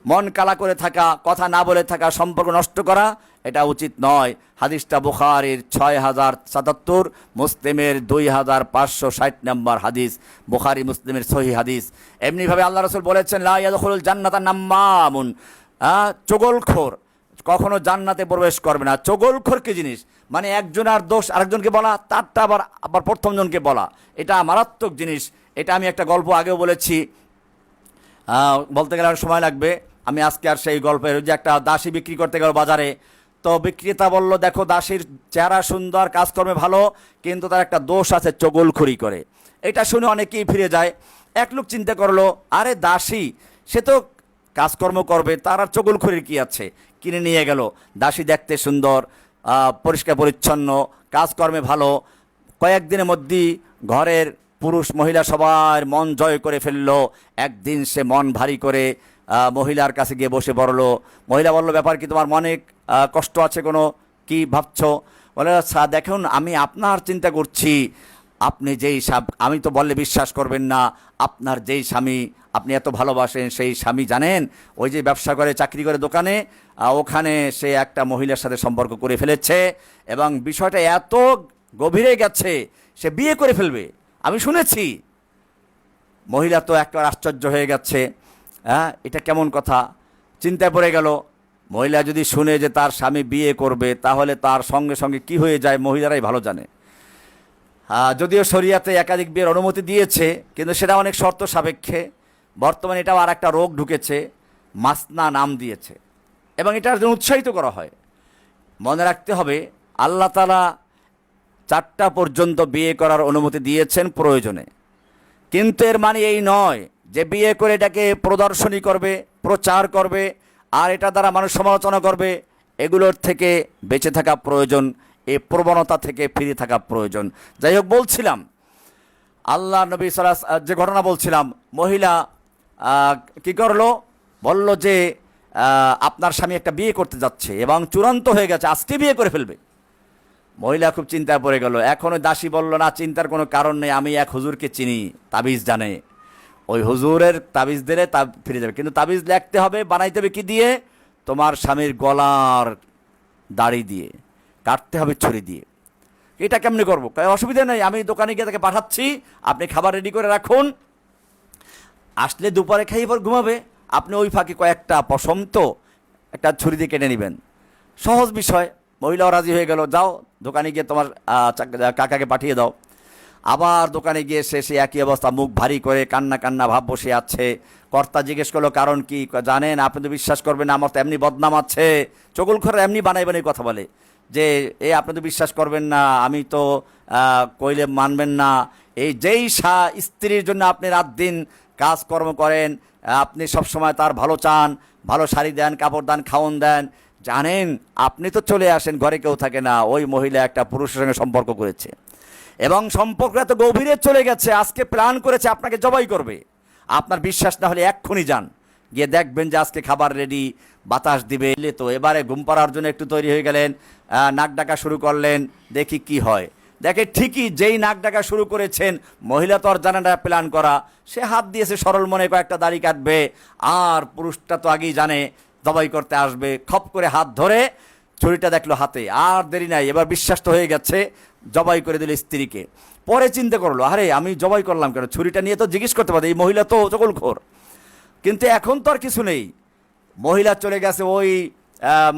মন কালা করে থাকা, কথা না বলে থাকা, সম্পর্ক নষ্ট করা, এটা উচিত নয়। হাদিসটা বুখারীর 6077, মুসলিমের 2560 নম্বর হাদিস, বুখারী মুসলিমের সহিহ হাদিস। এমনিভাবে আল্লাহ রাসূল বলেছেন লা ইয়াদখুলুল জান্নাতা নাম্মামুন, চগলখোর কখনো জান্নাতে প্রবেশ করবে না। চগলখোর কি জিনিস? মানে একজনের দোষ আরেকজনকে বলা, তারটা আবার প্রথম জনকে বলা, এটা মারাত্মক জিনিস। এটা আমি একটা গল্প আগেও বলেছি, বলতে গেলে আর সময় লাগবে। আমি আজকে আর সেই গল্পের, যে একটা দাসী বিক্রি করতে গেল বাজারে, তো বিক্রেতা বলল, দেখো দাসীর চেহারা সুন্দর, কাজকর্মে ভালো, কিন্তু তার একটা দোষ আছে, চগলখড়ি করে। এটা শুনে অনেকেই ফিরে যায়। এক লোক চিন্তা করলো, আরে দাসী, সে তো কাজকর্ম করবে, তার আর চগলখড়ির কি আছে। কিনে নিয়ে গেল। দাসী দেখতে সুন্দর, পরিষ্কার পরিচ্ছন্ন, কাজকর্মে ভালো। কয়েকদিনের মধ্যেই ঘরের পুরুষ মহিলা সবার মন জয় করে ফেললো। একদিন সে মন ভারী করে মহিলার কাছে গিয়ে বসে পড়লো। মহিলা বলল, ব্যাপার কি, তোমার মনে কষ্ট আছে কোনো, কি ভাবছো? বলে, আচ্ছা দেখুন, আমি আপনার চিন্তা করছি। আপনি যেই আমি তো বললে বিশ্বাস করবেন না, আপনার যেই স্বামী আপনি এত ভালোবাসেন, সেই স্বামী জানেন, ওই যে ব্যবসা করে, চাকরি করে দোকানে, ওখানে সে একটা মহিলার সাথে সম্পর্ক করে ফেলেছে, এবং বিষয়টা এত গভীরে গেছে, সে বিয়ে করে ফেলবে, আমি শুনেছি। মহিলা তো একটা আশ্চর্য হয়ে গেছে, হ্যাঁ, এটা কেমন কথা, চিন্তায় পড়ে গেল। মহিলা যদি শুনে যে তার স্বামী বিয়ে করবে, তাহলে তার সঙ্গে সঙ্গে কি হয়ে যায় মহিলারাই ভালো জানে। যদিও শরিয়াতে একাধিক বিয়ের অনুমতি দিয়েছে, কিন্তু সেটা অনেক শর্ত সাপেক্ষে। বর্তমানে এটাও আর একটা রোগ ঢুকেছে, মাসনা নাম দিয়েছে, এবং এটার জন্য উৎসাহিত করা হয়। মনে রাখতে হবে, আল্লাহ তাআলা 4টা পর্যন্ত বিয়ে করার অনুমতি দিয়েছেন প্রয়োজনে, কিন্তু এর মানে এই নয় যে বিয়ে করে এটাকে প্রদর্শনী করবে, প্রচার করবে, আর এটা দ্বারা মানুষ সমালোচনা করবে। এগুলোর থেকে বেঁচে থাকা প্রয়োজন, এই প্রবণতা থেকে ফিরে থাকা প্রয়োজন। যাই হোক, বলছিলাম আল্লাহ নবী যে ঘটনা বলছিলাম, মহিলা কি করলো, বলল যে আপনার স্বামী একটা বিয়ে করতে যাচ্ছে এবং চূড়ান্ত হয়ে গেছে, আজকে বিয়ে করে ফেলবে। মহিলা খুব চিন্তায় পড়ে গেল। এখন ওই দাসী বলল, না, চিন্তার কোনো কারণ নেই, আমি এক হুজুরকে চিনি, তাবিজ জানে, ওই হুজুরের তাবিজ দিলে তা ফিরে যাবে। কিন্তু তাবিজ লিখতে হবে, বানাইতে হবে কি দিয়ে? তোমার স্বামীর গলার দাড়ি দিয়ে, কাটতে হবে ছুরি দিয়ে। এটা কেমনি করবো? অসুবিধা নেই, আমি দোকানে গিয়ে তাকে পাঠাচ্ছি, আপনি খাবার রেডি করে রাখুন, আসলে দুপুরে খেয়ে পর ঘুমাবে, আপনি ওই ফাঁকে কয়েকটা পশম তো একটা ছুরি দিয়ে কেটে নেবেন। সহজ বিষয়। মহিলাও রাজি হয়ে গেল, যাও দোকানে গিয়ে তোমার কাকাকে পাঠিয়ে দাও। আবার দোকানে গিয়ে সে একই অবস্থা, মুখ ভারী করে কান্না কান্না ভাব বসে আছে। কর্তা জিজ্ঞেস করলো, কারণ কি? জানেন, আপনি তো বিশ্বাস করবেন না, আমার তো এমনি বদনাম আছে। চগলখড় এমনি বানাই বানাই কথা বলে যে, আপনি তো বিশ্বাস করবেন না, আমি তো কইলে মানবেন না। এই যেই স্ত্রীর জন্য আপনি রাত দিন কাজকর্ম করেন, আপনি সবসময় তার ভালো চান, ভালো শাড়ি দেন, কাপড় দেন, খাওন দেন, জানেন আপনি তো চলে আসেন, ঘরে কেউ থাকে না, ওই মহিলা একটা পুরুষের সঙ্গে সম্পর্ক করেছে, এবং সম্পর্ক এত গভীরে চলে গেছে, আজকে প্ল্যান করেছে আপনাকে জবাই করবে। আপনার বিশ্বাস না হলে এক্ষুনি যান, গিয়ে দেখবেন যে আজকে খাবার রেডি, বাতাস দিবে। তো এবারে ঘুম পাড়ার জন্য একটু তৈরি হয়ে গেলেন, নাক ডাকা শুরু করলেন, দেখি কি হয়। দেখে ঠিকই যেই নাক ডাকা শুরু করেছেন, মহিলা তো আর জানে না প্ল্যান করা, সে হাত দিয়েছে সরল মনে, কয়েকটা দাড়ি কাটবে, আর পুরুষটা তো আগেই জানে জবাই করতে আসবে। খপ করে হাত ধরে ছুরিটা দেখলো হাতে, আর দেরি নাই, এবার বিশ্বাস তো হয়ে গেছে, জবাই করে দিল স্ত্রীকে। পরে চিন্তা করলো, আরে আমি জবাই করলাম কেন? ছুরিটা নিয়ে তো জিজ্ঞেস করতে পারে, এই মহিলা তো চগলখোর। কিন্তু এখন তো আর কিছু নেই, মহিলা চলে গেছে ওই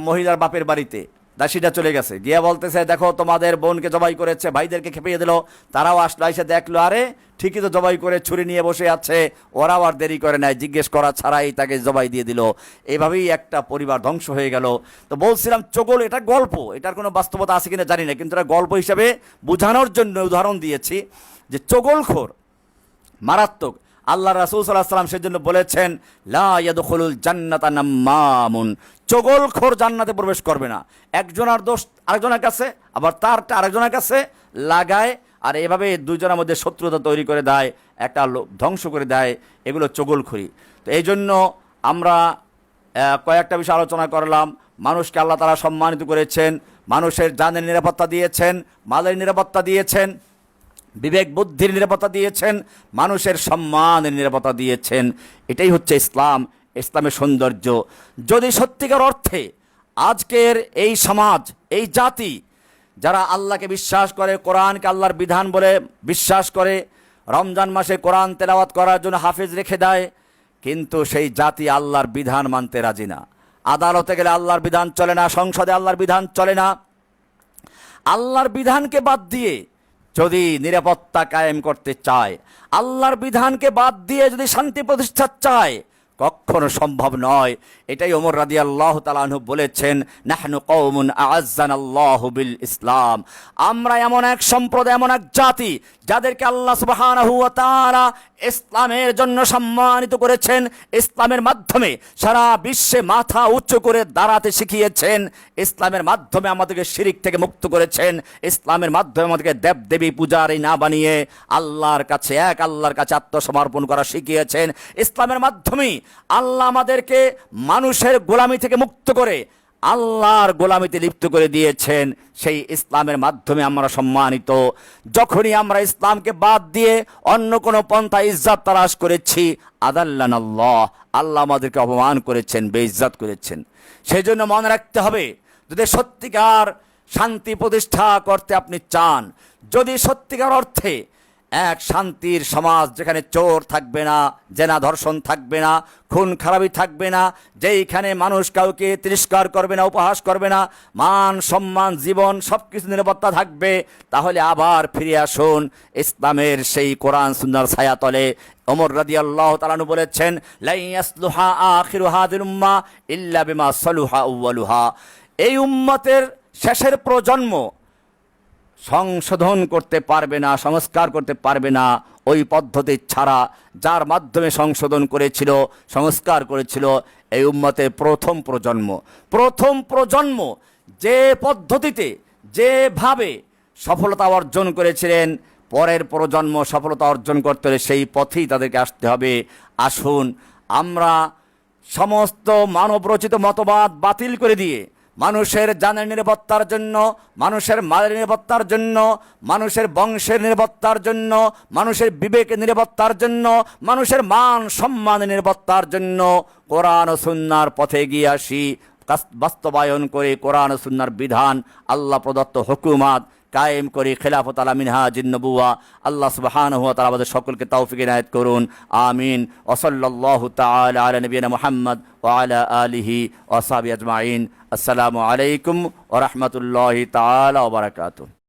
মহিলার বাপের বাড়িতে, দাসীটা চলে গেছে, গিয়ে বলতেছে, দেখো তোমাদের বোনকে জবাই করেছে, ভাইদেরকে খেপিয়ে দিল। তারাও আসলো, এসে দেখলো, আরে ঠিকই তো জবাই করে ছুরি নিয়ে বসে আছে। ওরাও আর দেরি করে নাই, জিজ্ঞেস করা ছাড়াই তাকে জবাই দিয়ে দিল। এভাবেই একটা পরিবার ধ্বংস হয়ে গেল। তো বলছিলাম, চগল এটা গল্প, এটার কোনো বাস্তবতা আছে কিনা জানি না, কিন্তু এটা গল্প হিসাবে বোঝানোর জন্য উদাহরণ দিয়েছি যে চগলখোর মারাত্মক। আল্লাহ রাসূল সাল্লাল্লাহু আলাইহি ওয়াসাল্লাম সেজন্য বলেছেন, লা ইয়াদখুলুল জান্নাতা নাম্মামুন, চগলখোর জান্নাতে প্রবেশ করবে না। একজনের দোষ আরেকজনের কাছে, আবার তারটা আরেকজনের কাছে লাগায়, আর এভাবে দুজনের মধ্যে শত্রুতা তৈরি করে দেয়, একটা ধ্বংস করে দেয়। এগুলো চগলখড়ি। তো এই জন্য আমরা কয়েকটা বিষয় আলোচনা করলাম। মানুষকে আল্লাহ তাআলা সম্মানিত করেছেন, মানুষের জানের নিরাপত্তা দিয়েছেন, মালের নিরাপত্তা দিয়েছেন, বিবেক বুদ্ধির নিরাপত্তা দিয়েছেন, মানুষের সম্মানের নিরাপত্তা দিয়েছেন। এটাই হচ্ছে ইসলাম, ইসলামের সৌন্দর্য। যদি সত্যিকার অর্থে আজকের এই সমাজ, এই জাতি যারা আল্লাহকে বিশ্বাস করে, কোরআনকে আল্লাহর বিধান বলে বিশ্বাস করে, রমজান মাসে কোরআন তেলাওয়াত করার জন্য হাফেজ রেখে দেয়, কিন্তু সেই জাতি আল্লাহর বিধান মানতে রাজি না। আদালতে গেলে আল্লাহর বিধান চলে না, সংসদে আল্লাহর বিধান চলে না। আল্লাহর বিধানকে বাদ দিয়ে যদি নিরাপত্তা কায়েম করতে চায়, আল্লাহর বিধানকে বাদ দিয়ে যদি শান্তি প্রতিষ্ঠা চায়, কখনো সম্ভব নয়। এটাই ওমর রাদিয়াল্লাহু তাআলা আনহু বলেছেন, নাহনু কওমুন আ'আজ্জানাল্লাহু বিল ইসলাম, আমরা এমন এক সম্প্রদায়, এমন এক জাতি যাদেরকে আল্লাহ সুবহানাহু ওয়া তাআলা ইসলামের জন্য সম্মানিত করেছেন, ইসলামের মাধ্যমে সারা বিশ্বে মাথা উঁচু করে দাঁড়াতে শিখিয়েছেন, ইসলামের মাধ্যমে আমাদেরকে শিরিক থেকে মুক্ত করেছেন, ইসলামের মাধ্যমে আমাদেরকে দেবদেবী পূজারী না বানিয়ে আল্লাহর কাছে, এক আল্লাহর কাছে আত্মসমর্পণ করা শিখিয়েছেন। ইসলামের মাধ্যমেই আল্লাহ আমাদেরকে মানুষের গোলামি থেকে মুক্ত করে আল্লাহর গোলামিতে লিপ্ত করে দিয়েছেন। সেই ইসলামের মাধ্যমে আমরা সম্মানিত। যখনই আমরা ইসলামকে বাদ দিয়ে অন্য কোনো পন্থা ইজ্জত তালাশ করেছি, আদাল্লানাল্লাহ, আল্লাহ আমাদেরকে অপমান করেছেন, বেইজ্জত করেছেন। সেই জন্য মনে রাখতে হবে, যদি সত্যিকার শান্তি প্রতিষ্ঠা করতে আপনি চান, যদি সত্যিকার অর্থে এক শান্তির সমাজ, যেখানে চোর থাকবে না, জেনা ধর্ষণ থাকবে না, খুন খারাপি থাকবে না, যেইখানে মানুষ কাউকে তিরস্কার করবে না, উপহাস করবে না, মান সম্মান জীবন সব কিছু নিরাপত্তা থাকবে, তাহলে আবার ফিরে আসুন ইসলামের সেই কোরআন সুন্নাহর ছায়াতলে। ওমর রাদিয়াল্লাহু তাআলা আনহু বলেছেন, লা ইয়াসলুহা আখিরু হাযিল উম্মাহ ইল্লা বিমা সালুহা আউয়ালুহা, এই উম্মতের শেষের প্রজন্ম সংশোধন করতে পারবে না, সংস্কার করতে পারবে না ওই পদ্ধতি ছাড়া যার মাধ্যমে সংশোধন করেছিল, সংস্কার করেছিল এই উম্মতের প্রথম প্রজন্ম যে পদ্ধতিতে, যেভাবে সফলতা অর্জন করেছিলেন, পরের প্রজন্ম সফলতা অর্জন করতে হলে সেই পথেই তাদেরকে আসতে হবে। আসুন আমরা সমস্ত মানবরচিত মতবাদ বাতিল করে দিয়ে মানুষের জানের নিরাপত্তার জন্য, মানুষের মালের নিরাপত্তার জন্য, মানুষের বংশের নিরাপত্তার জন্য, মানুষের বিবেকের নিরাপত্তার জন্য, মানুষের মান সম্মানের নিরাপত্তার জন্য কোরআন ও সুন্নাহর পথে এগিয়ে আসি। বাস্তবায়ন করে কোরআন ও সুন্নাহর বিধান, আল্লাহ প্রদত্ত হুকুমাত কায়েম করি, খেলাফত আলা মিনহাজিন নবুওয়া। আল্লাহ সুবহানাহু ওয়া তাআলা আমাদের সকলকে তৌফিক ইনায়েত করুন, আমিন। ওয়া সাল্লাল্লাহু তাআলা আলা নবিয়িনা মুহাম্মদ ওয়া আলা আলিহি ওয়া সাহবিহি আজমাইন। আসসালামু আলাইকুম ওয়া রাহমাতুল্লাহি তাআলা ওয়া বারাকাতুহু।